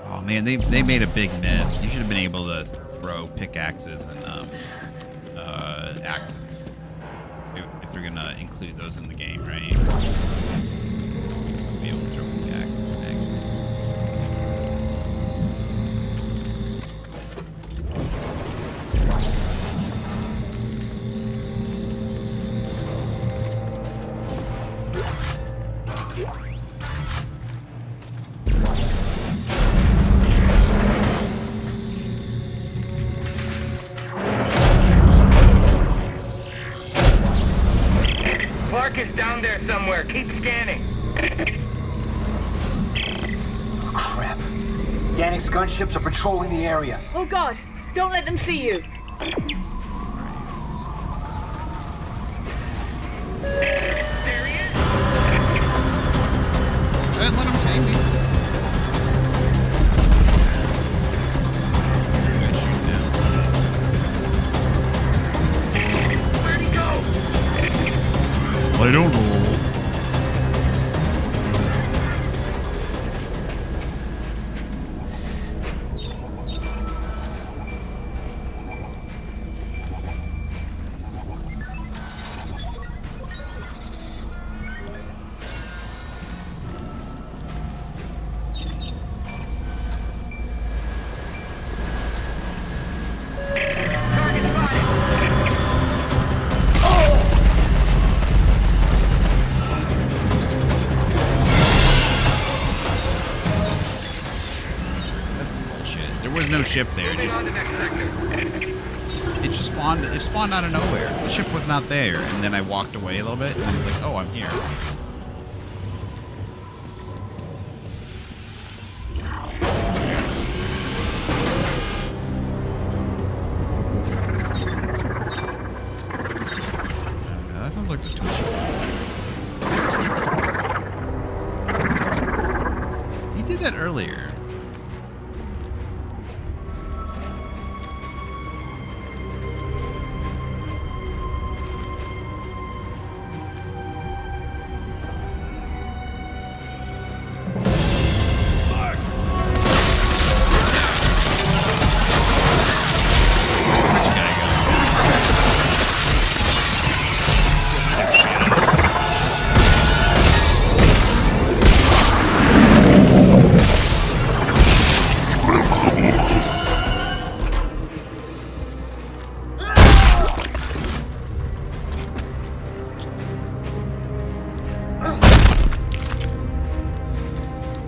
Oh man, they made a big miss. You should have been able to throw pickaxes and axes. If you're gonna include those in the game, right? Be able to throw pickaxes and axes. Clarke is down there somewhere. Keep scanning. Oh, crap. Danik's gunships are patrolling the area. Oh God, don't let them see you. There he is. I didn't let him see me. Where'd he go? I don't know. Target spotted. That's bullshit. There was no ship there. Moving on to next sector. It just spawned. It spawned out of nowhere. The ship was not there, and then I walked away a little bit, and then it's like, oh, I'm here. That sounds like the tool ship. He did that earlier.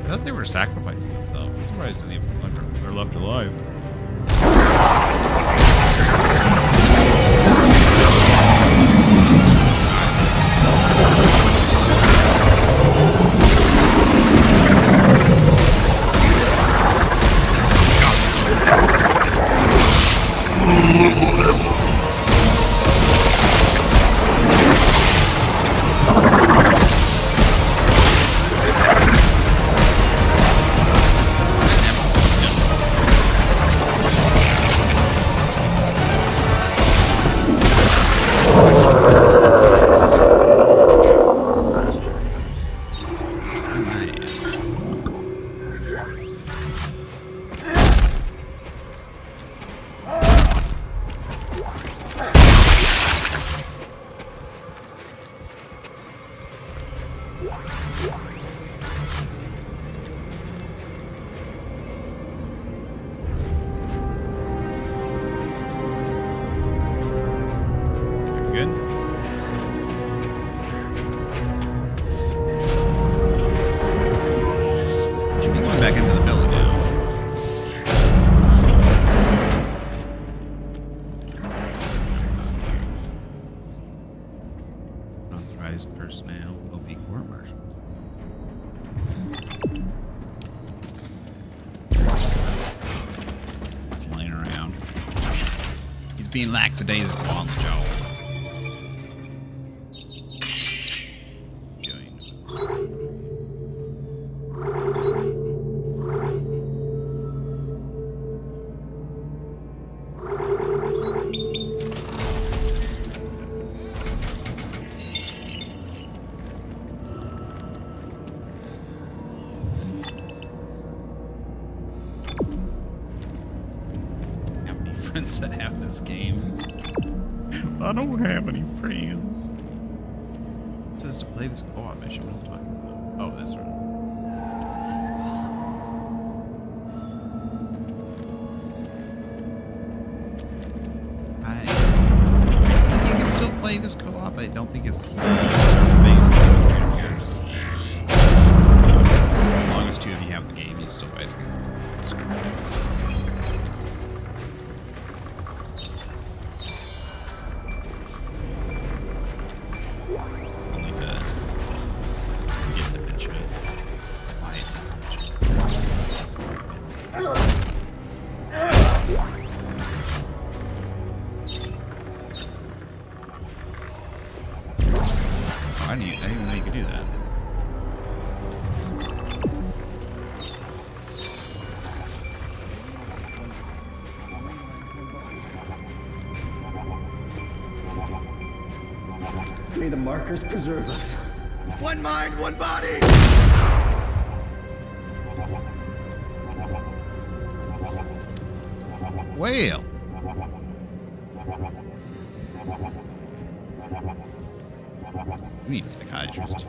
I thought they were sacrificing themselves. I'm surprised any of them are left alive. Personnel, OP court martial. He's laying around. He's being lackadaisical on the job. How many friends that have this game? I don't have any friends. It says to play this co-op mission. What is it talking about? Oh, this one. I think you can still play this co-op. I don't think it's based on its characters. As long as two of you have the game, you still guys can. I didn't know you could do that. May the markers preserve us. One mind, one body! Whale. We need a psychiatrist.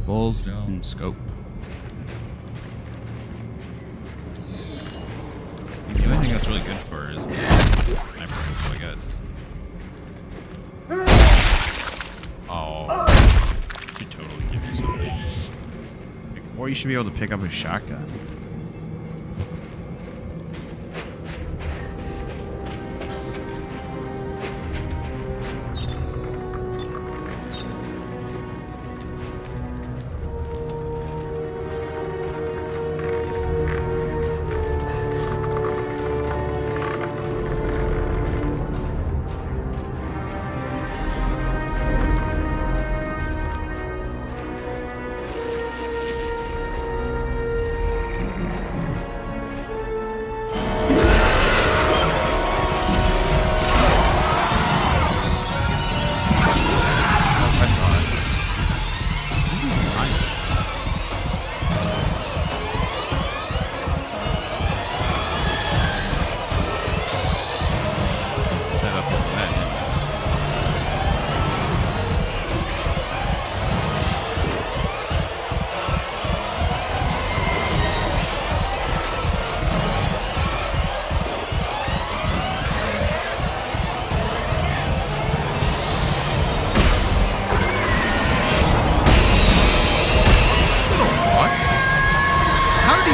Full zoom scope. The only thing that's really good for is the sniper rifle, I guess. Oh, should totally give you something. Or you should be able to pick up a shotgun.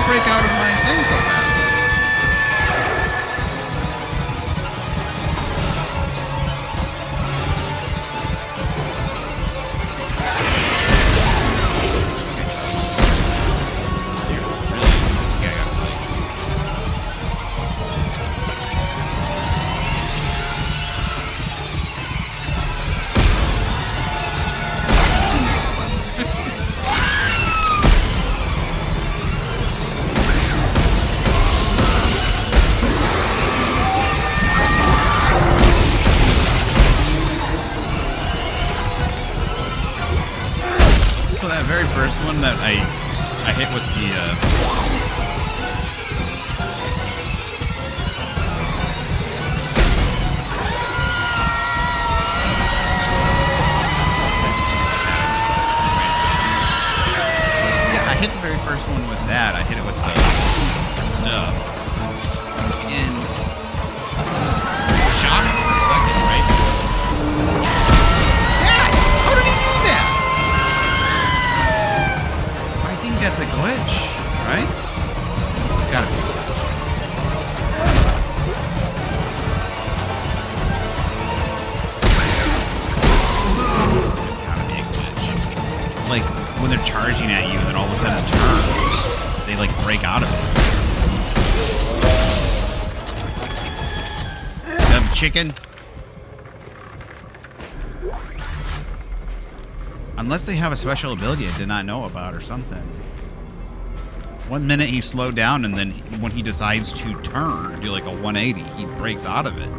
Break out of my thing so fast. So that very first one that I hit with the yeah, I hit the very first first one with that. I hit it with the stuff. And it was shocking for a second, right? Yeah! How did he do that? I think that's a glitch, right? It's gotta be a glitch. It's gotta be a glitch. Like, when they're charging at you, and then all of a sudden turn, they like break out of it. Dumb chicken. Unless they have a special ability I did not know about or something. One minute he slowed down, and then when he decides to turn, do like a 180, he breaks out of it.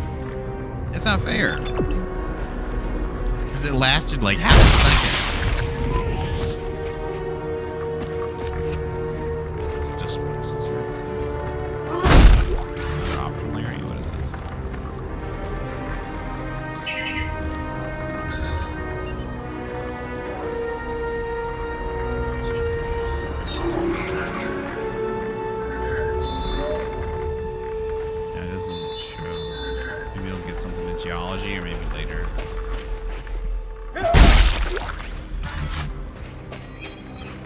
It's not fair. Because it lasted like half a second. It's disposal services. Optional area, what is this? That doesn't show. Maybe we'll get something in geology, or maybe later.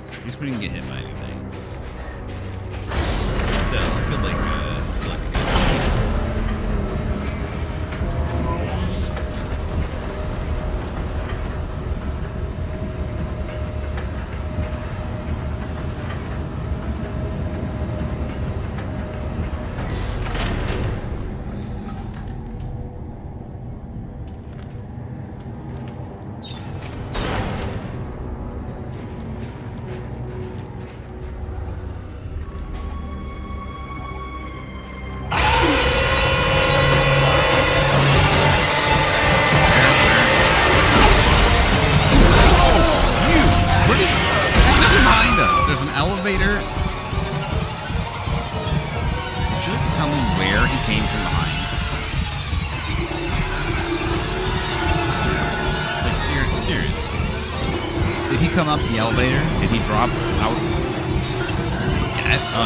At least we didn't get hit by anything. I feel like elevator. Would you like to tell me where he came from behind? Like, seriously. Did he come up the elevator? Did he drop out?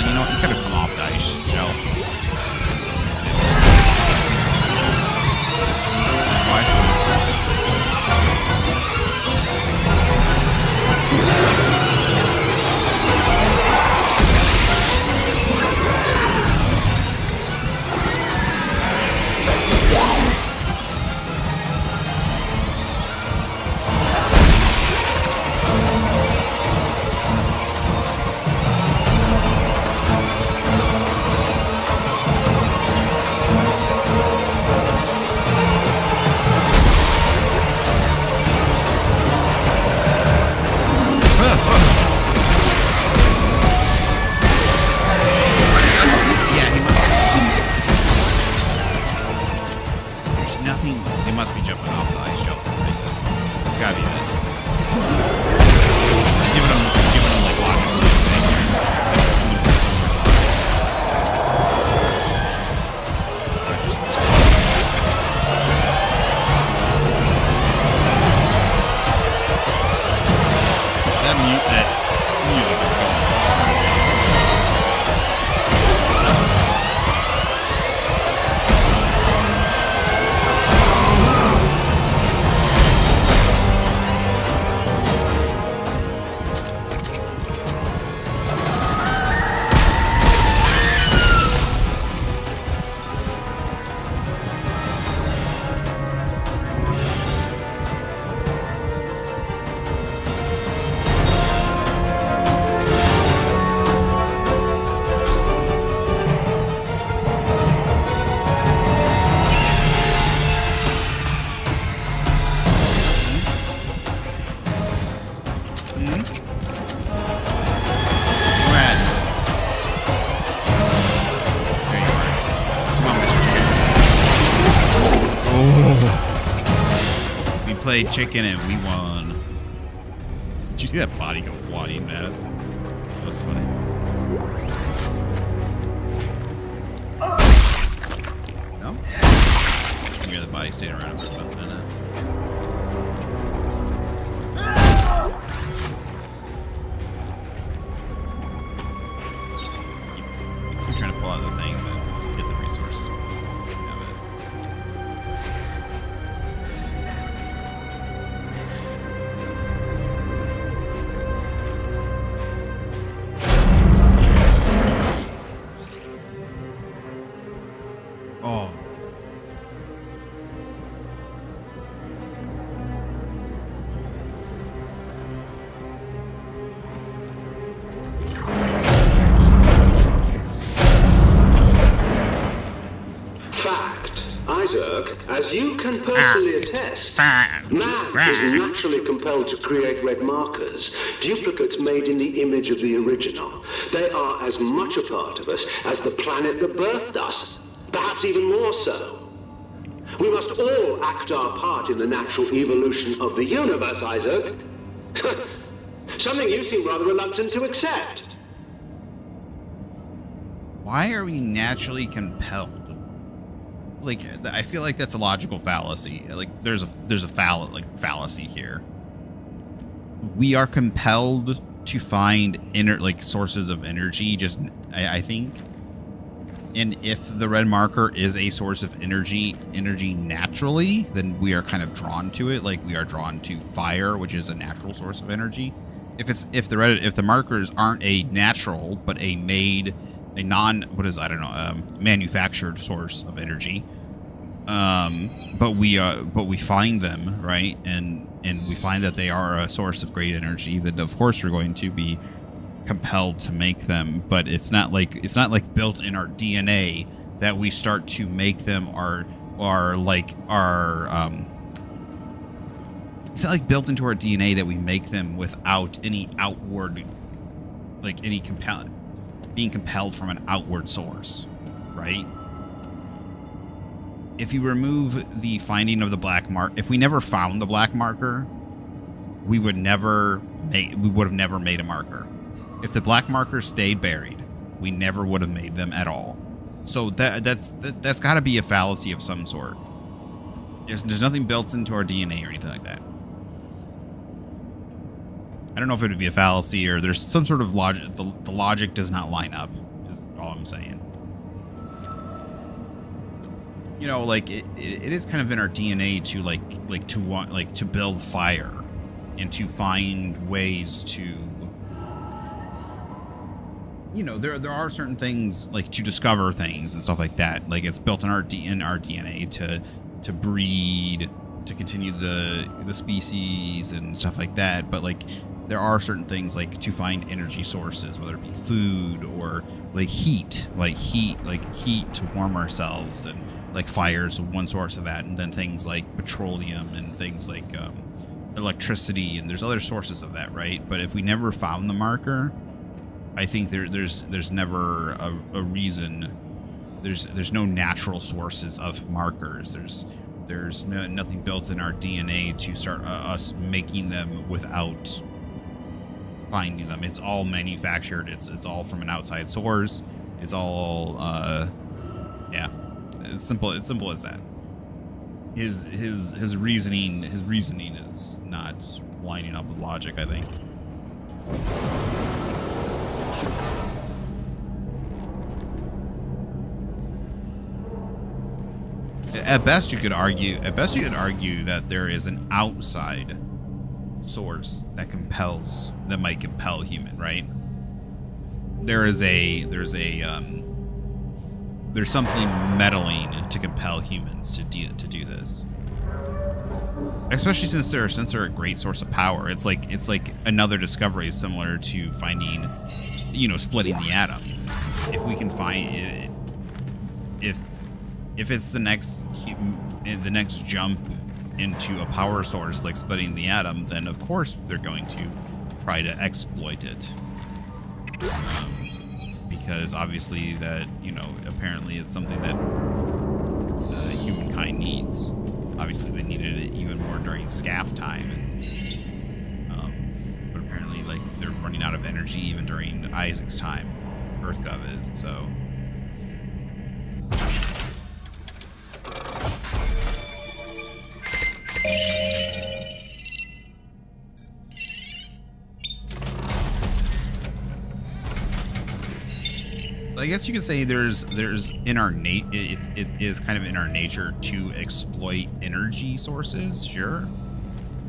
You know, he could have come off the ice shelf. Why so? Played chicken and we won. Did you see that body go flying, man? That was funny. No? Maybe the body stayed around for about a minute. as you can personally attest, man is naturally compelled to create red markers, duplicates made in the image of the original. They are as much a part of us as the planet that birthed us, perhaps even more so. We must all act our part in the natural evolution of the universe, Isaac. Something you seem rather reluctant to accept. Why are we naturally compelled? Like, I feel like that's a logical fallacy. Like, there's a fallacy here. We are compelled to find sources of energy. I think. And if the red marker is a source of energy naturally, then we are kind of drawn to it. Like, we are drawn to fire, which is a natural source of energy. If the markers aren't a natural but a manufactured source of energy, but we find them, right, and we find that they are a source of great energy, then of course we're going to be compelled to make them. But it's not like built in our DNA that we start to make them it's not like built into our DNA that we make them without any outward, being compelled from an outward source, right? If you remove the finding of the black mark, if we never found the black marker, we would have never made a marker. If the black marker stayed buried, we never would have made them at all. So that's got to be a fallacy of some sort. There's nothing built into our DNA or anything like that. I don't know if it would be a fallacy or there's some sort of logic. The logic does not line up, is all I'm saying. You know, like it is kind of in our DNA to to build fire and to find ways to, you know, there are certain things, like to discover things and stuff like that. Like, it's built in our DNA to breed, to continue the species and stuff like that. But like, there are certain things like to find energy sources, whether it be food or heat to warm ourselves, and like fire is one source of that, and then things like petroleum and things like electricity, and there's other sources of that, right? But if we never found the marker, I think there's never a reason. There's no natural sources of markers. There's nothing built in our DNA to start us making them without finding them. It's all manufactured. It's all from an outside source. It's all it's simple as that. His reasoning is not lining up with logic, I think. At best you could argue that there is an outside source that might compel human, right? There's something meddling to compel humans to do this. Especially since they're a great source of power. It's like another discovery similar to finding, splitting the atom. If we can find it, if it's the next jump into a power source like splitting the atom, then of course they're going to try to exploit it. Because obviously that, apparently it's something that humankind needs. Obviously they needed it even more during SCAF time. But apparently they're running out of energy even during Isaac's time. EarthGov is, so. I guess you could say there's in our it is kind of in our nature to exploit energy sources, sure.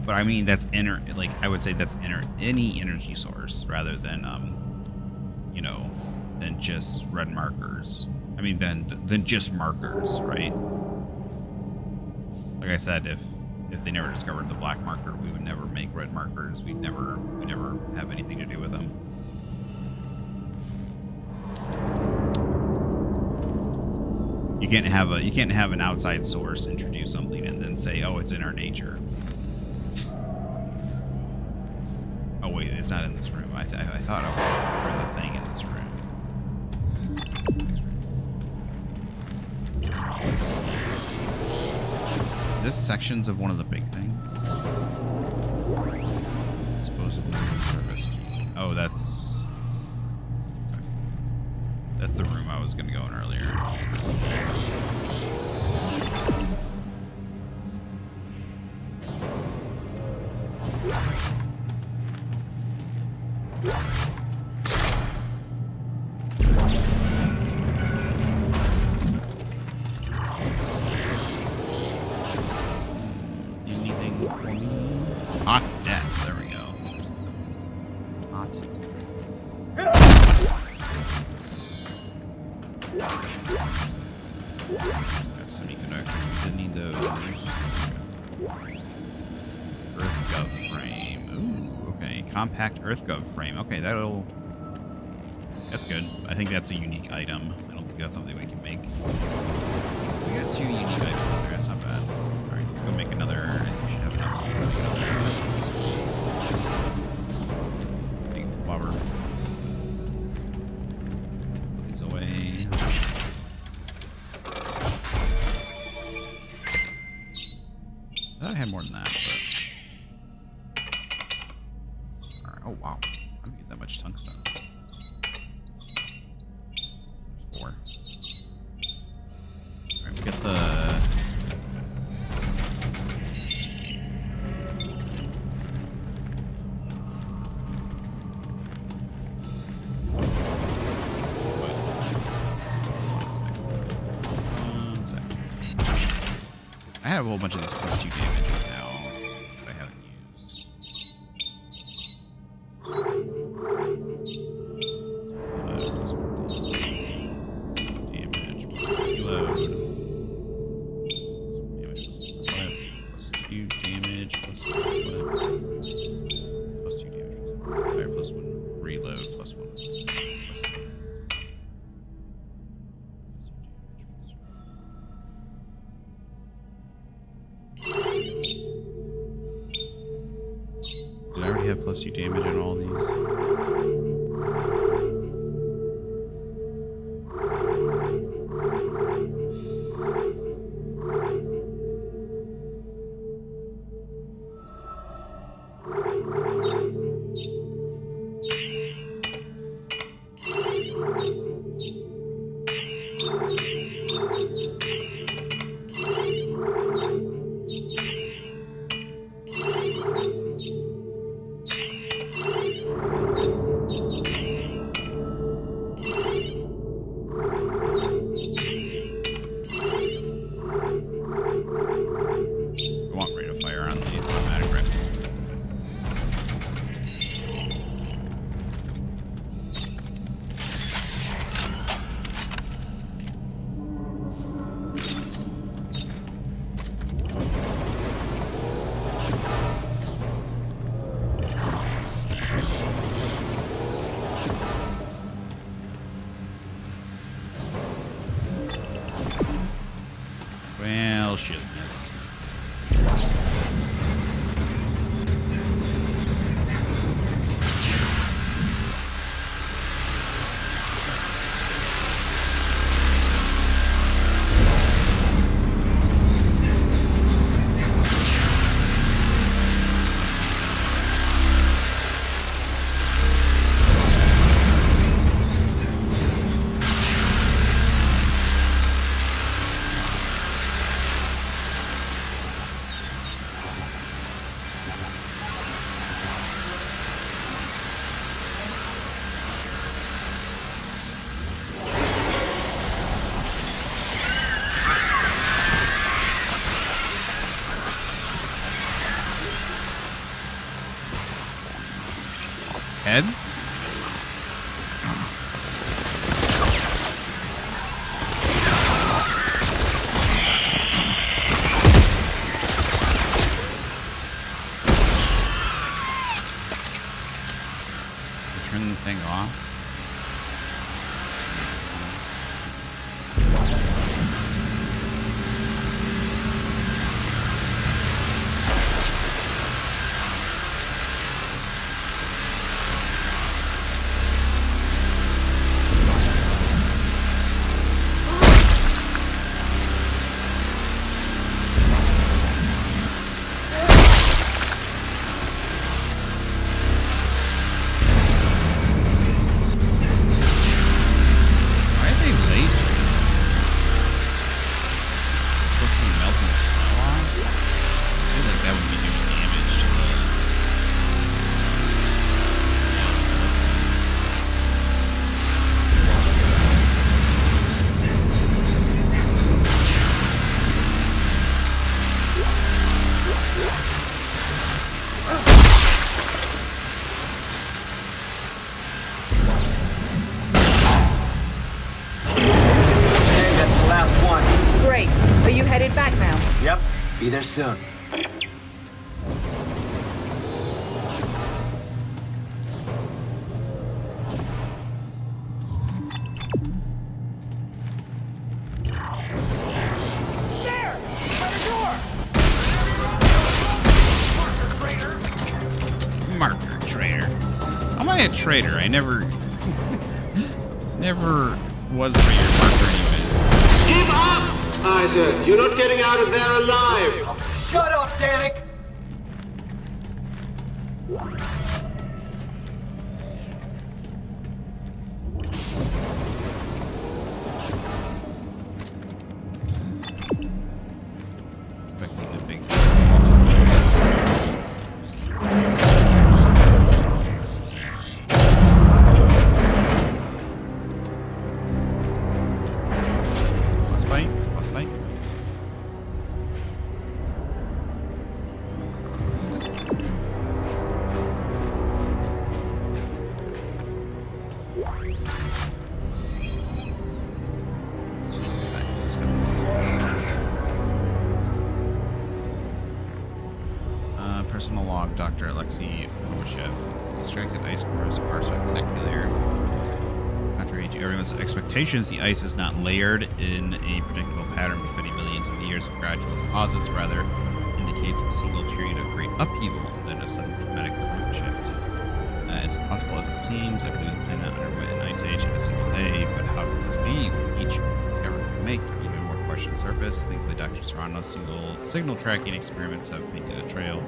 But I mean that's I would say that's any energy source rather than than just red markers. I mean than just markers, right? Like I said, if they never discovered the black marker, we would never make red markers. We'd never have anything to do with them. You can't have an outside source introduce something and then say, "Oh, it's in our nature." Oh wait, it's not in this room. I thought I was looking for the thing in this room. Is this sections of one of the big things? Disposable service. Oh, that's the room I was gonna go in earlier. Anything for me? Hot death. There we go. Hot. Got semiconductors. We didn't need those. EarthGov frame. Ooh, okay. Compact EarthGov frame. Okay, that's good. I think that's a unique item. I don't think that's something we can make. We got 2 unique items there. That's not bad. All right, let's go make another. I think we should have enough. Big bobber. Put these away. I thought I had more than that, but... Alright, oh wow. I don't get that much tungsten. 4. Alright, we get the... One second. I have a whole bunch of these +2 damages now that I haven't used. Damage, reload. +2 damage, +2 damage. Fire +1, reload +1. Did I already have +2 damage on all these? I want rate of fire on the automatic rifle. Well, shiznits. Heads? Turn the thing off. Be there soon. Marker trader. Am I a traitor? I never was for your marker even. Give up! Isaac, you're not getting out of there alive! Shut up, Danik! Expecting the big personal log, Dr. Alexei Ochev. Extracted ice cores are spectacular. Contrary to everyone's expectations, the ice is not layered in a predictable pattern befitting millions of years of gradual deposits, rather indicates a single period of great upheaval than a sudden dramatic climate shift. As impossible as it seems, I believe the planet underwent an ice age in a single day, but how could this be? With each discovery we make, even more questions surface. Thankfully, Dr. Serrano's signal tracking experiments have painted a trail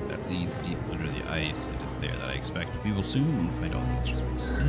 that leads deep under the ice. It is there that I expect we will soon find all the answers we seek.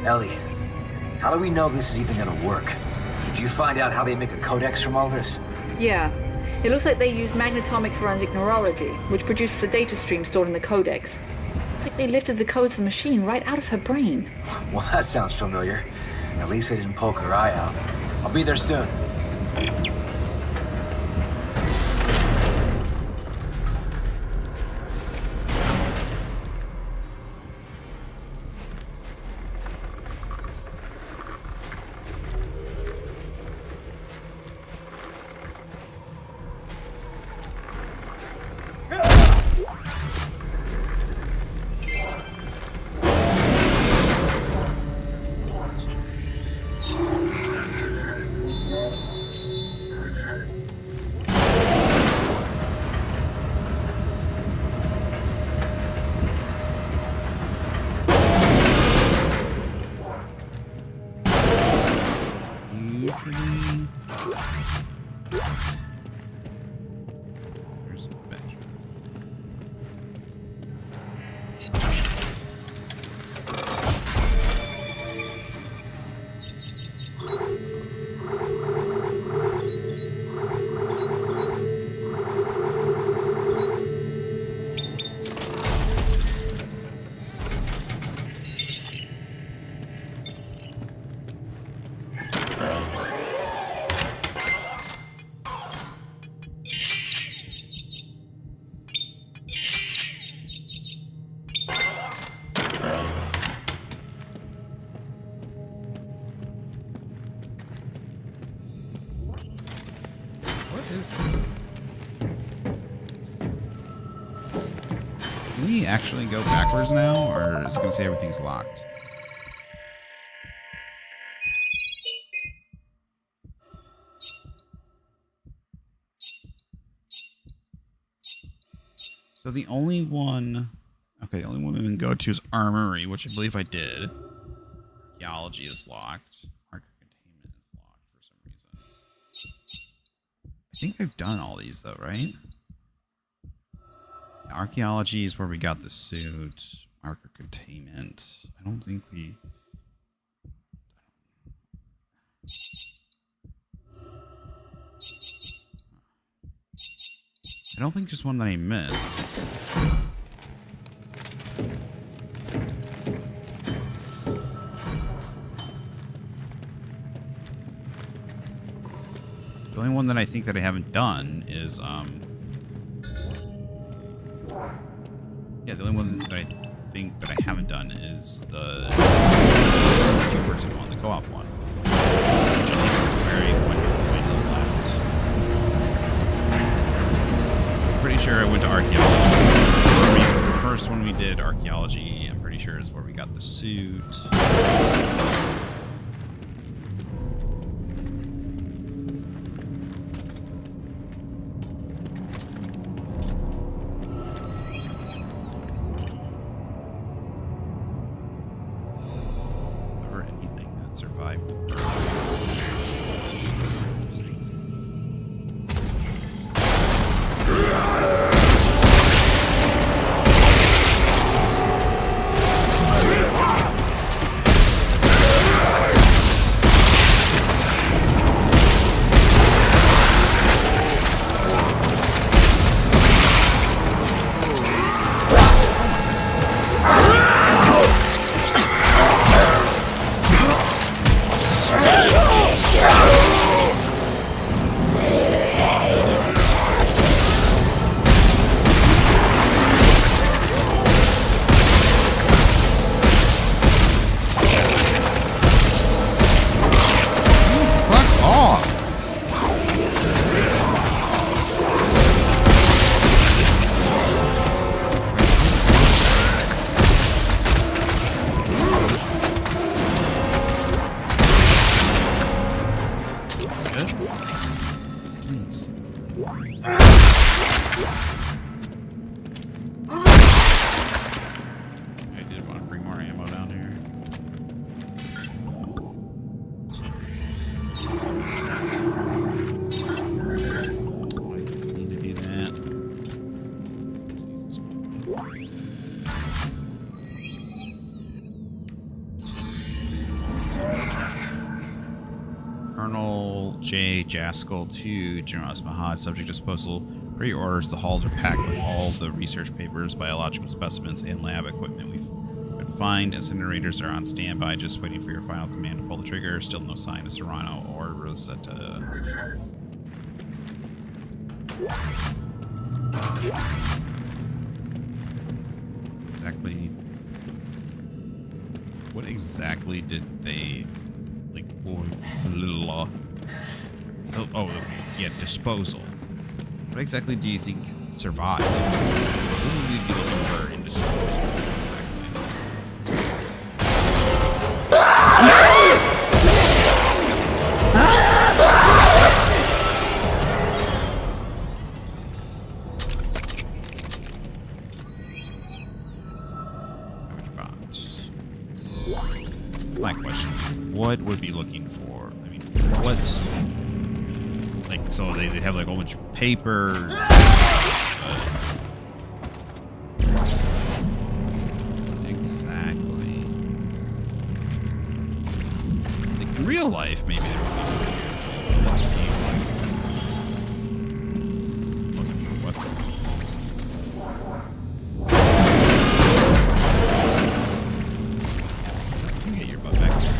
Ellie, how do we know this is even gonna work? Did you find out how they make a codex from all this? Yeah. It looks like they use magnetomic forensic neurology, which produces a data stream stored in the codex. It's like they lifted the codes of the machine right out of her brain. Well, that sounds familiar. At least they didn't poke her eye out. I'll be there soon. Can we actually go backwards now, or is it going to say everything's locked? So the only one... Okay, the only one we can go to is Armory, which I believe I did. Archaeology is locked. Marker containment is locked for some reason. I think I've done all these, though, right? Archaeology is where we got the suit. Marker containment. I don't think we... I don't think there's one that I missed. The only one that I think that I haven't done is, yeah, the only one that I think that I haven't done is the two-person one, the co-op one. Which I think is very way to the left. I'm pretty sure I went to archaeology. The first one we did, archaeology, I'm pretty sure is where we got the suit. Jaskell to General Esmahad, subject disposal. Pre-orders. The halls are packed with all the research papers, biological specimens, and lab equipment we could find. Incinerators are on standby, just waiting for your final command to pull the trigger. Still no sign of Serrano or Rosetta. Exactly. What exactly did they like? Oh, yeah, disposal. What exactly do you think survived? Who would you be looking for in disposal? Scavenge box. That's my question. What would be looking for? I mean, what? Like, so they have like a whole bunch of papers. Exactly. Like in real life, maybe there would be something. Looking for what? You get your butt back there.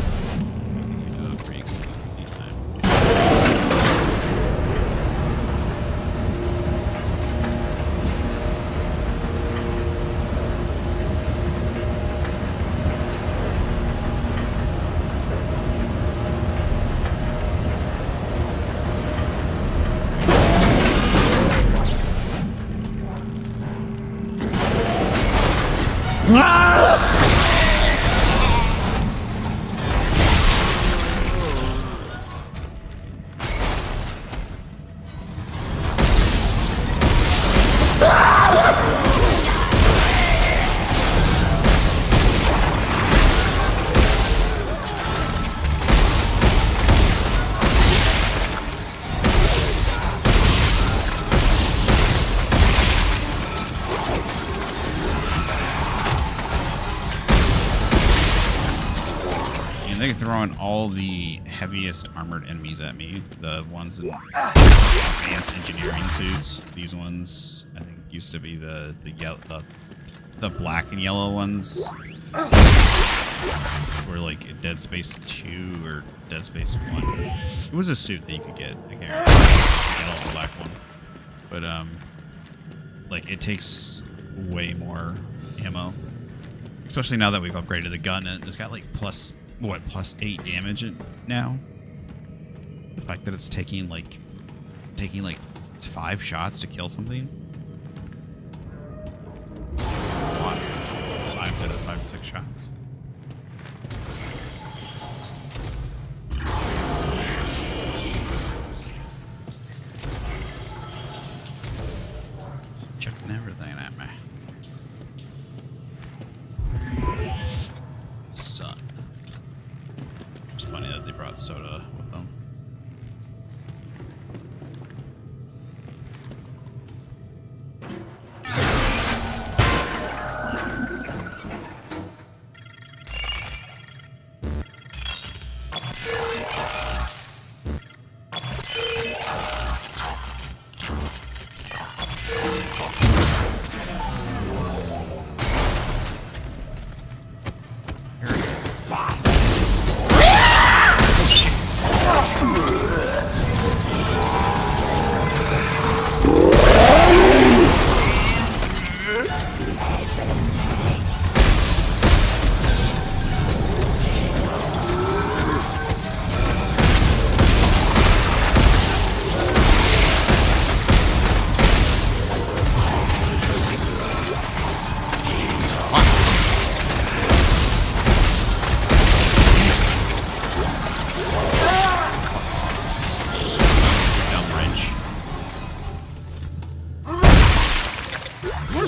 Throwing all the heaviest armored enemies at me. The ones in advanced engineering suits. These ones, I think, used to be the black and yellow ones. Were like Dead Space 2 or Dead Space 1. It was a suit that you could get. I can't remember. You get all the black one. But like it takes way more ammo. Especially now that we've upgraded the gun. It's got like plus 8 damage now. The fact that it's taking like 5 shots to kill something. A lot. 5 to 6 shots. Checking everything at me. Sun. It's funny that they brought soda with them.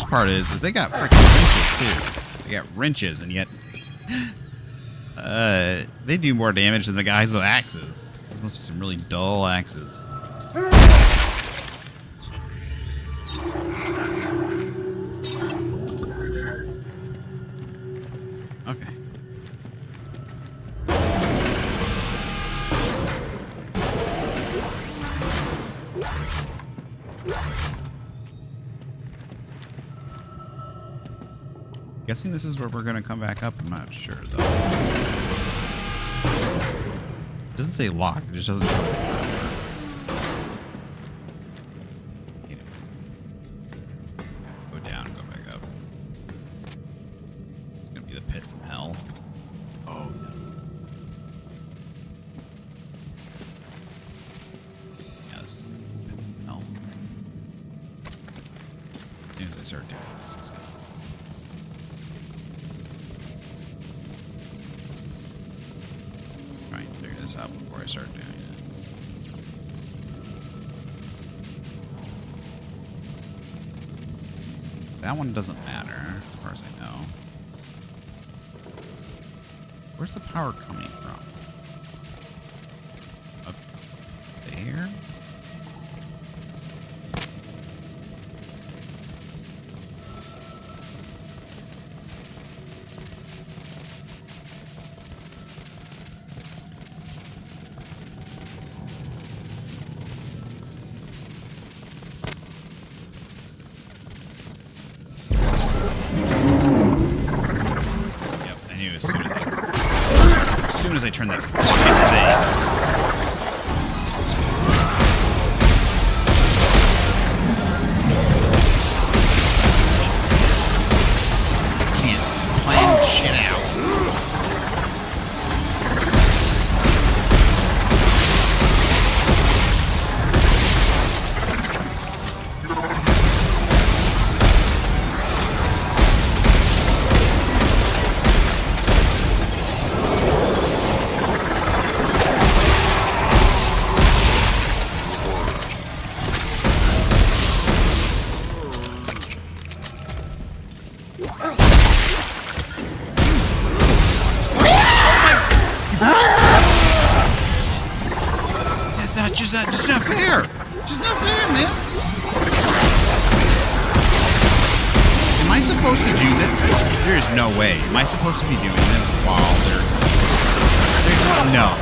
Part is they got freaking wrenches too. They got wrenches, and yet they do more damage than the guys with axes. Those must be some really dull axes. Okay. Guessing this is where we're gonna come back up. I'm not sure though. It doesn't say lock. It just doesn't show power. Go down, go back up. It's gonna be the pit from hell. Oh no. Yeah, this is gonna be the pit from hell. As soon as I start doing this, it's gonna. Out before I start doing it. That one doesn't matter, as far as I know. Where's the power coming from? Up there? As I turn that fucking thing. Can't plan shit out. It's not fair. It's just not fair, man. Am I supposed to do this? There is no way. Am I supposed to be doing this while no.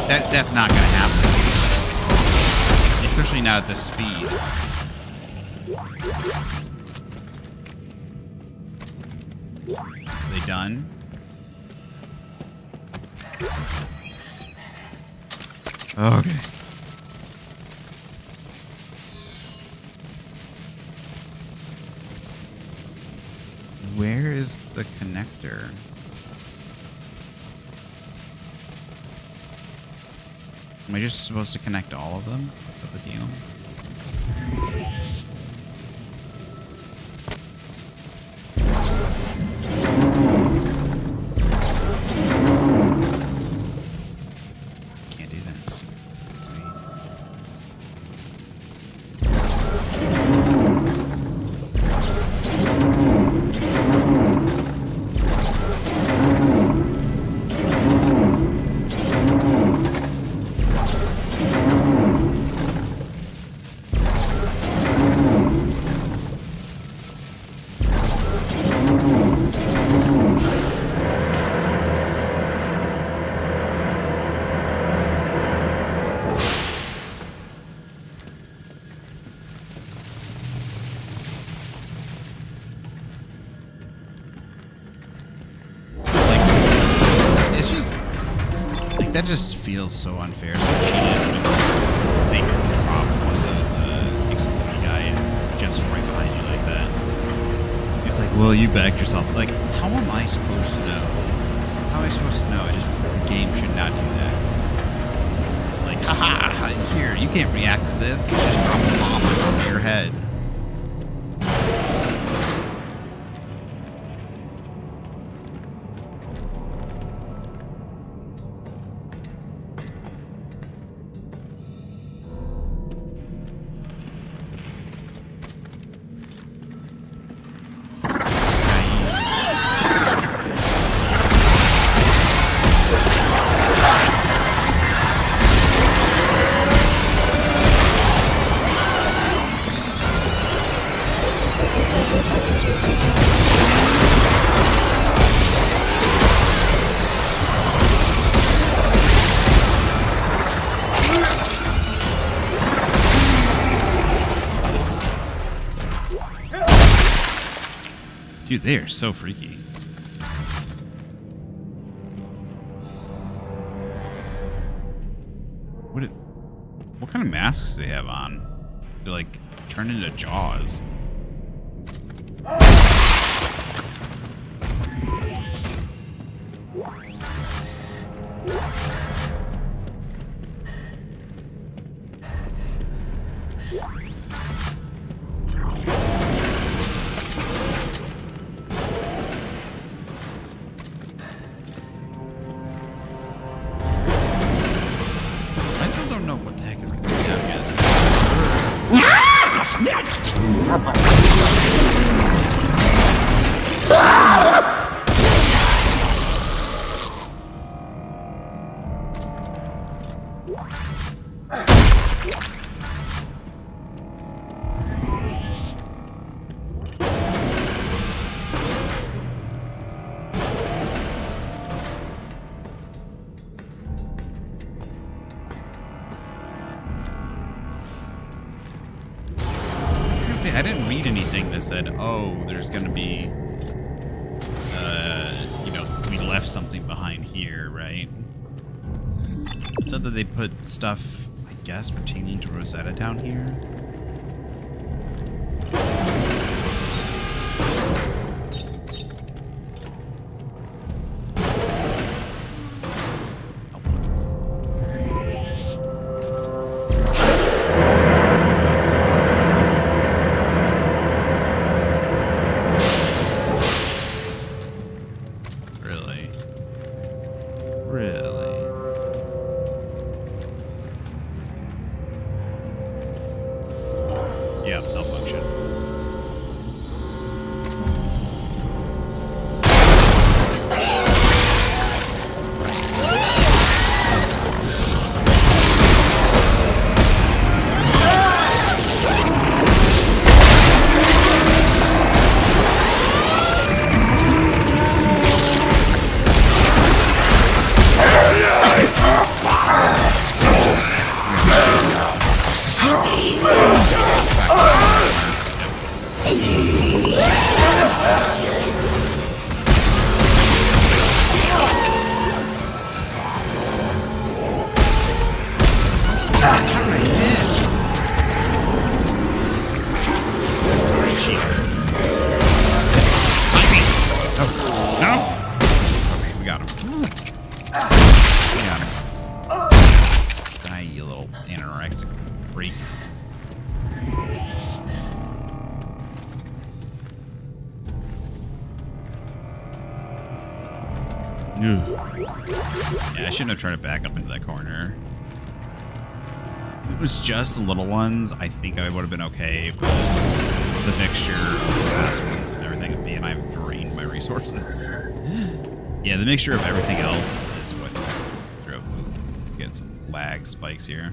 That's not gonna happen. Especially not at this speed. Are they done? Okay. Where is the connector? Am I just supposed to connect all of them? Is that the deal? Can't do this. It's too easy. That just feels so unfair. So cheated. They drop one of those exploding guys just right behind you like that. It's like, well, you backed yourself. Like, how am I supposed to know? How am I supposed to know? I just feel like the game should not do that. It's like, haha, here, you can't react to this. Let's just drop a bomb on top of your head. Dude, they are so freaky. What kind of masks do they have on? They're like turned into Jaws. I didn't read anything that said, oh, there's going to be, you know, we left something behind here, right? It said that they put stuff, I guess, pertaining to Rosetta down here. Yeah, I shouldn't have tried to back up into that corner. If it was just the little ones, I think I would have been okay. But the mixture of the fast ones and everything, and I've drained my resources. Yeah, the mixture of everything else is what threw up. Get some lag spikes here.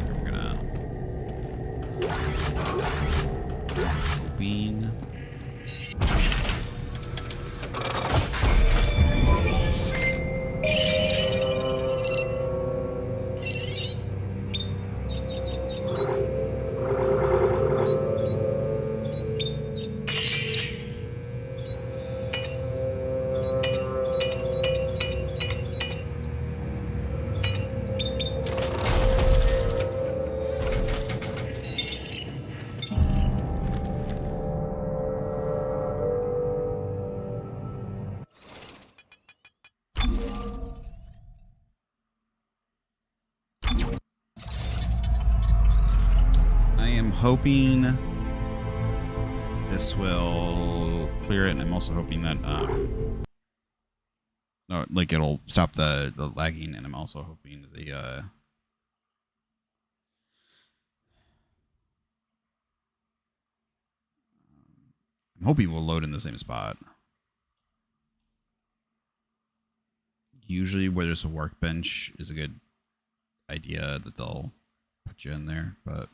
We're gonna bean. Hoping this will clear it, and I'm also hoping that no, like it'll stop the lagging, and I'm also hoping the I'm hoping we'll load in the same spot. Usually where there's a workbench is a good idea that they'll put you in there, but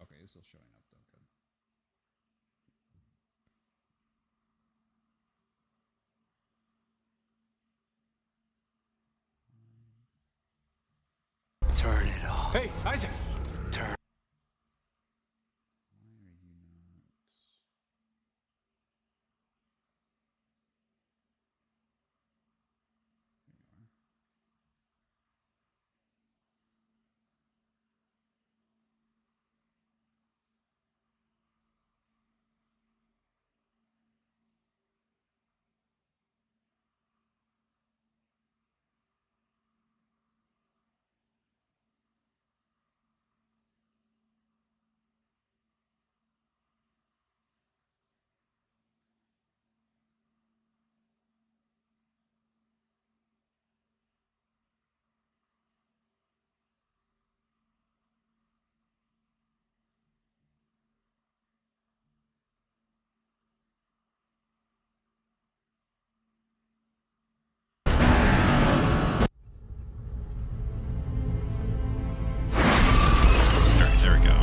okay, it's still showing up though. Good. Turn it off. Hey, Isaac! Turn. There we go.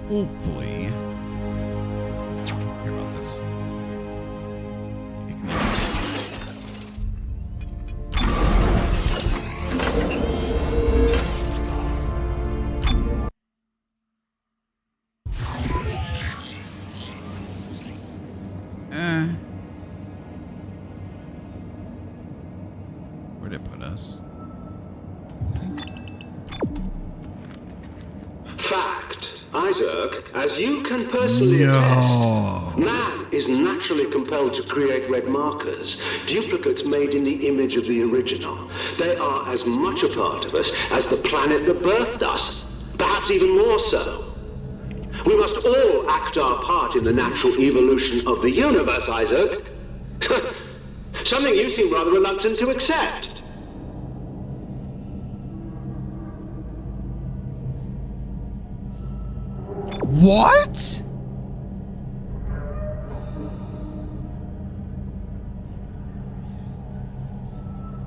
Hopefully. Hear about this. Where'd it put us? Fact, Isaac, as you can personally attest, man is naturally compelled to create red markers, duplicates made in the image of the original. They are as much a part of us as the planet that birthed us, perhaps even more so. We must all act our part in the natural evolution of the universe, Isaac. Something you seem rather reluctant to accept. What?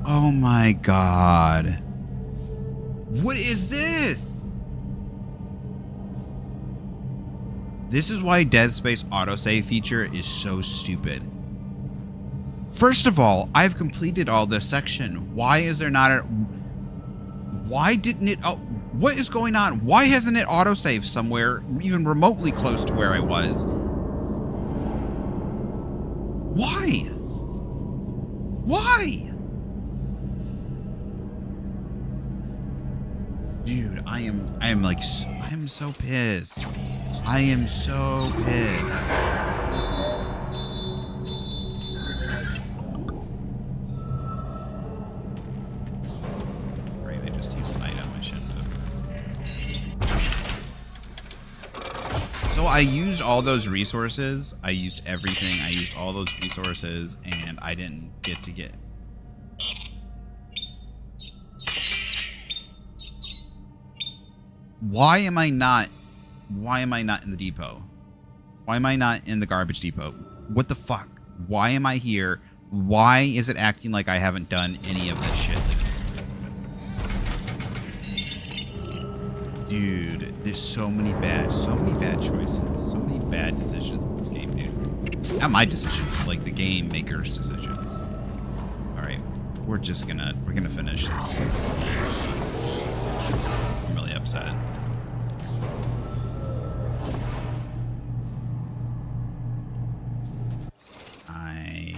Oh my god. What is this? This is why Dead Space autosave feature is so stupid. First of all, I've completed all this section. Why is there not a... Why didn't it... Oh, what is going on? Why hasn't it autosaved somewhere even remotely close to where I was? Why? Why? Dude, I am so pissed. I am so pissed. Right, they just used an item. I shouldn't have. So I used all those resources. I used everything. I used all those resources, and I didn't get to get... Why am I not in the depot? Why am I not in the garbage depot? What the fuck? Why am I here? Why is it acting like I haven't done any of this shit? Like, dude, there's so many bad choices, so many bad decisions in this game, dude. Not my decisions, like the game maker's decisions. All right, we're gonna finish this. I'm really upset. I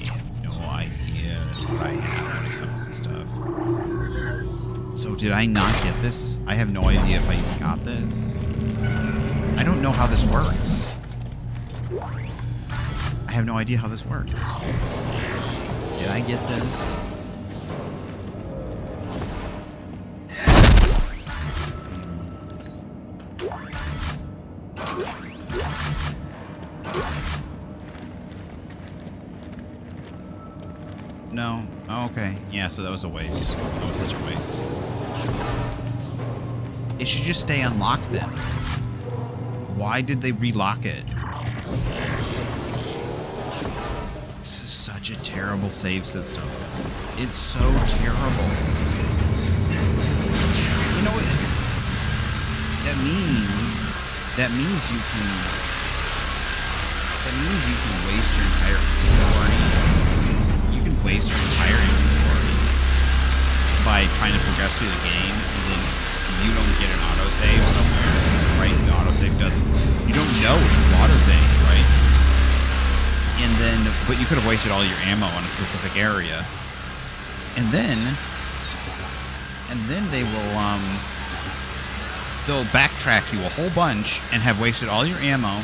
have no idea what I have when it comes to stuff. So did I not get this? I have no idea if I even got this. I don't know how this works. I have no idea how this works. Did I get this? No. Oh, okay. Yeah, so that was a waste. That was such a waste. It should just stay unlocked then. Why did they relock it? This is such a terrible save system. It's so terrible. You know what? That means you can waste your entire inventory. You can waste your entire inventory by trying to progress through the game, and then you don't get an autosave somewhere, right? The autosave doesn't. You don't know if you autosave, right? And then, but you could have wasted all your ammo on a specific area, and then they will they'll backtrack you a whole bunch and have wasted all your ammo.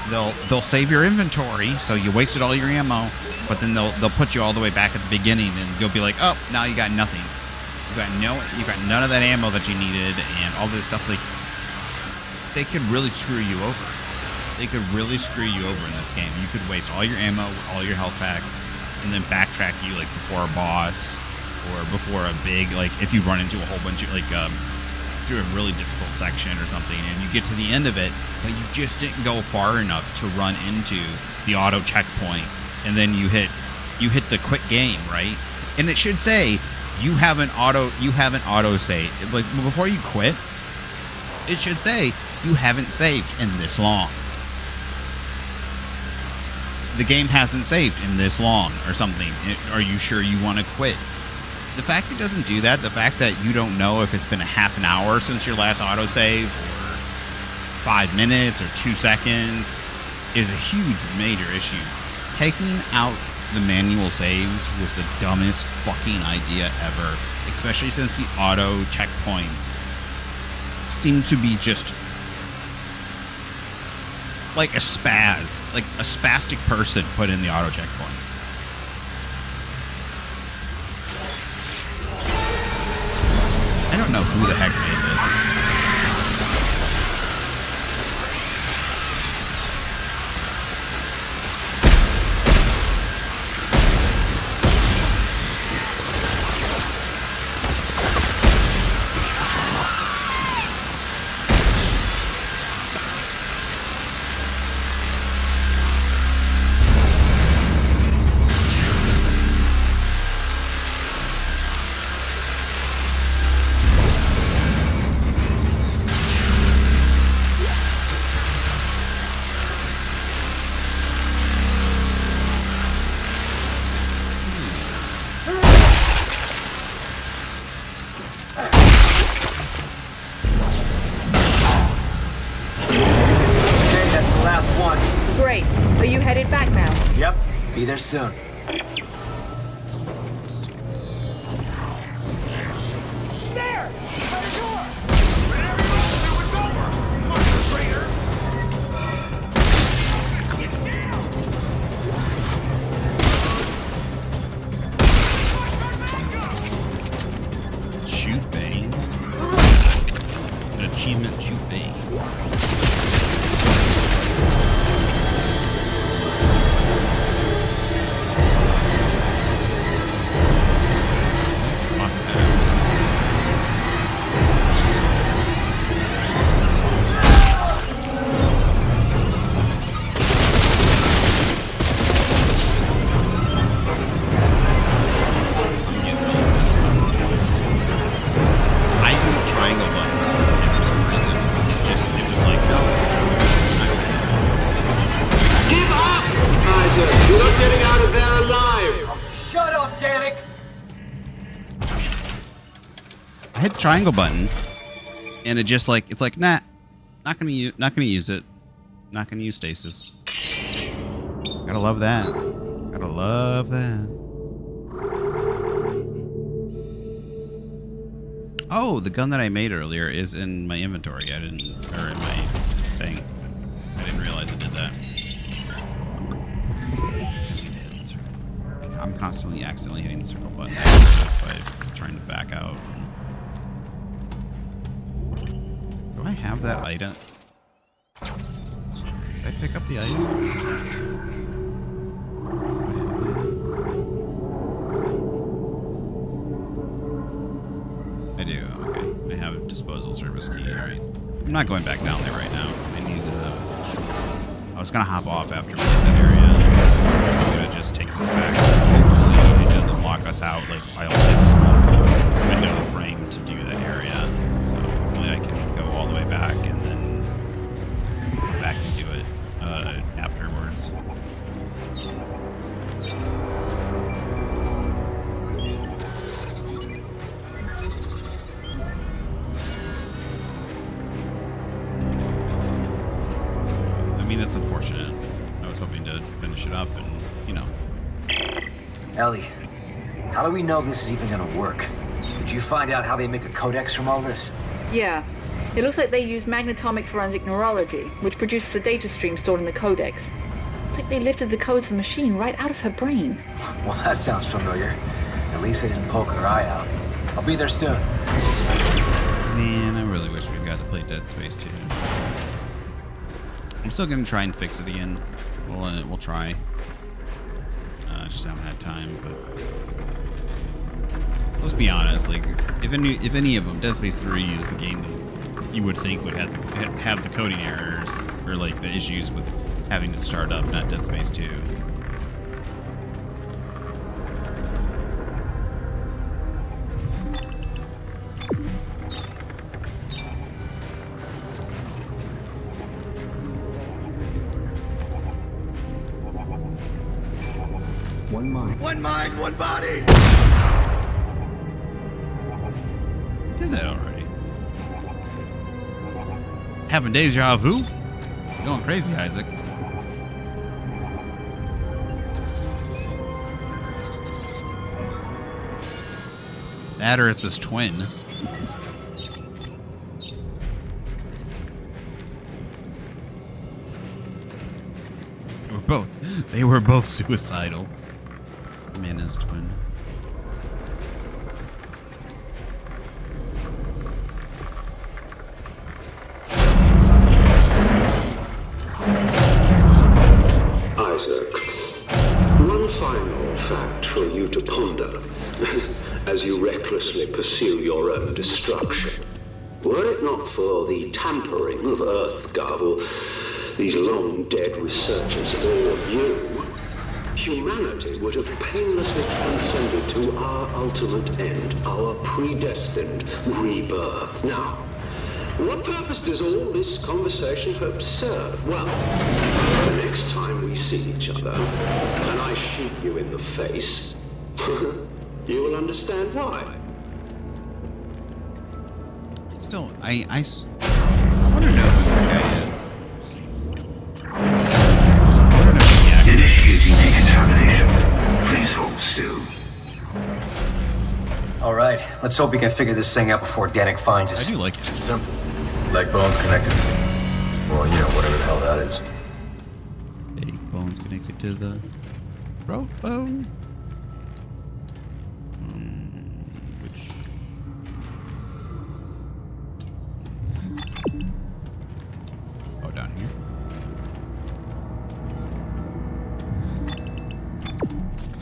They'll save your inventory, so you wasted all your ammo, but then they'll put you all the way back at the beginning, and you'll be like, oh, now you got nothing. You got none of that ammo that you needed, and all this stuff. Like, they could really screw you over. They could really screw you over in this game. You could waste all your ammo, all your health packs, and then backtrack you like before a boss or before a big, like if you run into a whole bunch of like through a really difficult section or something, and you get to the end of it, but you just didn't go far enough to run into the auto checkpoint, and then you hit the quit game, right? And it should say you haven't auto save. Like before you quit, it should say you haven't saved in this long. The game hasn't saved in this long or something. Are you sure you want to quit? The fact it doesn't do that, the fact that you don't know if it's been a half an hour since your last autosave, or 5 minutes, or 2 seconds, is a huge major issue. Taking out the manual saves was the dumbest fucking idea ever, especially since the auto checkpoints seem to be just like a spastic person put in the auto checkpoints. I don't know who the heck made this. now. Yep. Be there soon. There! By the door! Whatever you want to do is over! Monster traitor! Get down! Shoot Bane. An achievement, shoot Bane. Triangle button, and it just like it's like nah, not gonna use it, not gonna use stasis. Gotta love that. Gotta love that. Oh, the gun that I made earlier is in my inventory. I didn't, or in my thing. I didn't realize it did that. I'm constantly accidentally hitting the circle button by trying to back out. Do I have that item? Did I pick up the item? I do, okay. I have a disposal service key, alright. I'm not going back down there right now. I need I was gonna hop off after we hit that area. So I'm gonna just take this back. Hopefully it doesn't lock us out, like I only have a small window frame to do that area. So hopefully I can go all the way back and then go back and do it afterwards. I mean, that's unfortunate. I was hoping to finish it up and, you know. Ellie, how do we know this is even gonna work? Did you find out how they make a codex from all this? Yeah. It looks like they use magnetomic forensic neurology, which produces a data stream stored in the codex. It's like they lifted the codes of the machine right out of her brain. Well, that sounds familiar. At least they didn't poke her eye out. I'll be there soon. Man, I really wish we got to play Dead Space 2. I'm still gonna try and fix it again. We'll try. Just haven't had time, but let's be honest. Like, if any of them, Dead Space 3 is the game that you would think would have the coding errors or like the issues with having to start up, not Dead Space 2. One mind. One mind, one body! Did that already. Having deja vu? You're going crazy, Isaac. That or it's his twin. They were both suicidal. Him and his twin. Isaac, one final fact for you to ponder as you recklessly pursue your own destruction. Were it not for the tampering of EarthGov or these long-dead researchers or you, humanity would have painlessly transcended to our ultimate end, our predestined rebirth. Now, what purpose does all this conversation hope to serve? Well, the next time we see each other, and I shoot you in the face, you will understand why. Still, I want to know who this guy is. I want to know if he actually Let's hope we can figure this thing out before Danik finds us. I do like it. It's simple. Leg bones connected. Well, you know, whatever the hell that is. Leg bones connected to the throat bone. Which? Oh, down here.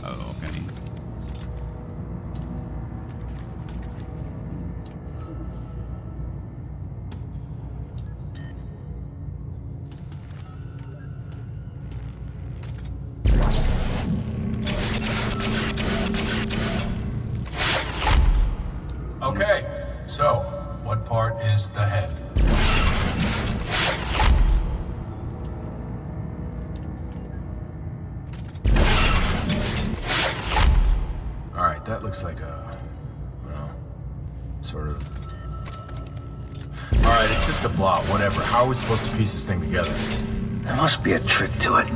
Oh, okay. Okay, so what part is the head? Alright, that looks like a, well, sort of. Alright, it's just a blob, whatever. How are we supposed to piece this thing together? There must be a trick to it.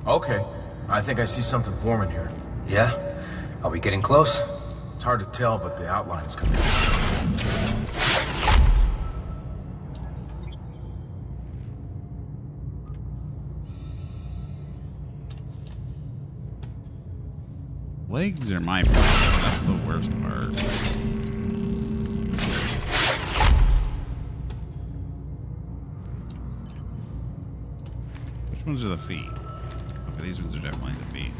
Okay, I think I see something forming here. Yeah? Are we getting close? It's hard to tell, but the outline's coming. Legs are my problem. That's the worst part. Which ones are the feet? Okay, these ones are definitely the feet.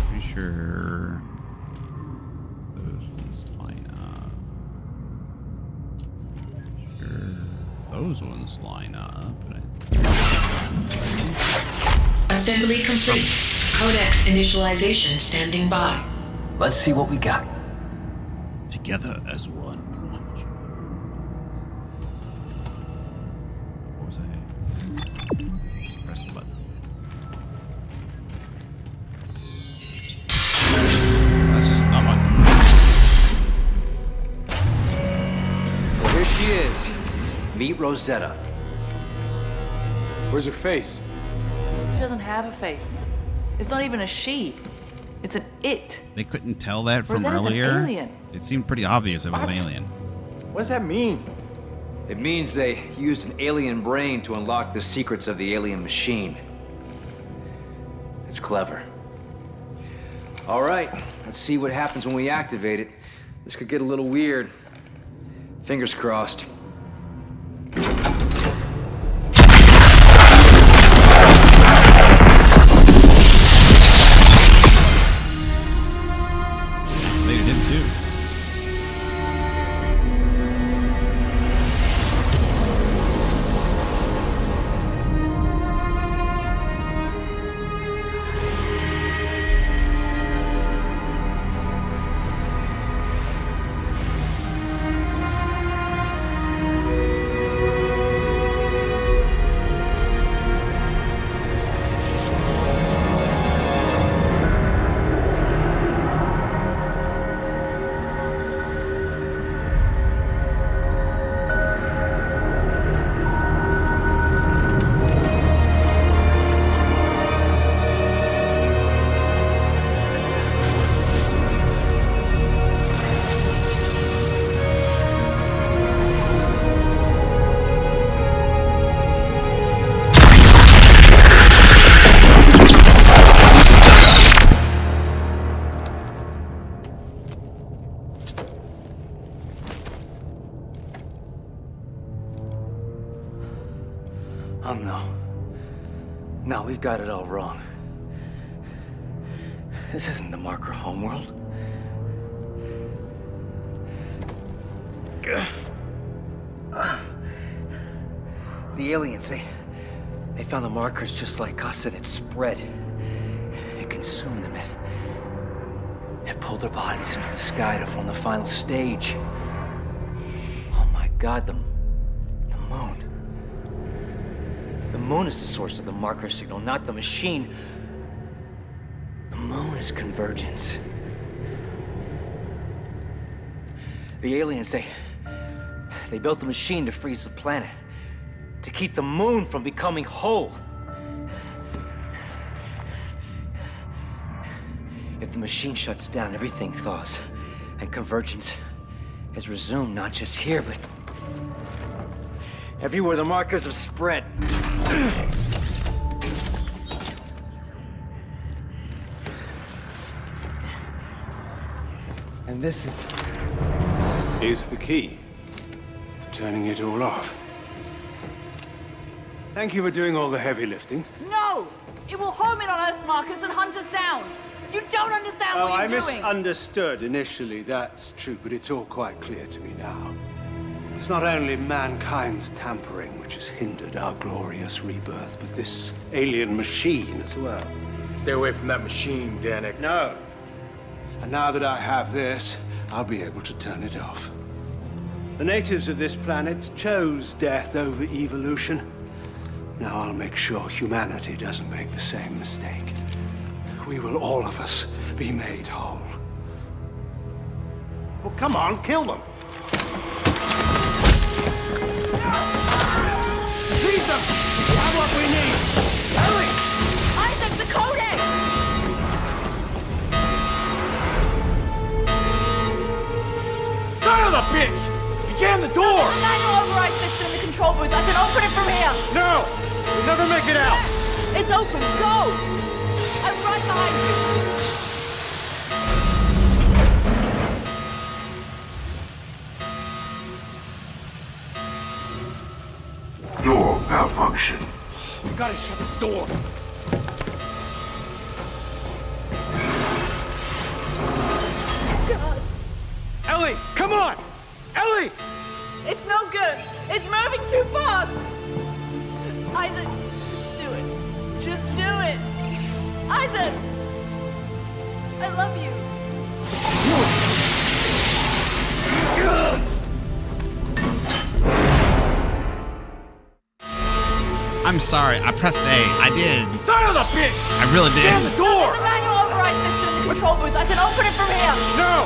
Pretty sure those ones line up. Sure those ones line up. Assembly complete. Codex initialization standing by. Let's see what we got. Together as one. What was that? Press the button. That's just not button. Well, here she is. Meet Rosetta. Where's her face? She doesn't have a face. It's not even a she. It's an it. They couldn't tell that from Rosetta's an earlier. alien. It seemed pretty obvious it was an alien. What does that mean? It means they used an alien brain to unlock the secrets of the alien machine. It's clever. All right, let's see what happens when we activate it. This could get a little weird. Fingers crossed. They did too. Oh, no. No, we've got it all wrong. This isn't the marker homeworld. The aliens, they found the markers just like us, and it spread. It consumed them. It pulled their bodies into the sky to form the final stage. God, the moon. The moon is the source of the marker signal, not the machine. The moon is convergence. The aliens, they built the machine to freeze the planet, to keep the moon from becoming whole. If the machine shuts down, everything thaws, and convergence has resumed, not just here, but everywhere the markers have spread. And this is the key to turning it all off. Thank you for doing all the heavy lifting. No! It will home in on Earth's markers and hunt us down! You don't understand what you're doing! I misunderstood initially, that's true, but it's all quite clear to me now. It's not only mankind's tampering which has hindered our glorious rebirth, but this alien machine as well. Stay away from that machine, Danik. No. And now that I have this, I'll be able to turn it off. The natives of this planet chose death over evolution. Now I'll make sure humanity doesn't make the same mistake. We will, all of us, be made whole. Well, come on, kill them. Seize them! We have what we need! Hurry! Isaac, the codex! Son of a bitch! You jammed the door! There's a manual override system in the control booth. I can open it from here! No! You'll never make it out! It's open. Go! I'm right behind you. Door malfunction. We gotta shut this door. God. Ellie, come on! Ellie! It's no good. It's moving too fast. Isaac, do it. Just do it. Isaac! I love you. I'm sorry, I pressed A. I did. Son of a bitch! I really did. Damn the door! There's a manual override system in the control booth. I can open it from here. No!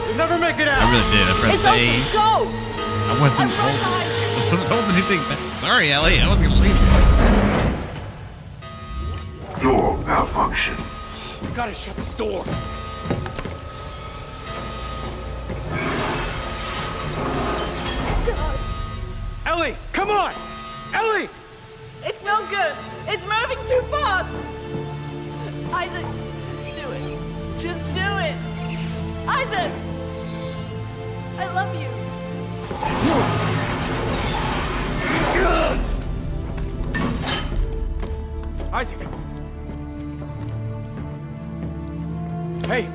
You'll never make it out! I really did. I pressed It's A. open. Go! I wasn't holding anything back. Sorry, Ellie. I wasn't gonna leave you. Door malfunction. We gotta shut this door. God. Ellie, come on! Ellie! It's no good. It's moving too fast. Isaac, do it. Just do it. Isaac! I love you. Isaac! Hey!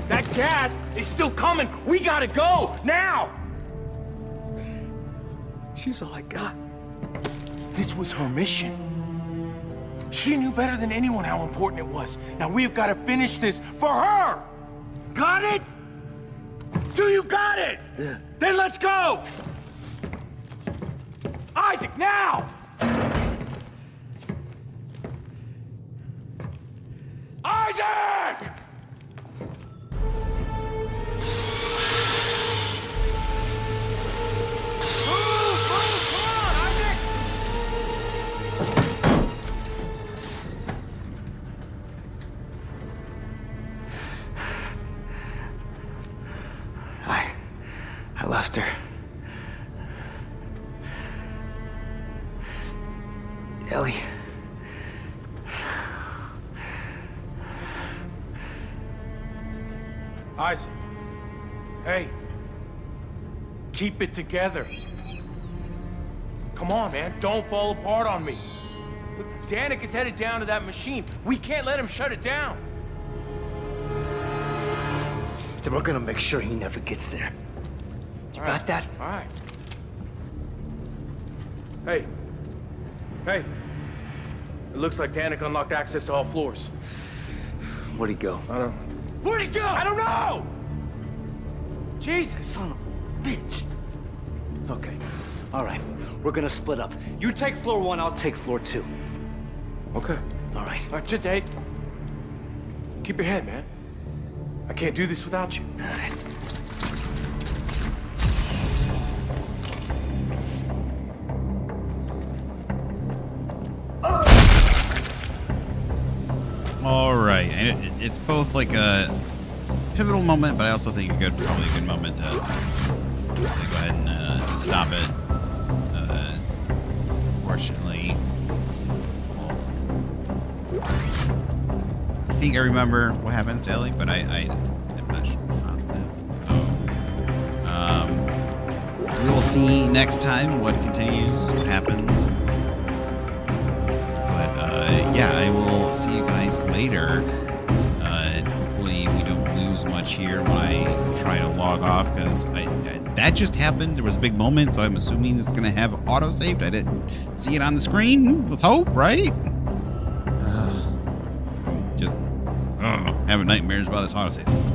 That gas is still coming! We gotta go! Now! She's all I got. This was her mission. She knew better than anyone how important it was. Now we've got to finish this for her! Got it? Do you got it? Yeah. Then let's go! Isaac, now! Isaac! I left her. Ellie. Isaac. Hey. Keep it together. Come on, man. Don't fall apart on me. Look, Danik is headed down to that machine. We can't let him shut it down. Then we're gonna make sure he never gets there. You got that? All right. Hey. Hey. It looks like Danik unlocked access to all floors. Where'd he go? I don't know. Where'd he go? I don't know! Jesus. Son of a bitch. Okay. All right. We're gonna split up. You take floor 1, I'll take floor 2. Okay. All right. All right, just, hey, keep your head, man. I can't do this without you. All right. All right, and it's both like a pivotal moment, but I also think probably a good moment to go ahead and stop it. Fortunately, I think I remember what happens to Ellie, but I'm not sure. So, we will see next time what continues, what happens. Yeah, I will see you guys later. Hopefully we don't lose much here when I try to log off, because that just happened. There was a big moment, so I'm assuming it's going to have auto-saved. I didn't see it on the screen. Let's hope, right? Just having nightmares about this autosave system.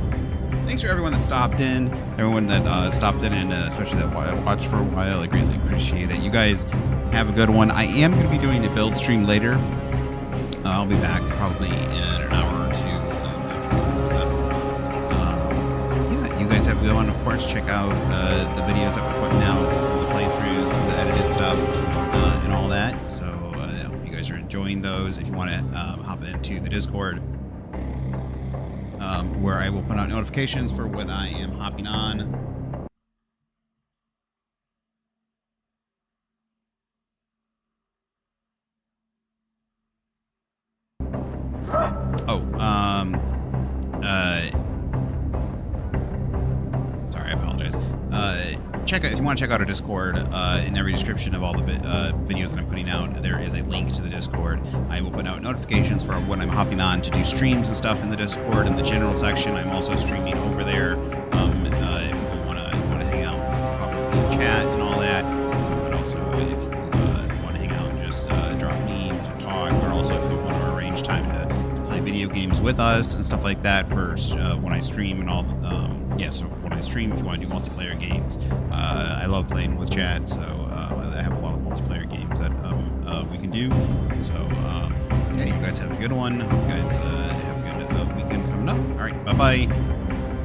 Thanks for everyone that stopped in, everyone that stopped in, and especially that watched for a while. I greatly appreciate it. You guys have a good one. I am going to be doing a build stream later. I'll be back probably in an hour or two after some stuff. Yeah, you guys have a good one. Of course, check out the videos that we're putting out, the playthroughs, the edited stuff, and all that. So I hope you guys are enjoying those. If you want to hop into the Discord, where I will put out notifications for when I am hopping on. Sorry, I apologize. If you want to check out our Discord, in every description of all the videos that I'm putting out, there is a link to the Discord. I will put out notifications for when I'm hopping on to do streams and stuff in the Discord. In the general section, I'm also streaming over there. If people want to hang out, talk with me, chat, and all that. But also, if you want to hang out, just drop me to talk. Or also, if you want to arrange time to play video games with us and stuff like that for when I stream and all. So when I stream, if you want to do multiplayer games, I love playing with chat, so I have a lot of multiplayer games that we can do. So yeah, you guys have a good one. Hope you guys have a good weekend coming up. All right, bye-bye.